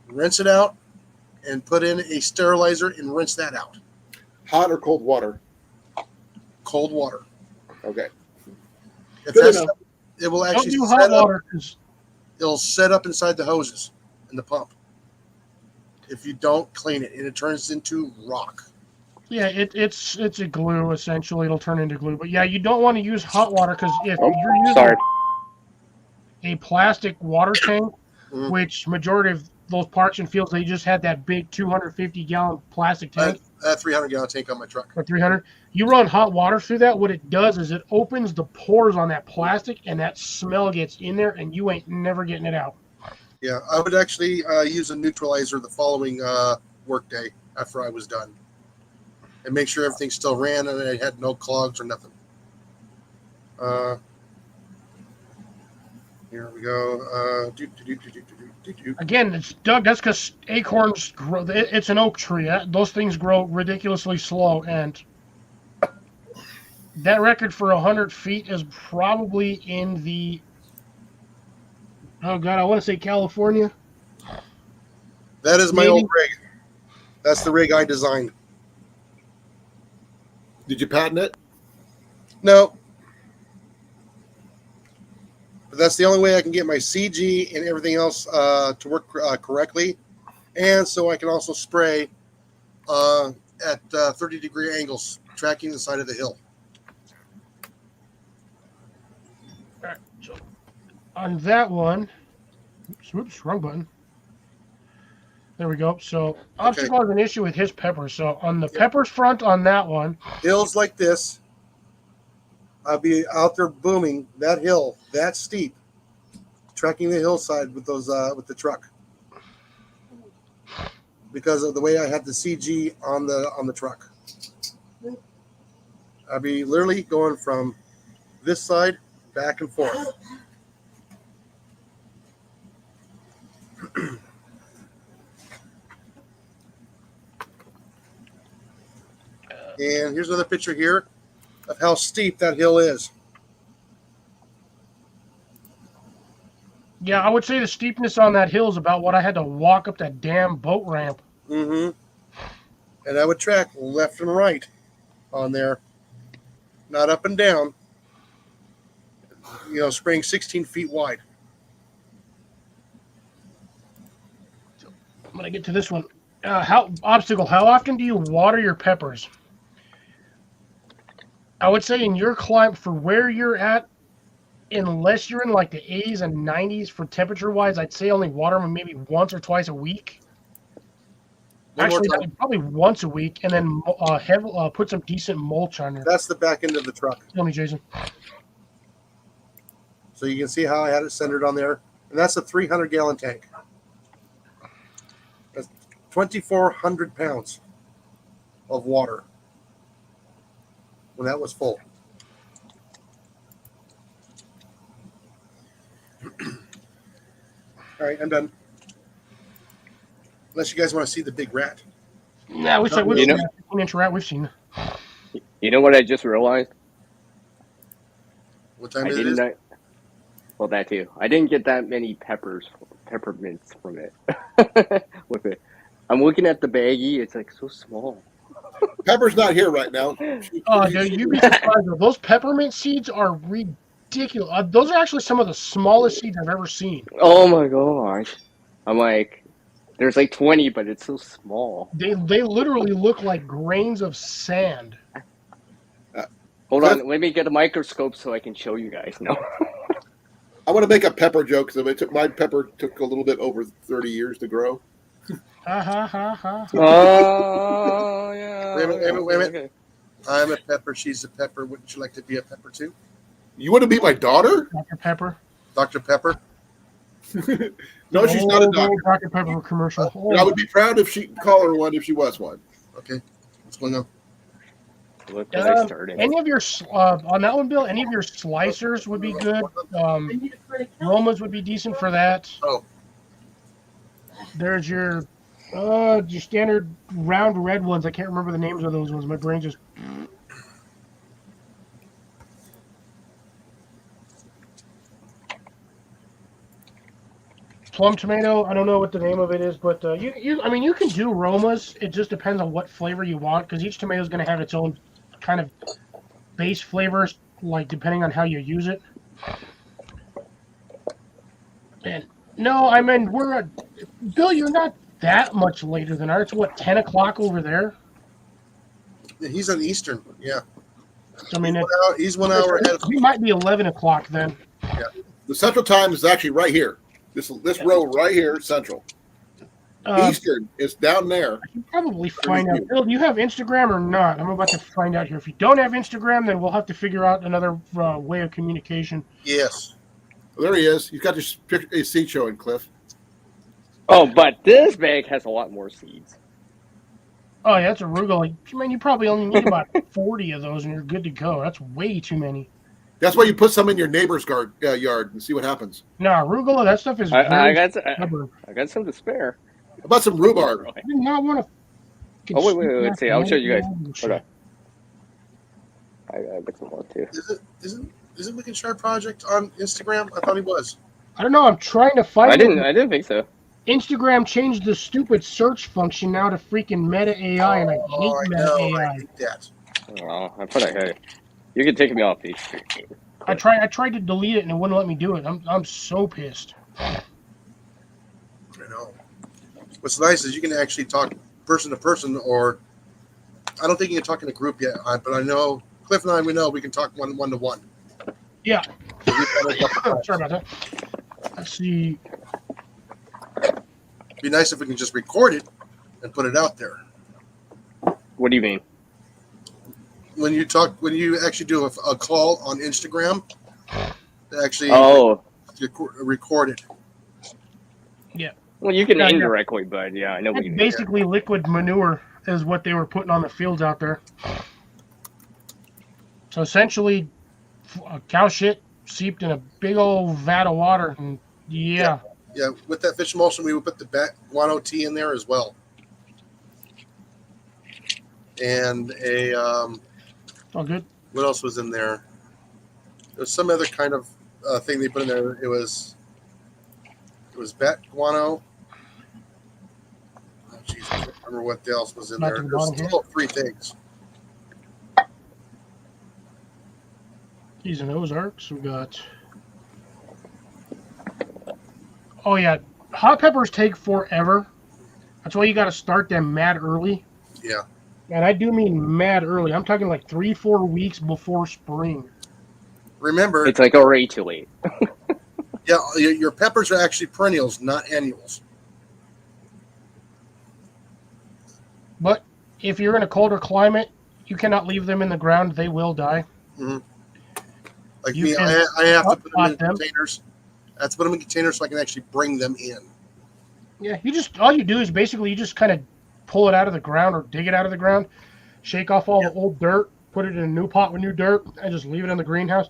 Rinse it out and put in a sterilizer and rinse that out. Hot or cold water? Cold water. Okay. If Good that's, enough. it will Don't actually do set hot up. water because It'll set up inside the hoses and the pump. If you don't clean it, and it turns into rock. yeah, it's a glue essentially. It'll turn into glue. But yeah, you don't want to use hot water because if Oh, you're using sorry. a plastic water tank, Mhm. which majority of those parks and fields they just had that big 250-gallon plastic tank. A 300-gallon tank on my truck. Or 300. You run hot water through that, what it does is it opens the pores on that plastic and that smell gets in there and you ain't never getting it out. Yeah, I would actually use a neutralizer the following work day after I was done, and make sure everything still ran and I had no clogs or nothing. Here we go. Again, it's Doug, that's because acorns grow. It's an oak tree. Those things grow ridiculously slow. And that record for 100 feet is probably in the, oh God, I want to say California. That is my Maybe. old rig. That's the rig I designed. Did you patent it? No. But that's the only way I can get my CG and everything else to work correctly. And so I can also spray at 30-degree angles, tracking the side of the hill. All right, so on that one, oops, wrong button. There we go. So obstacle has an issue with his peppers. So on the Yep. peppers front on that one, Hills like this, I'll be out there booming that hill, that steep, trekking the hillside with those with the truck. Because of the way I had the CG on the truck. I'll be literally going from this side back and forth. And here's another picture here of how steep that hill is. yeah, I would say the steepness on that hill is about what I had to walk up that damn boat ramp. Mm-hmm. And I would track left and right on there, not up and down. You know, spraying 16 feet wide. I'm gonna get to this one. How often do you water your peppers? I would say in your climate, for where you're at, unless you're in like the 80s and 90s for temperature wise, I'd say only water them maybe once or twice a week. One more Actually, time. probably once a week, and then put some decent mulch on there. That's the back end of the truck. Tell me, Jason. So you can see how I had it centered on there. And that's a 300-gallon tank. That's 2,400 pounds of water when that was full. All right, I'm done. Unless you guys want to see the big rat. Yeah, we've You seen know- that 15-inch rat. We've seen. You know what I just realized? What time I is it? didn't. Well, that too. I didn't get that many peppermints from it. With it, I'm looking at the baggie. It's like so small. Pepper's not here right now. Oh, dude, you'd be surprised. Though. Those peppermint seeds are ridiculous. Those are actually some of the smallest seeds I've ever seen. Oh my gosh! I'm like, there's like 20, but it's so small. They literally look like grains of sand. Hold on, let me get a microscope so I can show you guys. No. I want to make a pepper joke because my pepper took a little bit over 30 years to grow. Ha ha ha ha. Oh yeah. Wait a minute. Okay. I'm a pepper. She's a pepper. Wouldn't you like to be a pepper too? You want to be my daughter? Dr. Pepper. Dr. Pepper? No, she's not a doctor. Dr. Pepper commercial. And I would be proud if she'd call her one if she was one. Okay. What's going on? Look what I started. Any of your on that one, Bill? Any of your slicers would be good. Romas would be decent for that. Oh. There's your standard round red ones. I can't remember the names of those ones. My brain just. Plum tomato. I don't know what the name of it is, but you can do Romas. It just depends on what flavor you want, because each tomato is going to have its own kind of base flavors, like depending on how you use it. And no, I mean Bill, you're not that much later than ours. It's what, 10 o'clock over there? He's on Eastern. Yeah. I mean, He's 1 hour ahead. we might be 11 o'clock then. The Central Time is actually right here. This row right here, Central. Eastern is down there. I can probably find out. Bill, do you have Instagram or not? I'm about to find out here. If you don't have Instagram, then we'll have to figure out another way of communication. Yes. There he is. He's got his seed showing, Cliff. Oh, but this bag has a lot more seeds. Oh, yeah, that's arugula. Man, you probably only need about 40 of those and you're good to go. That's way too many. That's why you put some in your neighbor's yard and see what happens. No, arugula, that stuff is I very got stubborn. I got some to spare. How about some rhubarb? I do not want to. Oh, wait, let's see. I'll show you guys. Hold on. I got some more too. Isn't Wicked Sharp Project on Instagram? I thought he was. I don't know. I'm trying to find I didn't think so. Instagram changed the stupid search function now to freaking Meta AI, and I hate Meta AI. I hate that. Oh, I thought I had it. You can take me off these. I tried to delete it and it wouldn't let me do it. I'm so pissed. I know. What's nice is you can actually talk person to person, or I don't think you can talk in a group yet, but I know Cliff and I, we know we can talk one to one. Yeah. So we've done it a couple times. Sorry about that. Let's see. Be nice if we can just record it and put it out there. What do you mean? When you actually do a call on Instagram, actually Oh, record it. well, you can Yeah, yeah. indirectly, but yeah, I know what you mean. Basically, liquid manure is what they were putting on the fields out there. So essentially, cow shit seeped in a big old vat of water, and yeah. Yeah, with that fish emulsion, we would put the guano tea in there as well, and All good. what else was in there? There was some other kind of thing they put in there. It was bat guano. Oh, jeez, I can't remember what else was in Not there. to the There's bottom still 3 things. These in Ozarks, we got. Oh yeah, hot peppers take forever. That's why you got to start them mad early. Yeah. And I do mean mad early. I'm talking like 3-4 weeks before spring. Remember, It's like already too late. yeah, your peppers are actually perennials, not annuals. But if you're in a colder climate, you cannot leave them in the ground. They will die. Like You me, can I have to put them in pot them. containers. I have to put them in containers so I can actually bring them in. Yeah, all you do is basically you just kind of pull it out of the ground or dig it out of the ground, shake off all the old dirt, put it in a new pot with new dirt, and just leave it in the greenhouse.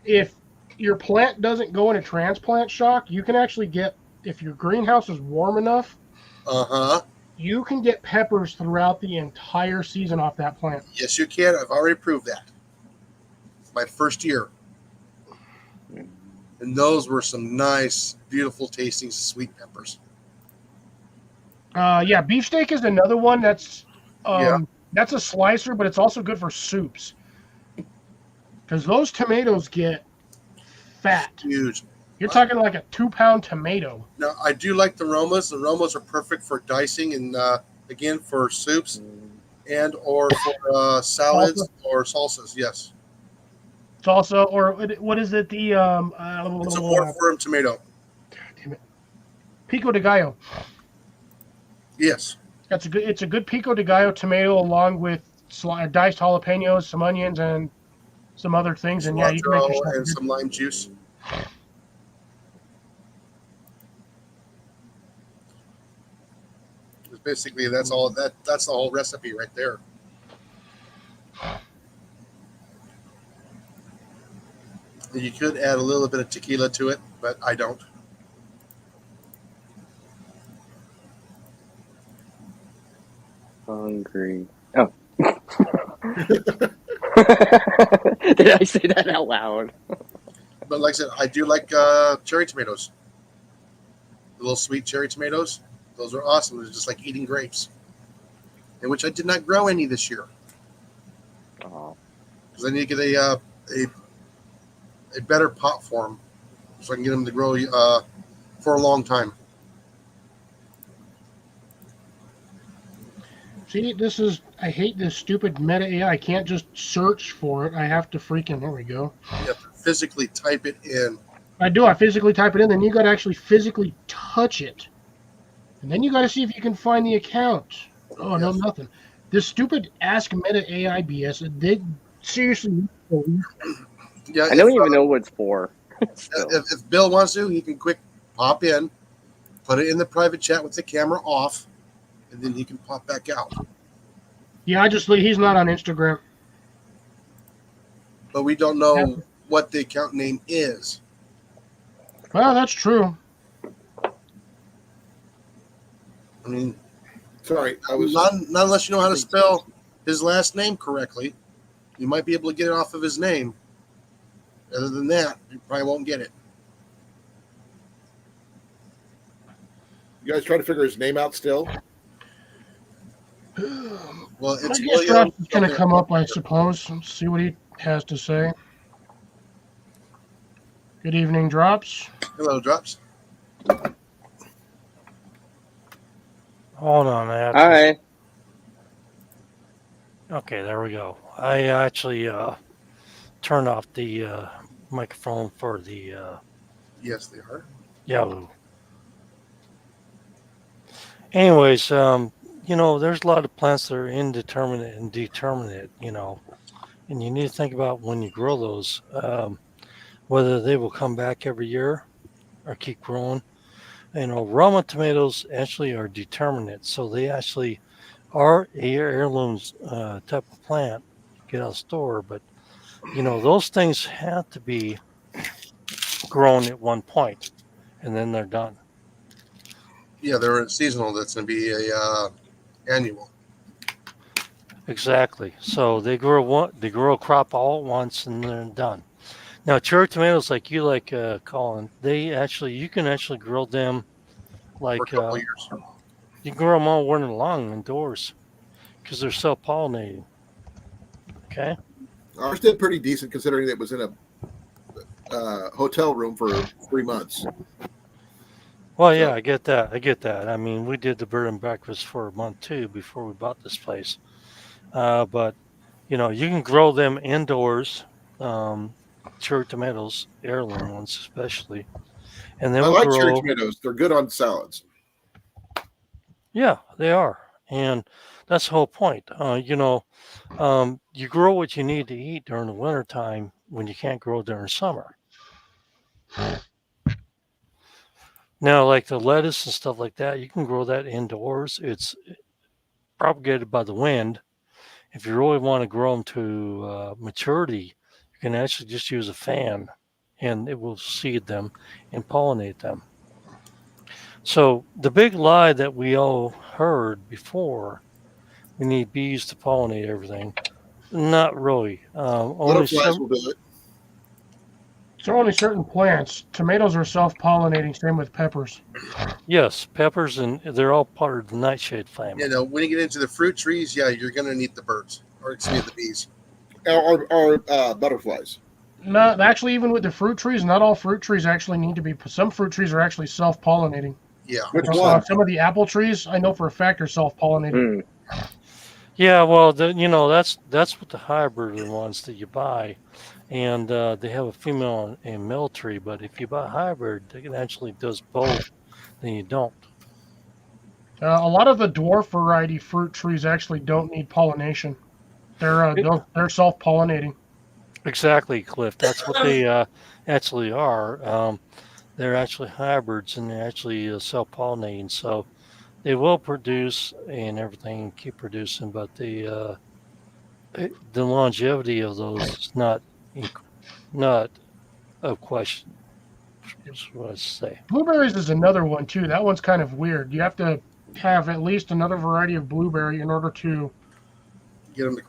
If your plant doesn't go into transplant shock, you can actually get, if your greenhouse is warm enough, you can get peppers throughout the entire season off that plant. Yes, you can. I've already proved that. My first year. And those were some nice, beautiful tasting sweet peppers. Yeah, beefsteak is another one that's Yeah. that's a slicer, but it's also good for soups. Because those tomatoes get fat. Huge. You're talking like a 2-pound tomato. Now, I do like the Romas. The Romas are perfect for dicing and, again, for soups and or for salads or salsas. Yes. It's also, or what is it? The It's a more firm tomato. damn it, pico de gallo. Yes. It's a good pico de gallo tomato along with diced jalapenos, some onions, and some other things. And yeah, you can make Cilantro yourself and some lime juice. Basically, that's all. That's the whole recipe right there. You could add a little bit of tequila to it, but I don't. Hungry. Oh. Did I say that out loud? But like I said, I do like cherry tomatoes. The little sweet cherry tomatoes. Those are awesome. They're just like eating grapes. In which I did not grow any this year. Oh. Because I need to get a better pot for them. So I can get them to grow for a long time. See, I hate this stupid meta AI. I can't just search for it. I have to there we go. You have to physically type it in. I physically type it in, then you got to actually physically touch it. And then you got to see if you can find the account. Oh, no, nothing. This stupid Ask Meta AI BS, they seriously. Yeah, I don't even know what it's for. If Bill wants to, he can quick pop in, put it in the private chat with the camera off, and then he can pop back out. Yeah, he's not on Instagram. But we don't know what the account name is. Well, that's true. I mean, Sorry, I was. not unless you know how to spell his last name correctly. You might be able to get it off of his name. Other than that, you probably won't get it. You guys trying to figure his name out still? Well, I it's guess William. Drops is going to come up, I suppose. Let's see what he has to say. Good evening, Drops. Hello, Drops. Hold on, man. Hi. Okay, there we go. I actually turned off the microphone for the Yes, they are. Yahoo. Anyways, there's a lot of plants that are indeterminate and determinate, and you need to think about when you grow those, whether they will come back every year or keep growing. Roma tomatoes actually are determinate, so they actually are heirlooms type of plant. Get out of the store, but those things have to be grown at one point, and then they're done. Yeah, they're seasonal. That's going to be a annual. Exactly. So they grow a crop all at once, and they're done. Now, cherry tomatoes, like you like, Colin, you can actually grow them like For a couple years. you can grow them all winter long indoors because they're self-pollinating. Okay. Ours did pretty decent considering it was in a hotel room for 3 months. Well, yeah, I get that. I mean, we did the bird and breakfast for a month too before we bought this place. But you can grow them indoors. Cherry tomatoes, heirloom ones especially, and then I like cherry tomatoes. They're good on salads. Yeah, they are, and that's the whole point. You grow what you need to eat during the wintertime when you can't grow during summer. Now, like the lettuce and stuff like that, you can grow that indoors. It's propagated by the wind. If you really want to grow them to maturity, you can actually just use a fan, and it will seed them and pollinate them. So the big lie that we all heard before, we need bees to pollinate everything. Not really. Butterflies will do it. So only certain plants. Tomatoes are self-pollinating. Same with peppers. Yes, peppers, and they're all part of the nightshade family. When you get into the fruit trees, yeah, you're going to need the birds, or excuse me, the bees. Or butterflies. Not actually, even with the fruit trees, not all fruit trees actually need to be. Some fruit trees are actually self-pollinating. Yeah. Which one? Some of the apple trees, I know for a fact, are self-pollinating. Yeah, well, that's what the hybrid are the ones that you buy, and they have a female and male tree. But if you buy a hybrid, it actually does both. Then you don't. A lot of the dwarf variety fruit trees actually don't need pollination. They're self-pollinating. Exactly, Cliff. That's what they actually are. They're actually hybrids, and they're actually self-pollinating. So they will produce and everything, keep producing, but the longevity of those is not a question. That's what I say. Blueberries is another one too. That one's kind of weird. You have to have at least another variety of blueberry in order to Get them to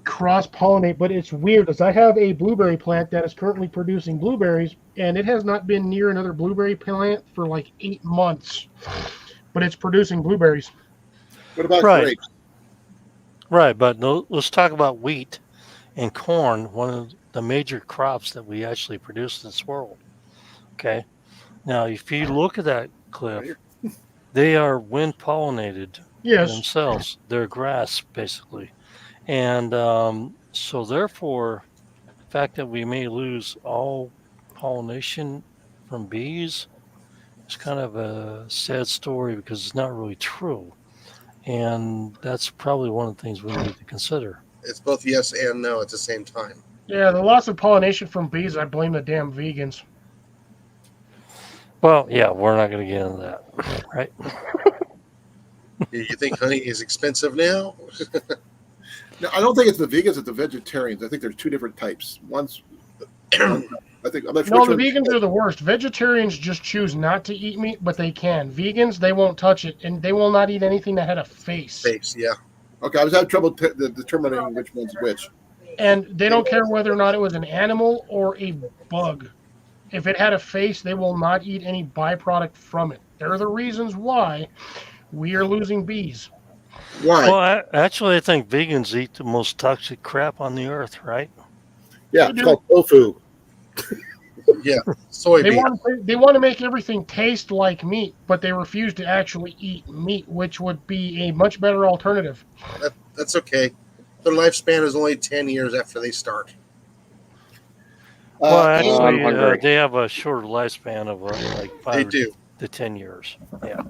cross-pollinate. But it's weird because I have a blueberry plant that is currently producing blueberries, and it has not been near another blueberry plant for like 8 months. But it's producing blueberries. What about Right. grapes? Right, but let's talk about wheat and corn, one of the major crops that we actually produce in this world. Okay. Now, if you look at that, Cliff, they are wind pollinated Yes. themselves. They're grass, basically. And so, therefore, the fact that we may lose all pollination from bees is kind of a sad story because it's not really true. And that's probably one of the things we need to consider. It's both yes and no at the same time. Yeah, the loss of pollination from bees, I blame the damn vegans. Well, yeah, we're not going to get into that, right? You think honey is expensive now? No, I don't think it's the vegans, it's the vegetarians. I think there's two different types. One's, I'm not sure No, which the one- vegans are the worst. Vegetarians just choose not to eat meat, but they can. Vegans, they won't touch it, and they will not eat anything that had a face. Face, yeah. Okay, I was having trouble determining which one's which. And they don't care whether or not it was an animal or a bug. If it had a face, they will not eat any byproduct from it. They're the reasons why we are losing bees. Why? Well, actually, I think vegans eat the most toxic crap on the earth, right? Yeah, it's called tofu. Yeah. They Soybean. want to make everything taste like meat, but they refuse to actually eat meat, which would be a much better alternative. That's okay. Their lifespan is only 10 years after they start. Well, I'm actually, hungry. they have a shorter lifespan of like They 5 do. to 10 years. Yeah.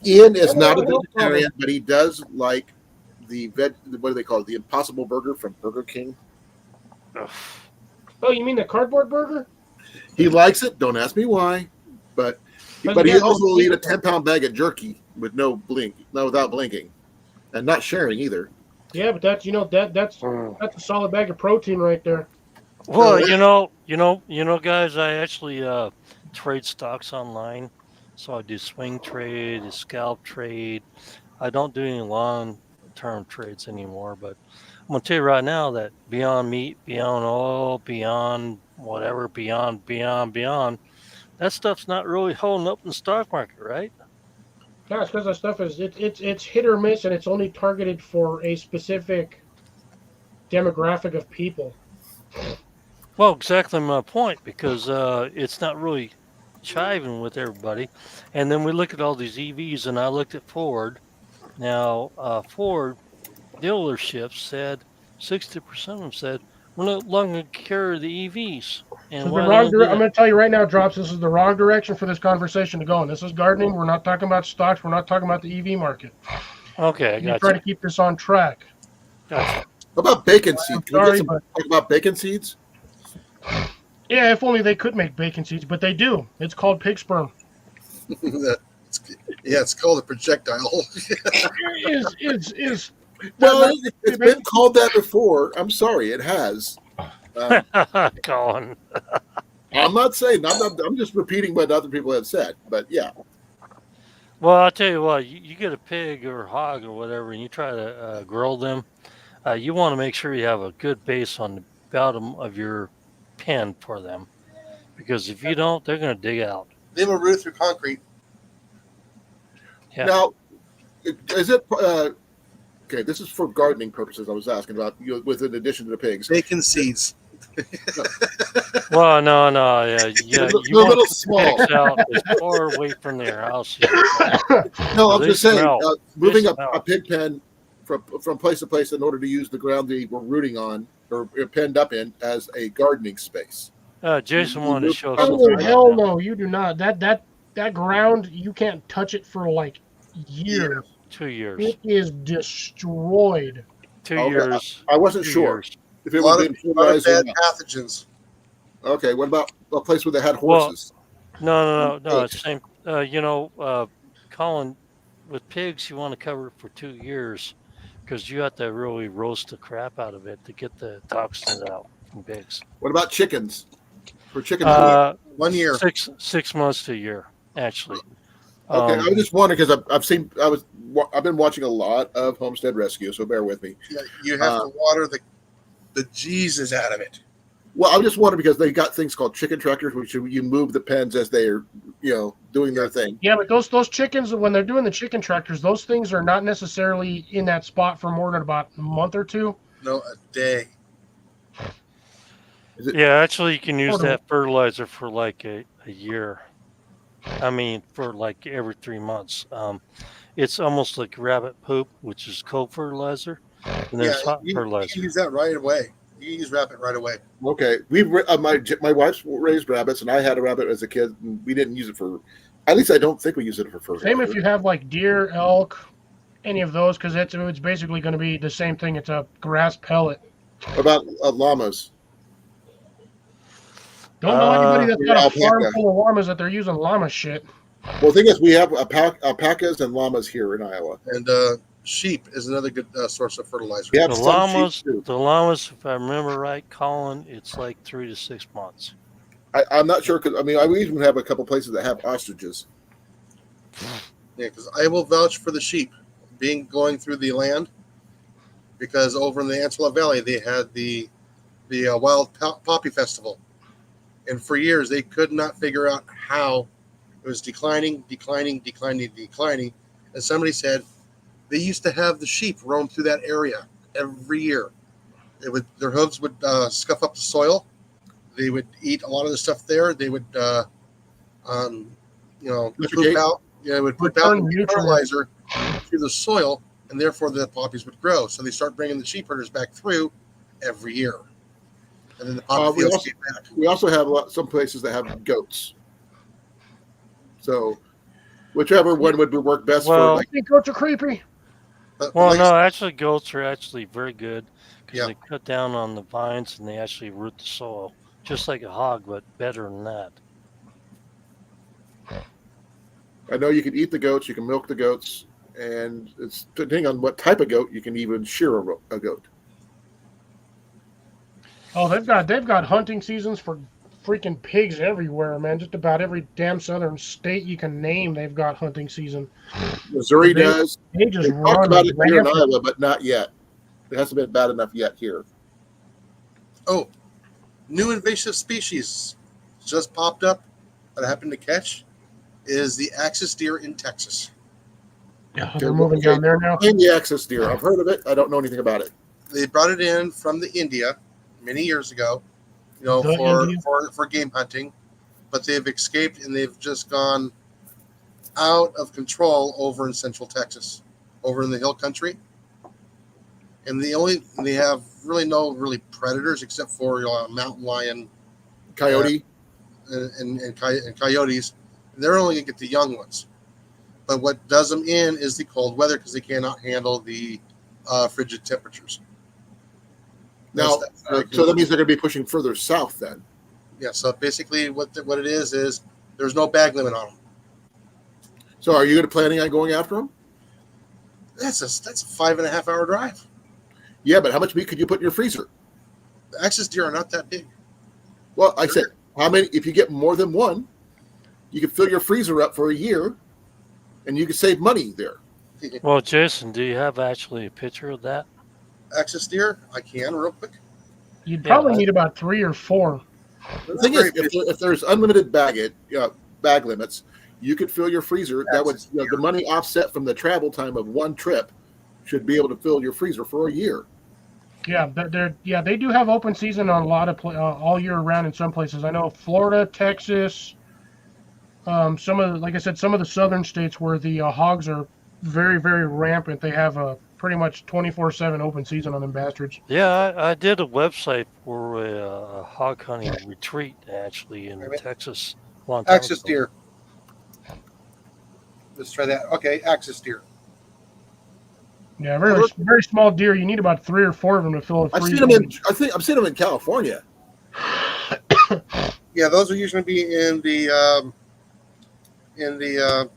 Ian is not a No problem. vegetarian, but he does like the what do they call it? The Impossible Burger from Burger King. Oh, you mean the cardboard burger? He likes it. Don't ask me why, but But he you guys also don't will eat a eat 10-pound bag of jerky with without blinking, and not sharing either. Yeah, but that's that's a solid bag of protein right there. Well, guys, I actually trade stocks online. So I do swing trade, scalp trade. I don't do any long-term trades anymore. But I'm gonna tell you right now that Beyond Meat, Beyond Oil, Beyond whatever, Beyond, that stuff's not really holding up in the stock market, right? Yeah, it's because that stuff is it's hit or miss, and it's only targeted for a specific demographic of people. Well, exactly my point, because it's not really chiving with everybody. And then we look at all these EVs, and I looked at Ford. Now, Ford dealerships said 60% of them said we're no longer going to carry the EVs. And So why the they wrong gonna do I'm that? going to tell you right now, Drops, this is the wrong direction for this conversation to go in. This is gardening. We're not talking about stocks. We're not talking about the EV market. Okay, I You got try you. to keep this on track. Gotcha. How about bacon seeds? Can we Sorry, get but talk about bacon seeds? yeah, if only they could make bacon seeds, but they do. It's called pig sperm. It's called a projectile. Is Well, it's been called that before. I'm sorry, it has. Colin. I'm not saying. I'm just repeating what other people have said. But yeah, Well, I'll tell you what, you get a pig or a hog or whatever, and you try to grill them, you want to make sure you have a good base on the bottom of your pen for them. Because if you don't, they're going to dig out. They have a root through concrete. Yeah. now is it okay? This is for gardening purposes. I was asking about with in addition to the pigs. Bacon seeds. Well, no, yeah. They're You want little the small. pigs out as far away from their house. No, I'm They just saying, smell. moving They a smell. pig pen from place to place in order to use the ground they were rooting on or penned up in as a gardening space. Jason wanted to show Oh, something. oh right hell now. no, you do not. That ground, you can't touch it for like years. 2 years. It is destroyed. 2 Okay, years. I wasn't 2 sure years. if A it lot was of, being lot of fertilized or bad not. pathogens. Okay, what about a place where they had Well, horses? No. Goats. It's same. Colin, with pigs, you want to cover it for 2 years because you have to really roast the crap out of it to get the toxins out from pigs. What about chickens? For chickens, 1 year. 6 months to a year, actually. okay. I was just wondering because I've been watching a lot of Homestead Rescue, so bear with me. Yeah, you have to water the Jesus out of it. Well, I just wondering because they got things called chicken tractors, which you move the pens as they are, doing their thing. Yeah, but those chickens, when they're doing the chicken tractors, those things are not necessarily in that spot for more than about a month or two. No, a day. Yeah, actually, you can use Hold on. that fertilizer for like a year. I mean, for like every 3 months. It's almost like rabbit poop, which is cold fertilizer, and there's hot you fertilizer. can use that right away. You can use rabbit right away. Okay, my wife's raised rabbits, and I had a rabbit as a kid, and we didn't use it for. At least I don't think we use it for fertilizer. Same if you have like deer, elk, any of those, because it's basically going to be the same thing. It's a grass pellet. What about llamas? Don't know anybody that's got a alpaca. farm full of llamas that they're using llama shit. Well, the thing is, we have alpacas and llamas here in Iowa. And sheep is another good source of fertilizer. We have The some sheep, llamas, too. if I remember right, Colin, it's like 3 to 6 months. I'm not sure because I we even have a couple places that have ostriches. Yeah, because I will vouch for the sheep going through the land, because over in the Antelope Valley they had the wild poppy festival, and for years they could not figure out how it was declining, and somebody said they used to have the sheep roam through that area every year. Their hooves would scuff up the soil. They would eat a lot of the stuff there. They would poop out. Yeah, it would put out Return nutrients. fertilizer to the soil, and therefore the poppies would grow. So they start bringing the sheep herders back through every year, and then the poppy fields came back. We also have some places that have goats. So Whichever one would work best Well- for. I think goats are creepy. But Well, like I no, said, actually, goats are actually very good because Yeah. they cut down on the vines and they actually root the soil, just like a hog, but better than that. I know you can eat the goats, you can milk the goats, and it's depending on what type of goat, you can even shear a goat. Oh, they've got hunting seasons for freaking pigs everywhere, man. Just about every damn southern state you can name, they've got hunting season. Missouri They- does. They just They talked run about it here in rampant. Iowa, but not yet. It hasn't been bad enough yet here. oh, new invasive species just popped up that I happened to catch is the axis deer in Texas. Yeah, they're moving down there now. And the axis deer. I've heard of it. I don't know anything about it. They brought it in from the India many years ago, The India? for game hunting, but they've escaped and they've just gone out of control over in central Texas, over in the hill country. And they have really no predators except for mountain lion Coyote. and coyotes. They're only going to get the young ones. But what does them in is the cold weather because they cannot handle the frigid temperatures. Now, That's so that means they're going to be pushing further south then. yeah. So basically, what it is there's no bag limit on them. So are you planning on going after them? That's a 5.5 hour drive. Yeah, but how much meat could you put in your freezer? The axis deer are not that big. Well, I said, how many? If you get more than one, you can fill your freezer up for a year, and you can save money there. Well, Jason, do you have actually a picture of that? Axis deer, I can real quick. You'd Yeah, probably I- need about 3 or 4. The thing is, if there's unlimited bag limits, you could fill your freezer. That would the money offset from the travel time of one trip should be able to fill your freezer for a year. Yeah, they do have open season on a lot of all year round in some places. I know Florida, Texas, some of like I said, some of the southern states where the hogs are very, very rampant. They have a pretty much 24/7 open season on them bastards. Yeah, I did a website for a hog hunting retreat actually in Wait. Texas. a long time Axis ago. deer. Let's try that. Okay, axis deer. Yeah, very small deer. You need about 3 or 4 of them to fill a I've freezer. seen them in. I think I've seen them in California. Yeah, those will usually be in the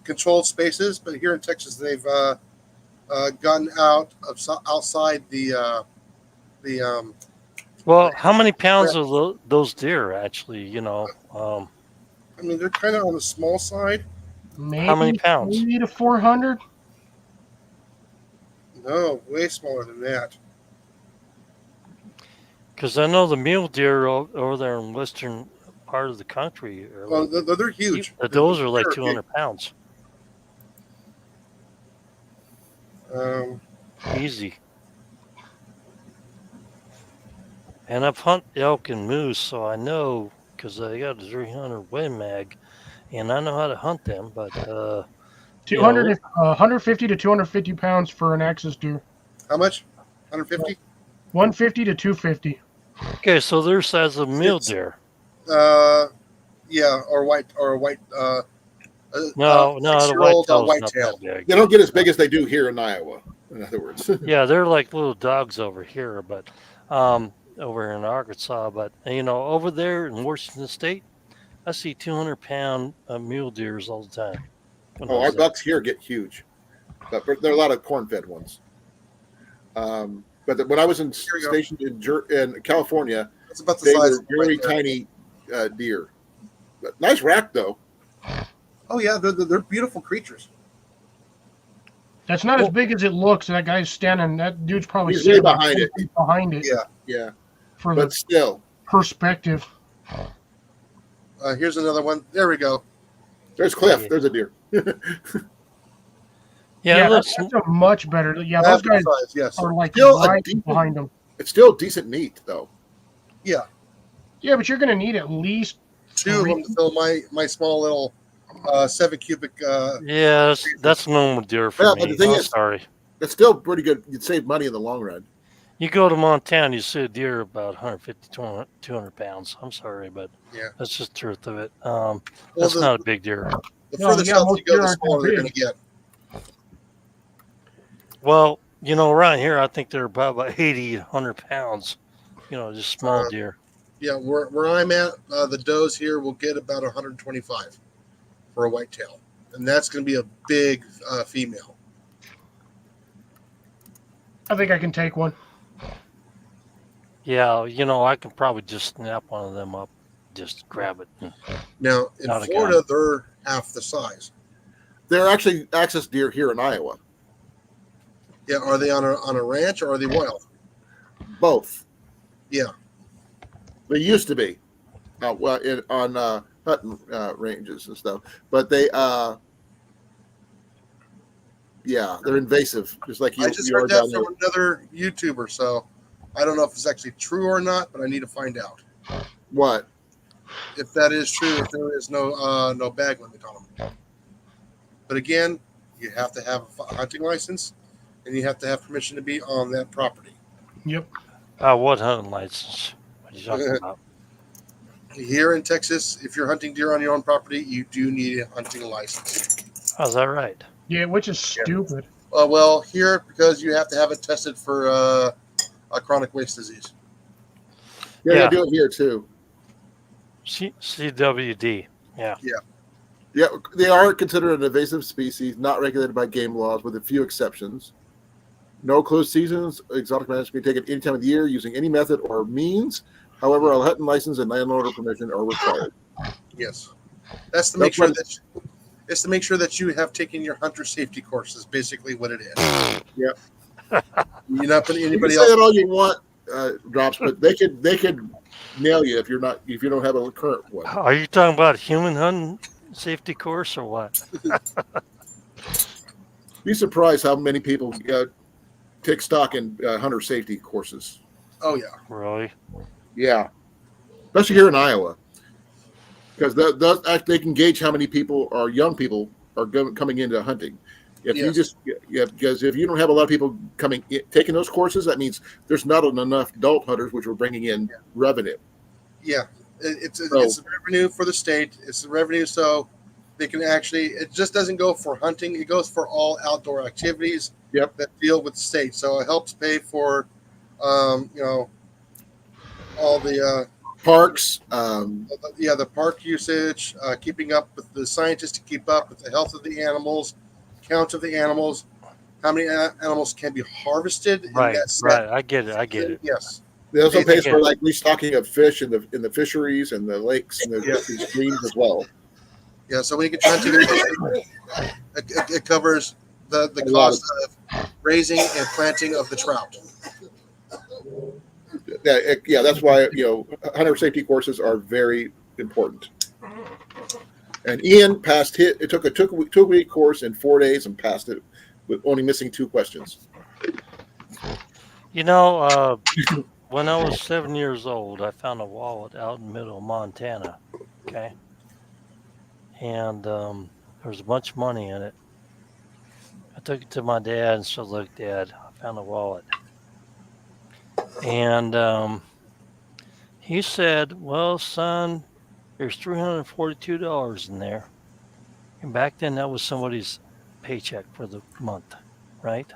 controlled spaces, but here in Texas, they've gotten outside the Well, how many pounds are those deer actually? I mean, they're kind of on the small side. Maybe How many pounds? 3 to 400. No, way smaller than that. Because I know the mule deer over there in western part of the country are Well, like, they're huge. those are like They're 200 pounds. huge. Easy. And I've hunted elk and moose, so I know because I got a 300 Win Mag, and I know how to hunt them. But 150 to 250 pounds for an axis deer. How much? 150? 150 to 250. okay, so they're size of mule It's- deer. Yeah, or white. No, the 6-year-old, whitetail's white not tail. that big. They don't get as big as they do here in Iowa. In other words, Yeah, they're like little dogs over here, but over in Arkansas. But over there in Washington State, I see 200-pound mule deers all the time. when I our was there. bucks here get huge, but there are a lot of corn-fed ones. But when I was Here we go. stationed in California, It's about the they size were of a very white bear. tiny deer. But nice rack though. Oh yeah, they're beautiful creatures. That's not as big as it looks. That guy's standing. That dude's probably He's sitting way behind 10 it. feet behind it Yeah. Yeah, for but the still, perspective. Here's another one. There we go. there's Cliff. There's a deer. Yeah, that's, looks, that's a much better. Yeah, those That's the guys size, yes. are like Still a right decent- behind them. It's still decent meat though. Yeah, Yeah, but you're going to need at least 2 of them to fill my small little 7 cubic. yeah, that's normal deer for Yeah, but me. the thing I'm is- sorry. It's still pretty good. You'd save money in the long run. You go to Montana, you see a deer about 150, 200 pounds. I'm sorry, but Yeah. that's just the truth of it. Well, That's the, not a big deer. The No, further yeah, south most you go, deer the aren't that smaller they're big. going to get. Well, around here, I think they're about 80, 100 pounds. Just small Uh, deer. Yeah, where I'm at, the does here will get about 125 for a whitetail, and that's going to be a big female. I think I can take one. Yeah, I can probably just snap one of them up, just grab it. Now in Not a Florida, gun. they're half the size. There are actually access deer here in Iowa. Yeah, are they on a ranch or are they wild? Both. Yeah. They used to be on hunting ranges and stuff, but they they're invasive, just like I just you are heard that down there. from another YouTuber, so I don't know if it's actually true or not, but I need to find out What? if that is true. If there is no bag limit on them. But again, you have to have a hunting license, and you have to have permission to be on that property. Yep. What hunting license? What are you talking about? Here in Texas, if you're hunting deer on your own property, you do need a hunting license. How's that right? Yeah, which is stupid. Well, here, because you have to have it tested for a chronic waste disease. Yeah, Yeah. they do it here too. CWD. Yeah. Yeah, they are considered an invasive species, not regulated by game laws, with a few exceptions. No closed seasons. Exotic animals can be taken any time of the year using any method or means. However, a hunting license and landowner permission are required. Yes, that's to make sure that it's to make sure that you have taken your hunter safety course. Is basically what it is. Yep. You're not putting You can anybody say else. that all you want, Drops, but they could nail you if you don't have a current one. Are you talking about human hunting safety course or what? Be surprised how many people take stock in hunter safety courses. Oh yeah, Really? Yeah, especially here in Iowa, because they can gauge how many people or young people are coming into hunting. If you just because if you don't have a lot of people taking those courses, that means there's not enough adult hunters, which are bringing in revenue. yeah. It's a revenue for the state. It's a revenue so they can actually. It just doesn't go for hunting. It goes for all outdoor activities. Yep. That deal with the state. So it helps pay for, all the Parks, the park usage, keeping up with the scientists to keep up with the health of the animals, count of the animals, how many animals can be harvested. In Right. that set. Right. I get it. Yes. they also pay Yeah. for like restocking of fish in the fisheries and the lakes and the streams as well. Yeah. So when you get hunting, it covers the A lot cost of raising and planting of the trout. Yeah, that's why hunter safety courses are very important. And Ian passed it took a 2-week course in 4 days and passed it with only missing 2 questions. When I was 7 years old, I found a wallet out in middle Montana. Okay. And there was a bunch of money in it. I took it to my dad and said, "Look, Dad, I found a wallet." And he said, "Well, son, there's $342 in there." And back then, that was somebody's paycheck for the month, right?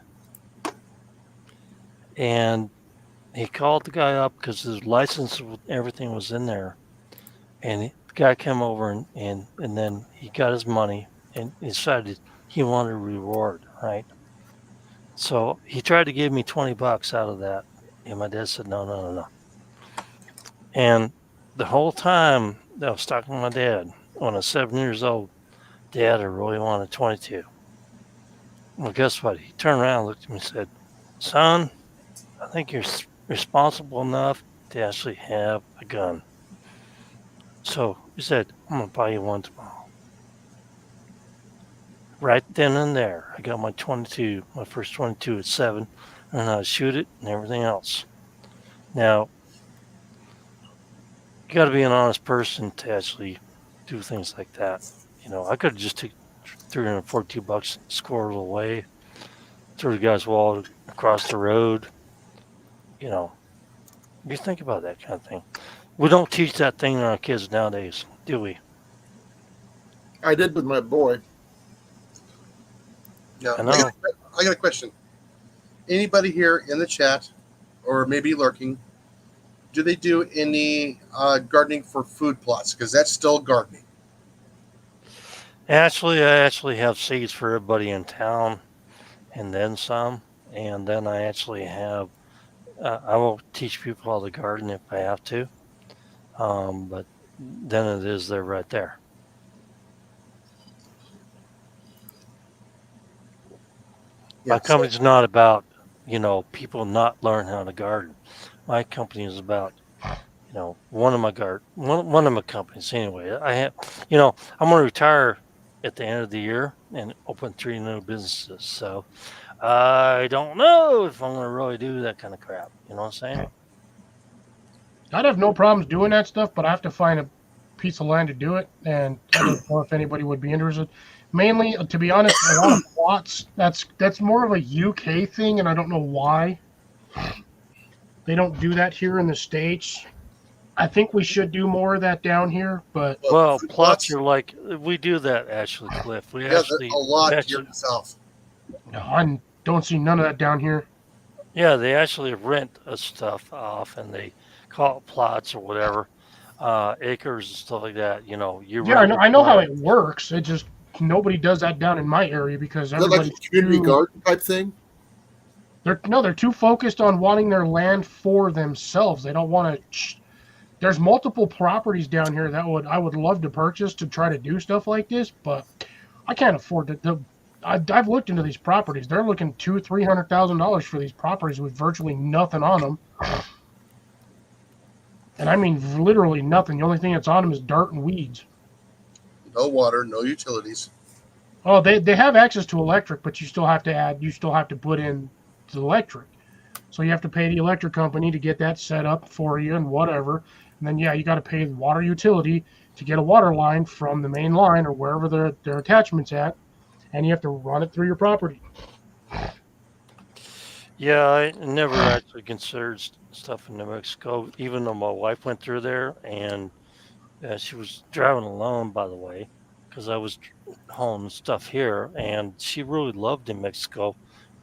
And he called the guy up because his license, everything was in there. And the guy came over and then he got his money and decided he wanted a reward, right? So he tried to give me $20 out of that. And my dad said, no. And the whole time that I was talking to my dad, when I was 7 years old, Dad, I really wanted 22. Well, guess what? He turned around, looked at me and said, "Son, I think you're responsible enough to actually have a gun." So he said, "I'm going to buy you one tomorrow." Right then and there, I got my 22, my first 22 at 7, and I shoot it and everything else. Now, you got to be an honest person to actually do things like that. I could have just took $342 and squirreled away, threw the guy's wallet across the road. You think about that kind of thing. We don't teach that thing to our kids nowadays, do we? I did with my boy. Yeah, I know. I got a question. Anybody here in the chat, or maybe lurking, do they do any gardening for food plots? Because that's still gardening. Actually, I actually have seeds for everybody in town, and then some. And then I actually have. I will teach people how to garden if I have to. But then it is there right there. My Yes. company's not about, people not learn how to garden. My company is about, one of my companies anyway. I have, I'm going to retire at the end of the year and open 3 new businesses. So I don't know if I'm going to really do that kind of crap. You know what I'm saying? I'd have no problems doing that stuff, but I have to find a piece of land to do it, and I don't know if anybody would be interested. Mainly, to be honest, a lot of plots. That's more of a UK thing, and I don't know why they don't do that here in the States. I think we should do more of that down here, but Well, food plots are like, we do that actually, Cliff. We yeah, actually, a lot we here actually in the south. I don't see none of that down here. Yeah, they actually rent stuff off and they call it plots or whatever, acres and stuff like that. You Yeah, I rent know. your I know how plot. it works. It just nobody does that down in my area because Is that like everybody's a community too, garden type thing? they're too focused on wanting their land for themselves. They don't want to. There's multiple properties down here that I would love to purchase to try to do stuff like this, but I can't afford to. I've looked into these properties. They're looking $200,000-$300,000 for these properties with virtually nothing on them. And I mean literally nothing. The only thing that's on them is dirt and weeds. No water, no utilities. Oh, they have access to electric, but you still have to put in the electric. So you have to pay the electric company to get that set up for you and whatever. And then you got to pay the water utility to get a water line from the main line or wherever their attachment's at, and you have to run it through your property. Yeah, I never actually considered stuff in New Mexico, even though my wife went through there and she was driving alone, by the way, because I was hauling stuff here, and she really loved New Mexico,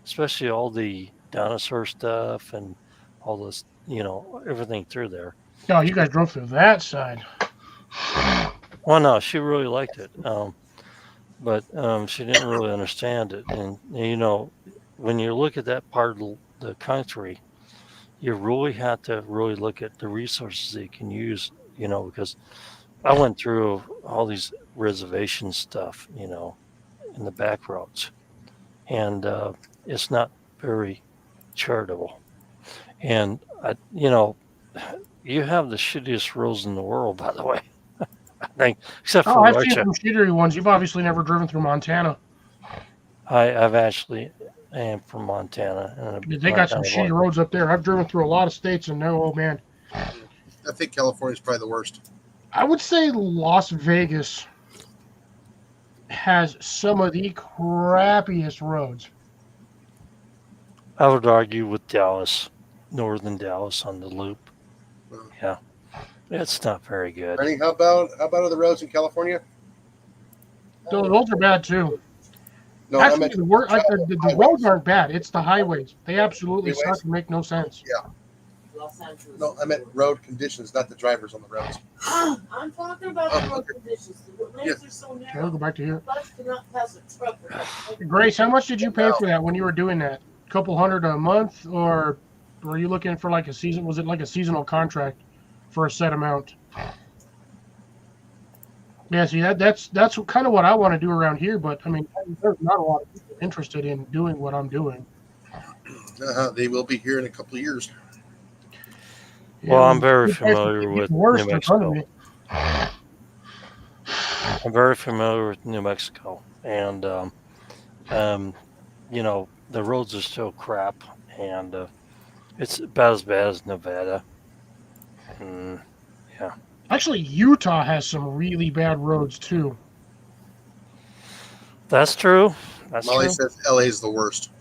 especially all the dinosaur stuff and all this, everything through there. Oh, you guys drove through that side. Well, no, she really liked it, but she didn't really understand it. And when you look at that part of the country, you really have to really look at the resources that you can use. Because I went through all these reservation stuff, in the back roads, and it's not very charitable. And you have the shittiest roads in the world, by the way. I think, except for I've seen Russia. some shittery ones. You've obviously never driven through Montana. I've actually am from Montana. And They got some shitty roads up there. I've driven through a lot of states, and oh man, I think California's probably the worst. I would say Las Vegas has some of the crappiest roads. I would argue with Dallas, northern Dallas on the loop. Yeah, it's not very good. Ernie, how about are the roads in California? Those are bad too. No, I Actually, meant the roads aren't bad. It's the highways. They absolutely Freeways? suck and make no sense. Los Angeles. no, I meant road conditions, not the drivers on the roads. I'm talking about the road okay. conditions. The lanes are so Okay, narrow. I'll go back to here. Bus cannot pass a truck. Grace, how much did you pay for that when you were doing that? A couple hundred a month, or were you looking for like a season? Was it like a seasonal contract for a set amount? Yeah, see that's kind of what I want to do around here, but I mean, there's not a lot of people interested in doing what I'm doing. They will be here in a couple of years. Well, I'm very the prices familiar keep with getting worse New in front of Mexico. me. I'm very familiar with New Mexico, and the roads are still crap, and it's about as bad as Nevada. Actually, Utah has some really bad roads too. That's true. That's Molly true. says LA is the worst.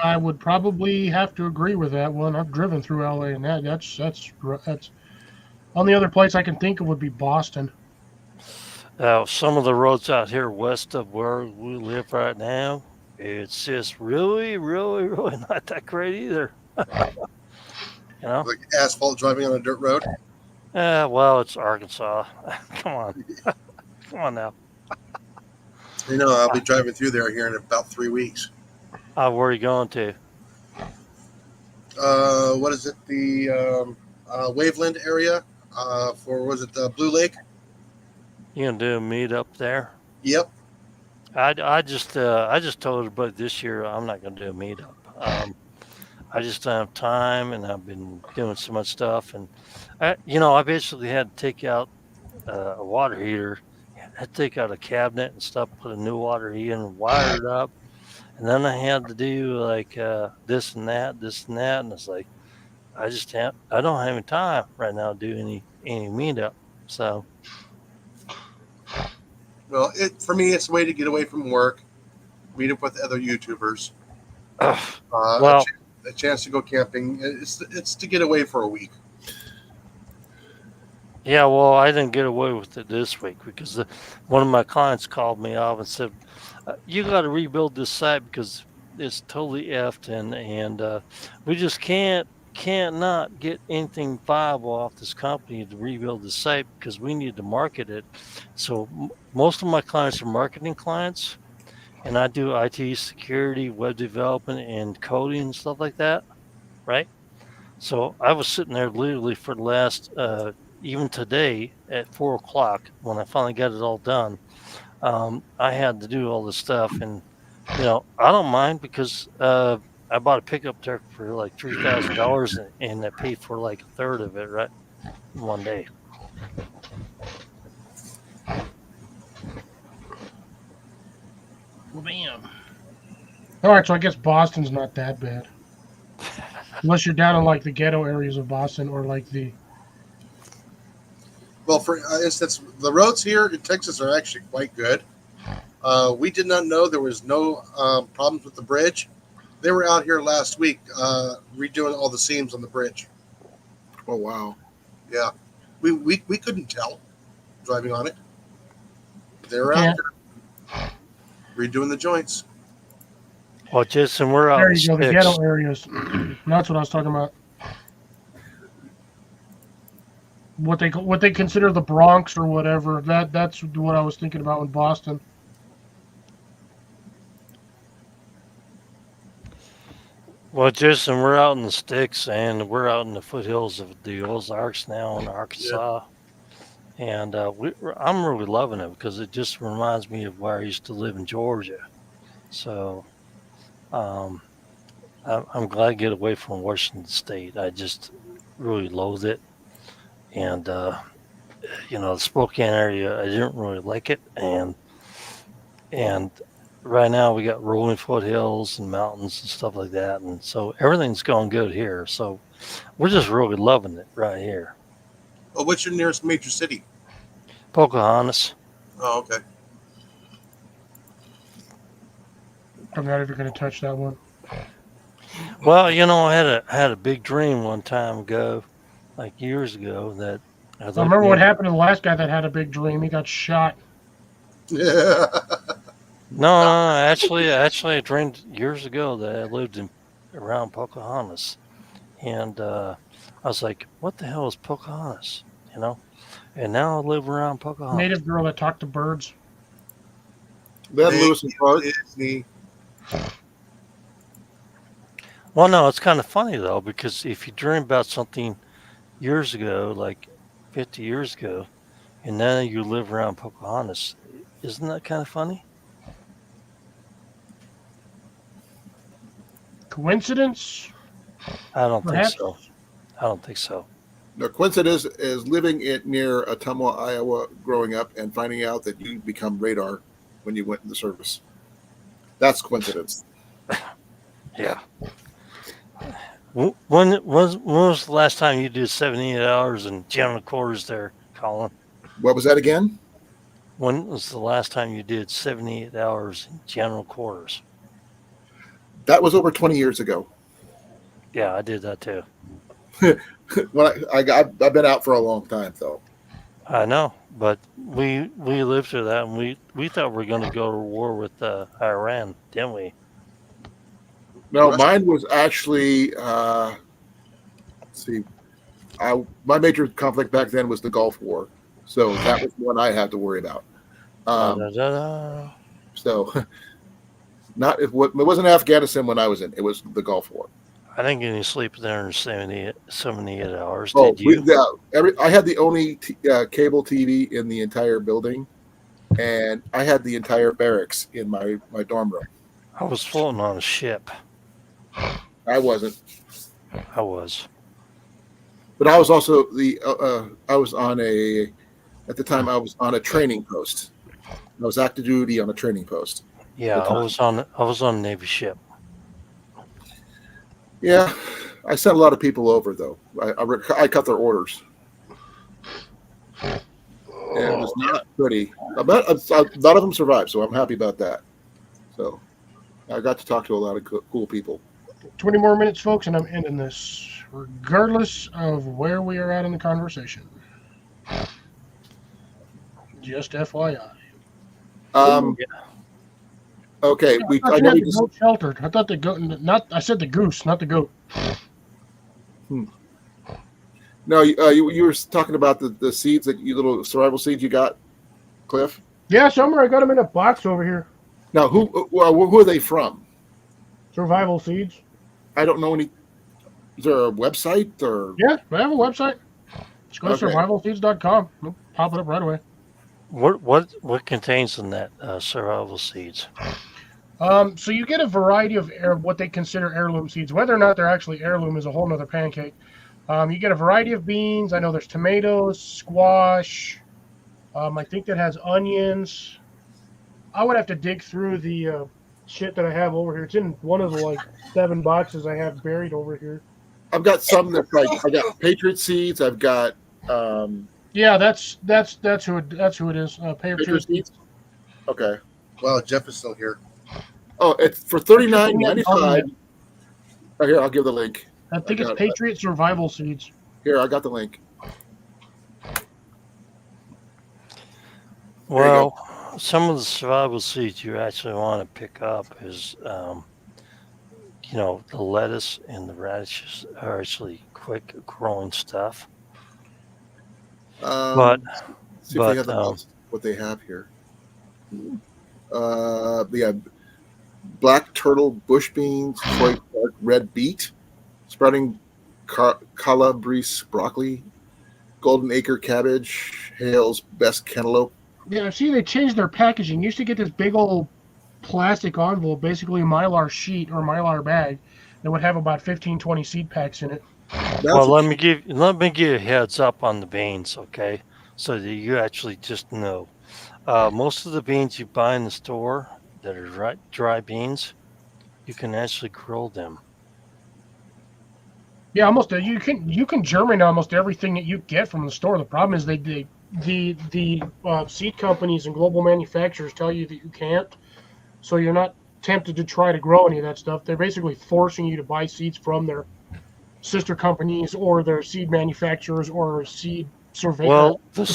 I would probably have to agree with that one. I've driven through LA, and that's Only other place I can think of would be Boston. Some of the roads out here west of where we live right now, it's just really, really, really not that great either. You know? Like asphalt driving on a dirt road. Well, it's Arkansas. Come on. Come on now. You know, I'll be driving through there here in about 3 weeks. Where are you going to? What is it? The Waveland area was it the Blue Lake? You gonna do a meet up there? Yep. I just told everybody this year I'm not gonna do a meetup. I just don't have time, and I've been doing so much stuff, and I basically had to take out a water heater, I had to take out a cabinet and stuff, put a new water heater and wire it up, and then I had to do like this and that, and it's like I don't have any time right now to do any meetup, so. Well, for me, it's a way to get away from work, meet up with other YouTubers. Well, a chance to go camping. It's to get away for a week. yeah, well, I didn't get away with it this week because one of my clients called me up and said, "You got to rebuild this site because it's totally effed, and we just can't not get anything viable off this company to rebuild the site because we need to market it." So most of my clients are marketing clients, and I do IT, security, web development, and coding and stuff like that, right? So I was sitting there literally for the last, even today at 4 o'clock when I finally got it all done. I had to do all this stuff, and I don't mind because I bought a pickup truck for like $3,000, and I paid for like a third of it, right, in one day. Well, bam. All right, so I guess Boston's not that bad, unless you're down in like the ghetto areas of Boston or like the. Well, for instance, the roads here in Texas are actually quite good. We did not know there was no problems with the bridge. They were out here last week redoing all the seams on the bridge. Oh wow! Yeah, we couldn't tell driving on it. They were out here redoing the joints. Well, Jason, we're out There in you go, the sticks. ghetto areas. That's what I was talking about. What they consider the Bronx or whatever. That's what I was thinking about in Boston. Well, Jason, we're out in the sticks, and we're out in the foothills of the Ozarks now in Arkansas. And I'm really loving it because it just reminds me of where I used to live in Georgia. So I'm glad to get away from Washington State. I just really loathe it. And, the Spokane area, I didn't really like it. And right now we got rolling foothills and mountains and stuff like that. And so everything's going good here. So we're just really loving it right here. Well, what's your nearest major city? Pocahontas. Oh, okay. I'm not even going to touch that one. Well, I had a big dream one time ago, like years ago, that I remember what happened to the last guy that had a big dream. He got shot. Yeah. No, actually, I dreamed years ago that I lived around Pocahontas, and I was like, "What the hell is Pocahontas?" And now I live around Pocahontas. Native girl that talked to birds. That Lewis and Clark. Disney. Well, no, it's kind of funny though because if you dream about something years ago, like 50 years ago, and then you live around Pocahontas, isn't that kind of funny? Coincidence? I don't Perhaps. think so. I don't think so. The coincidence is living near Ottumwa, Iowa, growing up, and finding out that you become radar when you went in the service. That's coincidence. Yeah. When was the last time you did 78 hours in general quarters there, Colin? What was that again? When was the last time you did 78 hours in general quarters? That was over 20 years ago. Yeah, I did that too. I've been out for a long time though. I know, but we lived through that, and we thought we were going to go to war with Iran, didn't we? No, Well, mine was actually. Let's see, my major conflict back then was the Gulf War, so that was one I had to worry about. Da-da-da-da. So, it wasn't Afghanistan when I was in. It was the Gulf War. I didn't get any sleep there in 78 hours. Oh, Did you? I had the only cable TV in the entire building, and I had the entire barracks in my dorm room. I was floating on a ship. I wasn't, I was. but I was also I was on at the time I was on a training post. I was active duty on a training post. Yeah, I was on a Navy ship. Yeah, I sent a lot of people over though. I cut their orders. And it was not pretty. A lot of them survived, so I'm happy about that. So I got to talk to a lot of cool people. 20 more minutes, folks, and I'm ending this, regardless of where we are at in the conversation. Just FYI. Okay, I know the goat sheltered. I thought the goat, I said the goose, not the goat. No, you were talking about the seeds, that you little survival seeds you got, Cliff. Yeah, somewhere I got them in a box over here. Now, who are they from? Survival seeds. I don't know any. Is there a website or? Yeah, I have a website. Just go to Okay. survivalseeds.com. It'll pop it up right away. What contains in that survival seeds? So you get a variety of what they consider heirloom seeds. Whether or not they're actually heirloom is a whole nother pancake. You get a variety of beans. I know there's tomatoes, squash. I think that has onions. I would have to dig through the shit that I have over here. It's in one of the 7 boxes I have buried over here. I've got some that's I got Patriot seeds. I've got Yeah, that's who it is. Patriot seeds. Okay. Well, Jeff is still here. Oh, it's for $39.95. Oh, here, I'll give the link. I think it's got it. Patriot Survival Seeds. Here, I got the link. Well, some of the survival seeds you actually want to pick up is, the lettuce and the radishes are actually quick growing stuff. But see if they have what they have here. Yeah, black turtle bush beans, white dark red beet, sprouting calabrese broccoli, golden acre cabbage, Hale's best cantaloupe. Yeah, see, they changed their packaging. You used to get this big old plastic envelope, basically a Mylar sheet or Mylar bag, that would have about 15, 20 seed packs in it. Well, let me give you a heads up on the beans, okay? So that you actually just know. Most of the beans you buy in the store that are dry beans, you can actually grill them. Yeah, almost. You can germinate almost everything that you get from the store. The problem is the seed companies and global manufacturers tell you that you can't, so you're not tempted to try to grow any of that stuff. They're basically forcing you to buy seeds from their sister companies or their seed manufacturers or seed surveyors. Well, the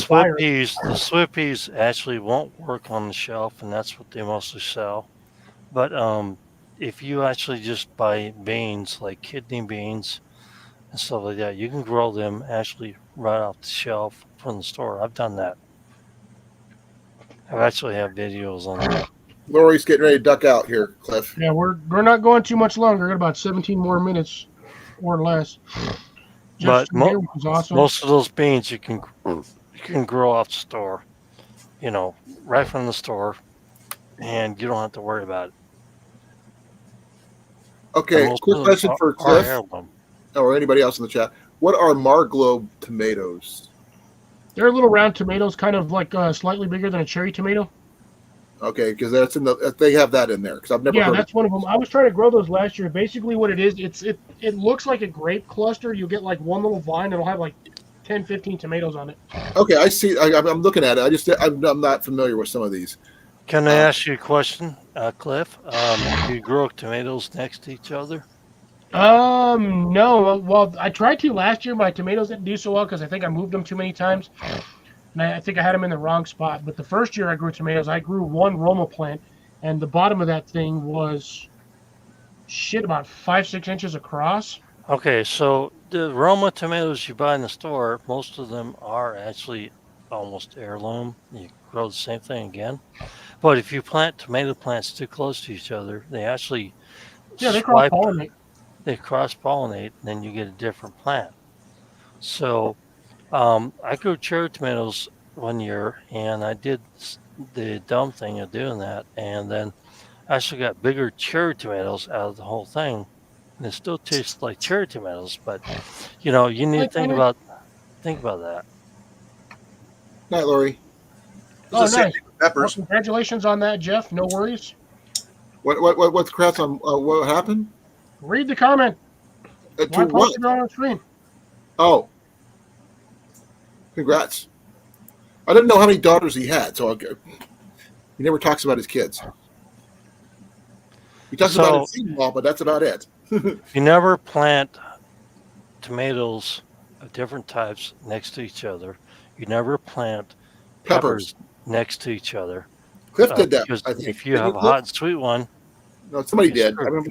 sweet peas actually won't work on the shelf, and that's what they mostly sell. But if you actually just buy beans like kidney beans and stuff like that, you can grow them actually right off the shelf from the store. I've done that. I actually have videos on that. Lori's getting ready to duck out here, Cliff. Yeah, we're not going too much longer. Got about 17 more minutes or less. But was awesome. most of those beans you can grow off the store, right from the store, and you don't have to worry about it. Okay, quick question for Cliff or anybody else in the chat. What are Marglobe tomatoes? They're little round tomatoes, kind of like slightly bigger than a cherry tomato. Okay, because that's they have that in there. Because I've never heard. Yeah, that's one of them. I was trying to grow those last year. Basically, what it is, it looks like a grape cluster. You get one little vine, it'll have 10, 15 tomatoes on it. Okay, I see. I'm looking at it. I'm not familiar with some of these. Can I ask you a question, Cliff? Do you grow tomatoes next to each other? No. Well, I tried to last year. My tomatoes didn't do so well because I think I moved them too many times, and I think I had them in the wrong spot. But the first year I grew tomatoes, I grew one Roma plant, and the bottom of that thing was about 5-6 inches across. Okay, so the Roma tomatoes you buy in the store, most of them are actually almost heirloom. You grow the same thing again. But if you plant tomato plants too close to each other, they actually Yeah, they cross pollinate. they cross pollinate, and then you get a different plant. So I grew cherry tomatoes one year, and I did the dumb thing of doing that, and then I actually got bigger cherry tomatoes out of the whole thing. And it still tastes like cherry tomatoes, but you need to think about that. Night, Lori. It's Oh, the same nice. thing with Well, peppers. congratulations on that, Jeff. No worries. What's crap on what happened? Read the comment. To Why what? post it on the screen? Oh, congrats. I didn't know how many daughters he had, so he never talks about his kids. He talks about his in-law, but that's about it. You never plant tomatoes of different types next to each other. You never plant peppers next to each other. Cliff did that. Because I think. if you have a hot and sweet one, No, somebody it's did. I true. remember.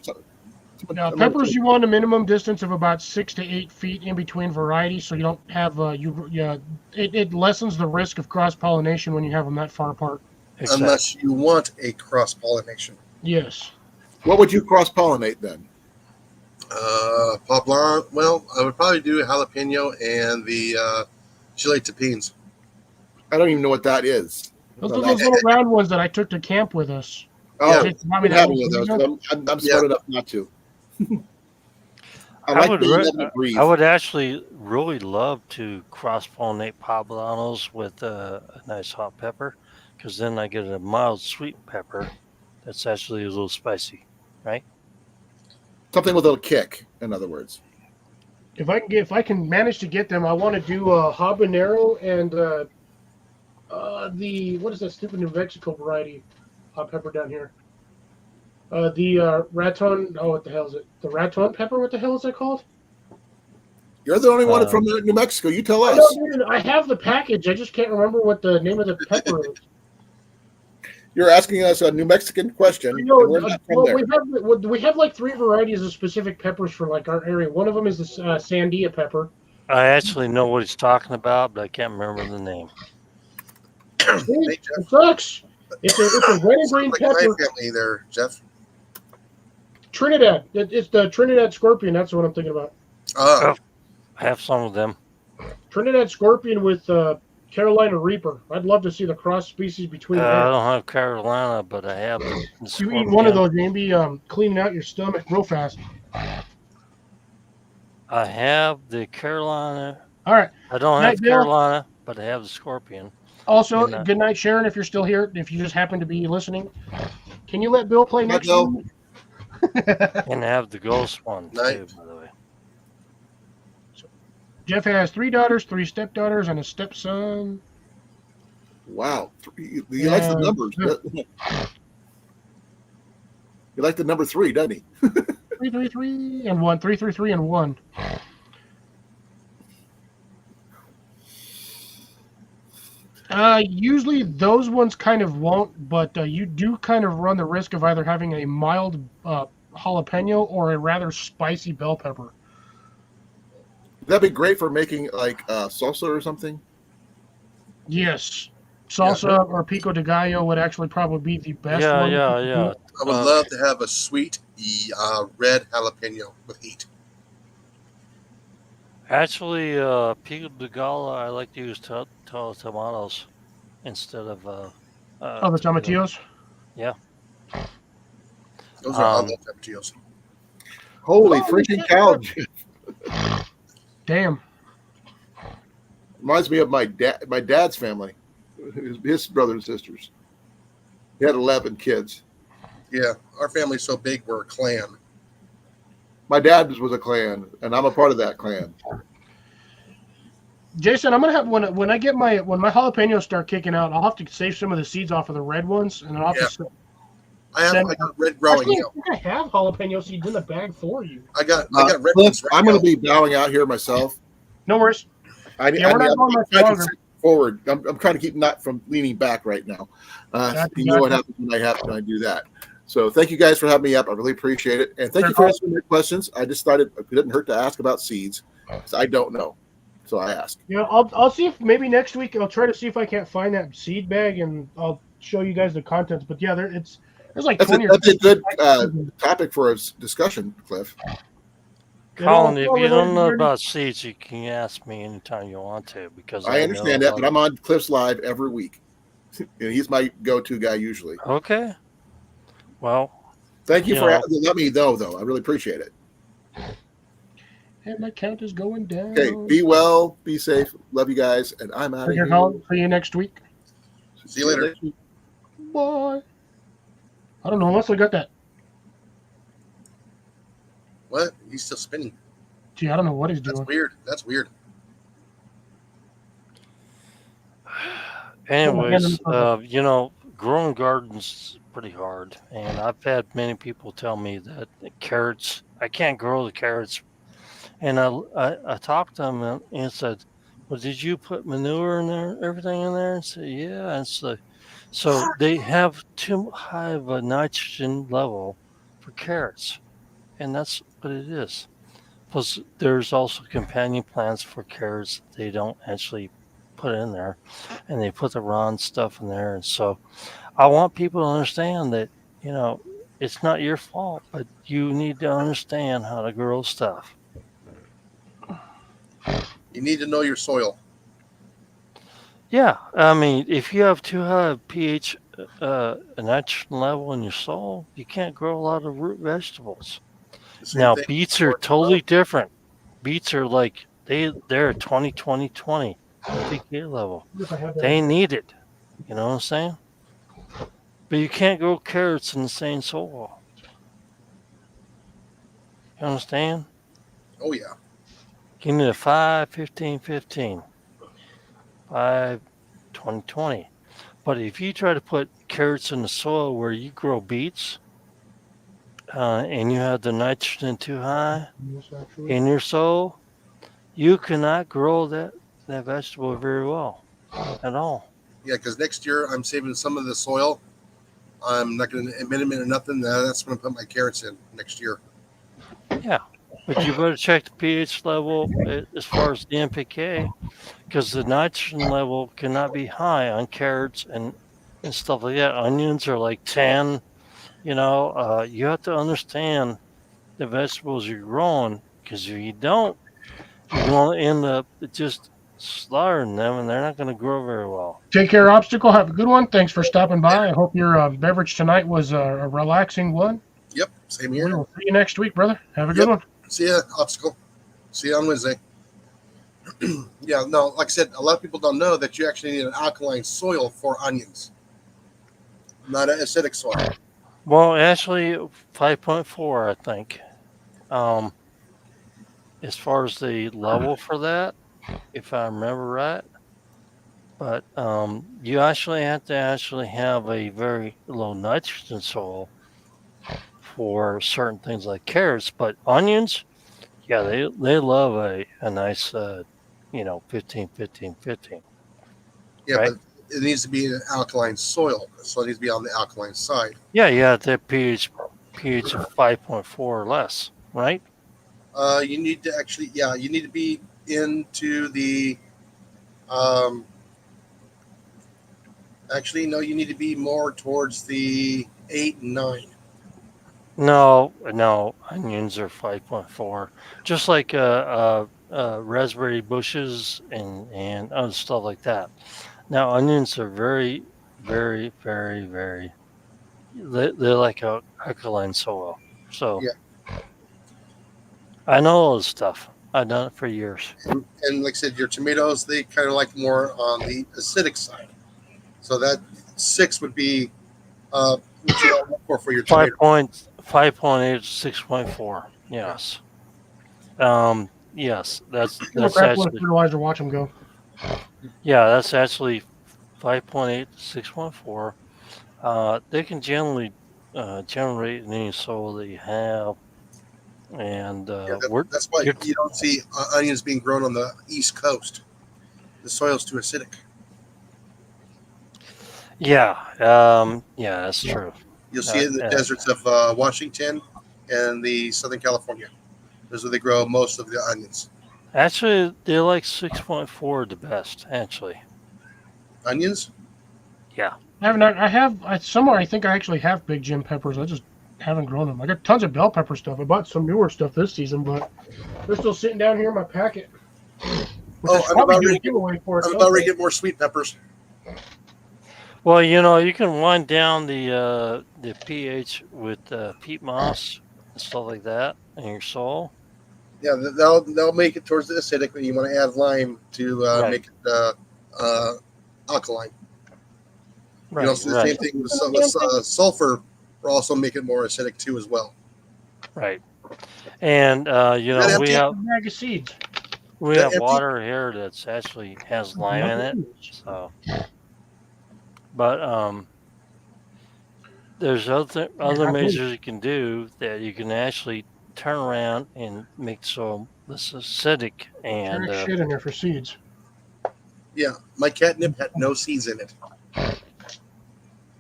Now, peppers, you want a minimum distance of about 6 to 8 feet in between varieties, so you don't have it lessens the risk of cross pollination when you have them that far apart. exactly. Unless you want a cross pollination. Yes. What would you cross pollinate then? Poblano. Well, I would probably do a jalapeno and the chile tapines. I don't even know what that is. Those are those little round ones that I took to camp with us. Oh, It's not we me have that any of those. little- But I'm smart enough not to. I I like would the re- let it breathe. I would actually really love to cross pollinate poblanos with a nice hot pepper, because then I get a mild sweet pepper that's actually a little spicy, right? Something with a little kick, in other words. If I can manage to get them, I want to do a habanero and what is that stupid New Mexico variety hot pepper down here? The raton. Oh, what the hell is it? The raton pepper. What the hell is that called? You're the only one from New Mexico. You tell us. I have the package. I just can't remember what the name of the pepper is. You're asking us a New Mexican question. And we're not from there. We have like 3 varieties of specific peppers for like our area. One of them is the Sandia pepper. I actually know what he's talking about, but I can't remember the name. It sucks. It's a red and green Like pepper. my family there, Jeff. Trinidad. It's the Trinidad Scorpion. That's what I'm thinking about. I have some of them. Trinidad Scorpion with Carolina Reaper. I'd love to see the cross species between I them. don't have Carolina, but I have the You eat one of those, you'll be cleaning out your stomach real fast. I have the Carolina. All right. I don't Night, have Bill. Carolina, but I have the Scorpion. Also, Good night. good night, Sharon, if you're still here. If you just happen to be listening, can you let Bill play Night, next Bill. time? And I have the Ghost one, too, Night. by the way. Jeff has 3 daughters, 3 stepdaughters, and a stepson. Wow. He likes the numbers. He likes the number 3, doesn't he? 333 and 1. 333 and 1. Usually those ones kind of won't, but you do kind of run the risk of either having a mild jalapeno or a rather spicy bell pepper. That'd be great for making like salsa or something. Yes. Salsa or pico de gallo would actually probably be the best one. Yeah. I would love to have a sweet red jalapeno with heat. Actually, pico de gallo, I like to use tomatoes instead of the tomatillos? Yeah. Those are all the tomatillos. Holy freaking cow! Damn. Reminds me of my dad's family, his brothers and sisters. He had 11 kids. Yeah, our family's so big we're a clan. My dad was a clan, and I'm a part of that clan. Jason, I'm gonna have when my jalapenos start kicking out, I'll have to save some of the seeds off of the red ones, and then I'll have to I Send- got red growing. Actually, Yeah. I think I have jalapeno seeds in the bag for you. I got red Cliff, ones right I'm going now. to be bowing out here myself. No worries. I, Yeah, we're not going much trying to longer. sit forward. I'm trying to keep not from leaning back right now. Gotcha, You know what gotcha. happens when I do that. So thank you guys for having me up. I really appreciate it. And thank you for answering my questions. I just thought it didn't hurt to ask about seeds. 'Cause I don't know. So I asked. Yeah, I'll see if maybe next week I'll try to see if I can't find that seed bag and I'll show you guys the contents. But yeah, there's like That's 20 that's a good or topic for a discussion, Cliff. Colin, It if all you don't related know to about seeds, you can ask me anytime you want to because I know understand that, about but I'm on Cliff's Live every week. And he's my go-to guy usually. Okay. Well, Thank you You for know. letting me know, though. I really appreciate it. And my count is going down. Okay, be well, be safe. Love you guys, and I'm out of Take care, here. Colin. See you next week. See you later. Bye. I don't know unless I got that. What? He's still spinning. Gee, I don't know what he's That's doing. weird. That's weird. anyways, growing gardens is pretty hard, and I've had many people tell me that the carrots, I can't grow the carrots, and I talked to them and said, "Well, did you put manure in there, everything in there?" And said, "Yeah." And so they have too high of a nitrogen level for carrots, and that's what it is. Plus, there's also companion plants for carrots they don't actually put in there, and they put the wrong stuff in there. And so, I want people to understand that it's not your fault, but you need to understand how to grow stuff. You need to know your soil. Yeah, I mean, if you have too high of pH, nitrogen level in your soil, you can't grow a lot of root vegetables. The same Now, thing. beets are totally different. Beets are like they're 20-20-20 pK level. If I have that. They need it. You know what I'm saying? But you can't grow carrots in the same soil. You understand? Oh yeah. You need a 5-15-15, 5-20-20. But if you try to put carrots in the soil where you grow beets, and you have the nitrogen too high in your soil, you cannot grow that vegetable very well at all. Yeah, because next year I'm saving some of the soil. I'm not going to amendment or nothing. That's going to put my carrots in next year. Yeah, but you better check the pH level as far as the NPK, because the nitrogen level cannot be high on carrots and stuff like that. Onions are like 10. You have to understand the vegetables you're growing, because if you don't, you're going to end up just slaughtering them, and they're not going to grow very well. Take care, Obstacle. Have a good one. Thanks for stopping by. I hope your beverage tonight was a relaxing one. Yep, same We here. will see you next week, brother. Have a good one. See ya, Obstacle. See you on Wednesday. Yeah, no, like I said, a lot of people don't know that you actually need an alkaline soil for onions, not an acidic soil. Well, actually, 5.4, I think. As far as the level for that, if I remember right. But you actually have to have a very low nitrogen soil for certain things like carrots. But onions, yeah, they love a nice 15-15-15. Yeah, Right. but it needs to be an alkaline soil, so it needs to be on the alkaline side. Yeah, that pH of 5.4 or less, right? You need to actually, you need to be into the. Actually, no, you need to be more towards the 8 and 9. No, onions are 5.4, just like raspberry bushes and other stuff like that. Now, onions are very, very, very, very. They're like a alkaline soil. So, Yeah. I know all this stuff. I've done it for years. And like I said, your tomatoes, they kind of like more on the acidic side. So that 6 would be what you want to look for your tomato. 5.8 to 6.4. Yes. Yes, that's Grab one actually. fertilizer. Watch them go. Yeah, that's actually 5.8 to 6.4. They can generally generate any soil that you have. And That's why you don't see onions being grown on the East Coast. The soil's too acidic. yeah, that's true. You'll see it in the deserts of Washington and the Southern California. Those are where they grow most of the onions. Actually, they like 6.4 the best. Actually, Onions? Somewhere I think I actually have Big Jim peppers. I just haven't grown them. I got tons of bell pepper stuff. I bought some newer stuff this season, but they're still sitting down here in my packet. I'm about ready to get more sweet peppers. well, you can wind down the pH with peat moss and stuff like that in your soil. Yeah, they'll make it towards the acidic, but you want to add lime to make it alkaline. Right, You know, so the same thing with sulfur. Will also make it more acidic too, as well. Right, and we have bag of seeds. we have water here that's actually has lime in it. So, but there's other measures you can do that you can actually turn around and make soil less acidic and shit in there for seeds. Yeah, my catnip had no seeds in it.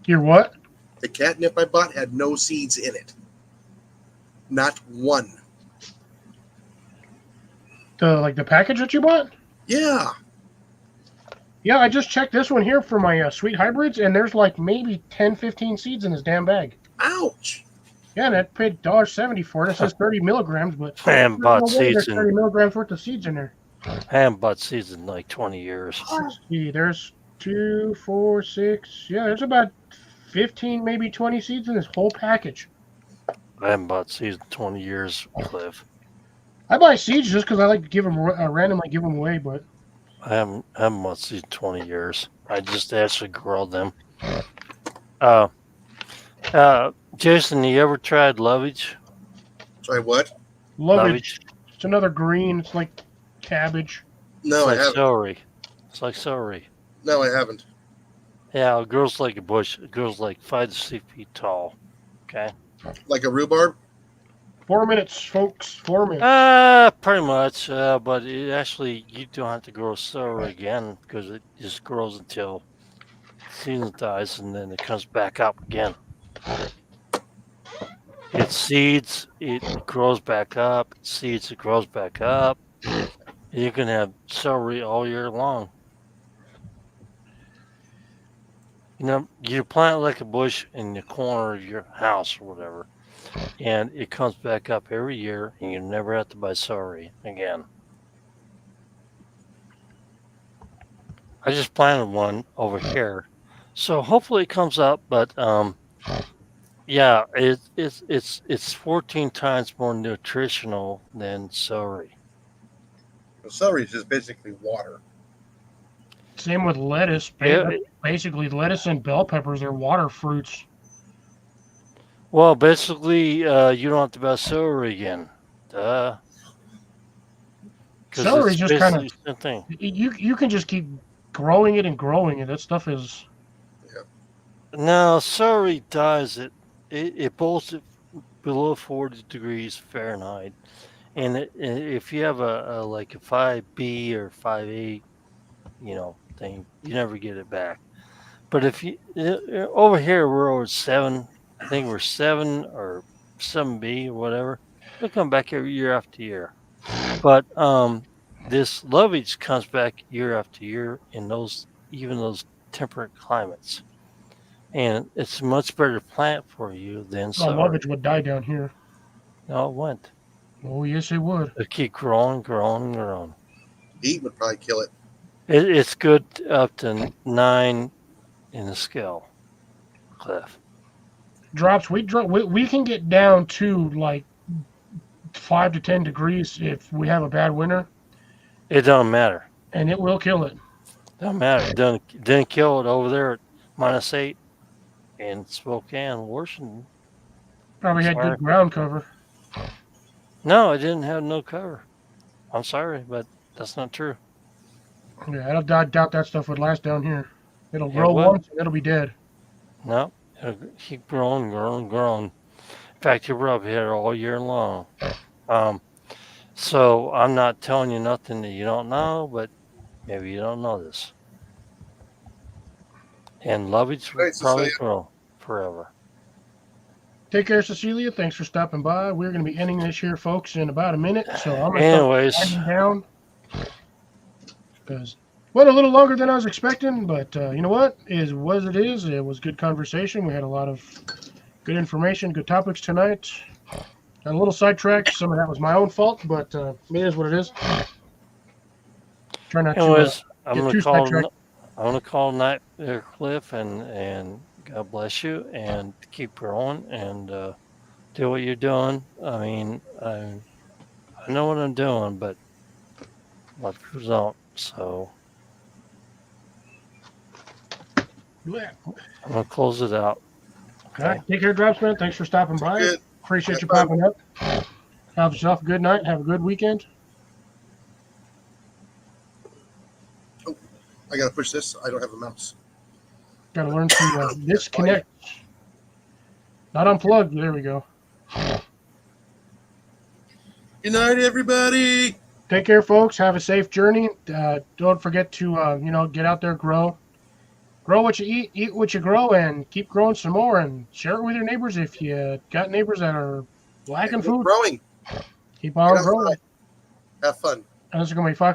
Your what? The catnip I bought had no seeds in it. Not one. The package that you bought? Yeah. Yeah, I just checked this one here for my sweet hybrids, and there's like maybe 10, 15 seeds in this damn bag. Ouch. Yeah, and I paid $1.70 for it. It says 30 milligrams, but I haven't bought seeds there's 30 milligrams worth of seeds in there. I haven't bought seeds in like 20 years. Let's see, there's 2, 4, 6. Yeah, there's about 15, maybe 20 seeds in this whole package. I haven't bought seeds in 20 years, Cliff. I buy seeds just because I like to give them randomly give them away, but I haven't bought seeds in 20 years. I just actually grow them. Jason, you ever tried lovage? Try what? lovage. It's another green. It's like cabbage. No, I haven't. Celery. It's like celery. No, I haven't. Yeah, it grows like a bush. It grows like 5 to 6 feet tall. Okay. Like a rhubarb? 4 minutes, folks. 4 minutes. Pretty much. But it actually, you don't have to grow celery again because it just grows until season dies and then it comes back up again. It seeds, it grows back up. It seeds, it grows back up. You can have celery all year long. You know, you plant it like a bush in the corner of your house or whatever, and it comes back up every year, and you never have to buy celery again. I just planted one over here, so hopefully it comes up. But yeah, it's 14 times more nutritional than celery. Well, celery is just basically water. Same with lettuce. Yeah. Basically, lettuce and bell peppers are water fruits. Well, basically, you don't have to buy celery again. Duh. Celery is just kind of the same thing. You can just keep growing it and growing it. That stuff is. No, celery dies. It boils it below 40 degrees Fahrenheit, and if you have a like a 5B or 5A, thing, you never get it back. But if you over here we're over 7, I think we're 7 or 7B or whatever. It'll come back every year after year. But this lovage comes back year after year in those temperate climates, and it's a much better plant for you than celery. Lovage would die down here. No, it wouldn't. Oh yes, it would. It keep growing. Heat would probably kill it. It's good up to 9 in the scale, Cliff. Drops. We can get down to like 5 to 10 degrees if we have a bad winter. It doesn't matter. And it will kill it. Doesn't matter. It didn't kill it over there at -8 in Spokane, Washington. Probably had good ground cover. No, it didn't have no cover. I'm sorry, but that's not true. Yeah, I doubt that stuff would last down here. It'll grow once and it'll be dead. No, It'll keep growing, growing, growing. In fact, you're up here all year long. So I'm not telling you nothing that you don't know, but maybe you don't know this. And lovage will Right, probably Cecilia. grow forever. Take care, Cecilia. Thanks for stopping by. We're going to be ending this here, folks, in about a minute. So I'm going to Anyways, start winding down because went a little longer than I was expecting, but you know what? Is what it is. It was good conversation. We had a lot of good information, good topics tonight. Got a little sidetracked. Some of that was my own fault, but it is what it is. Try not to anyways, I'm get gonna too call. sidetracked. I'm gonna call Night Cliff, and God bless you, and keep growing, and do what you're doing. I mean, I know what I'm doing, but a lot of people don't. So Yeah. I'm gonna close it out. All right. Take care, Dropsman. Thanks for stopping by. Good. Appreciate you Have fun. popping up. Have yourself a good night. Have a good weekend. I gotta push this. I don't have a mouse. Got to learn to disconnect. Not unplug. There we go. Good night, everybody. Take care, folks. Have a safe journey. Don't forget to, get out there, grow what you eat what you grow, and keep growing some more. And share it with your neighbors if you got neighbors that are lacking Keep food. growing. Keep on Get growing. outside. Have fun. And this is going to be Fox.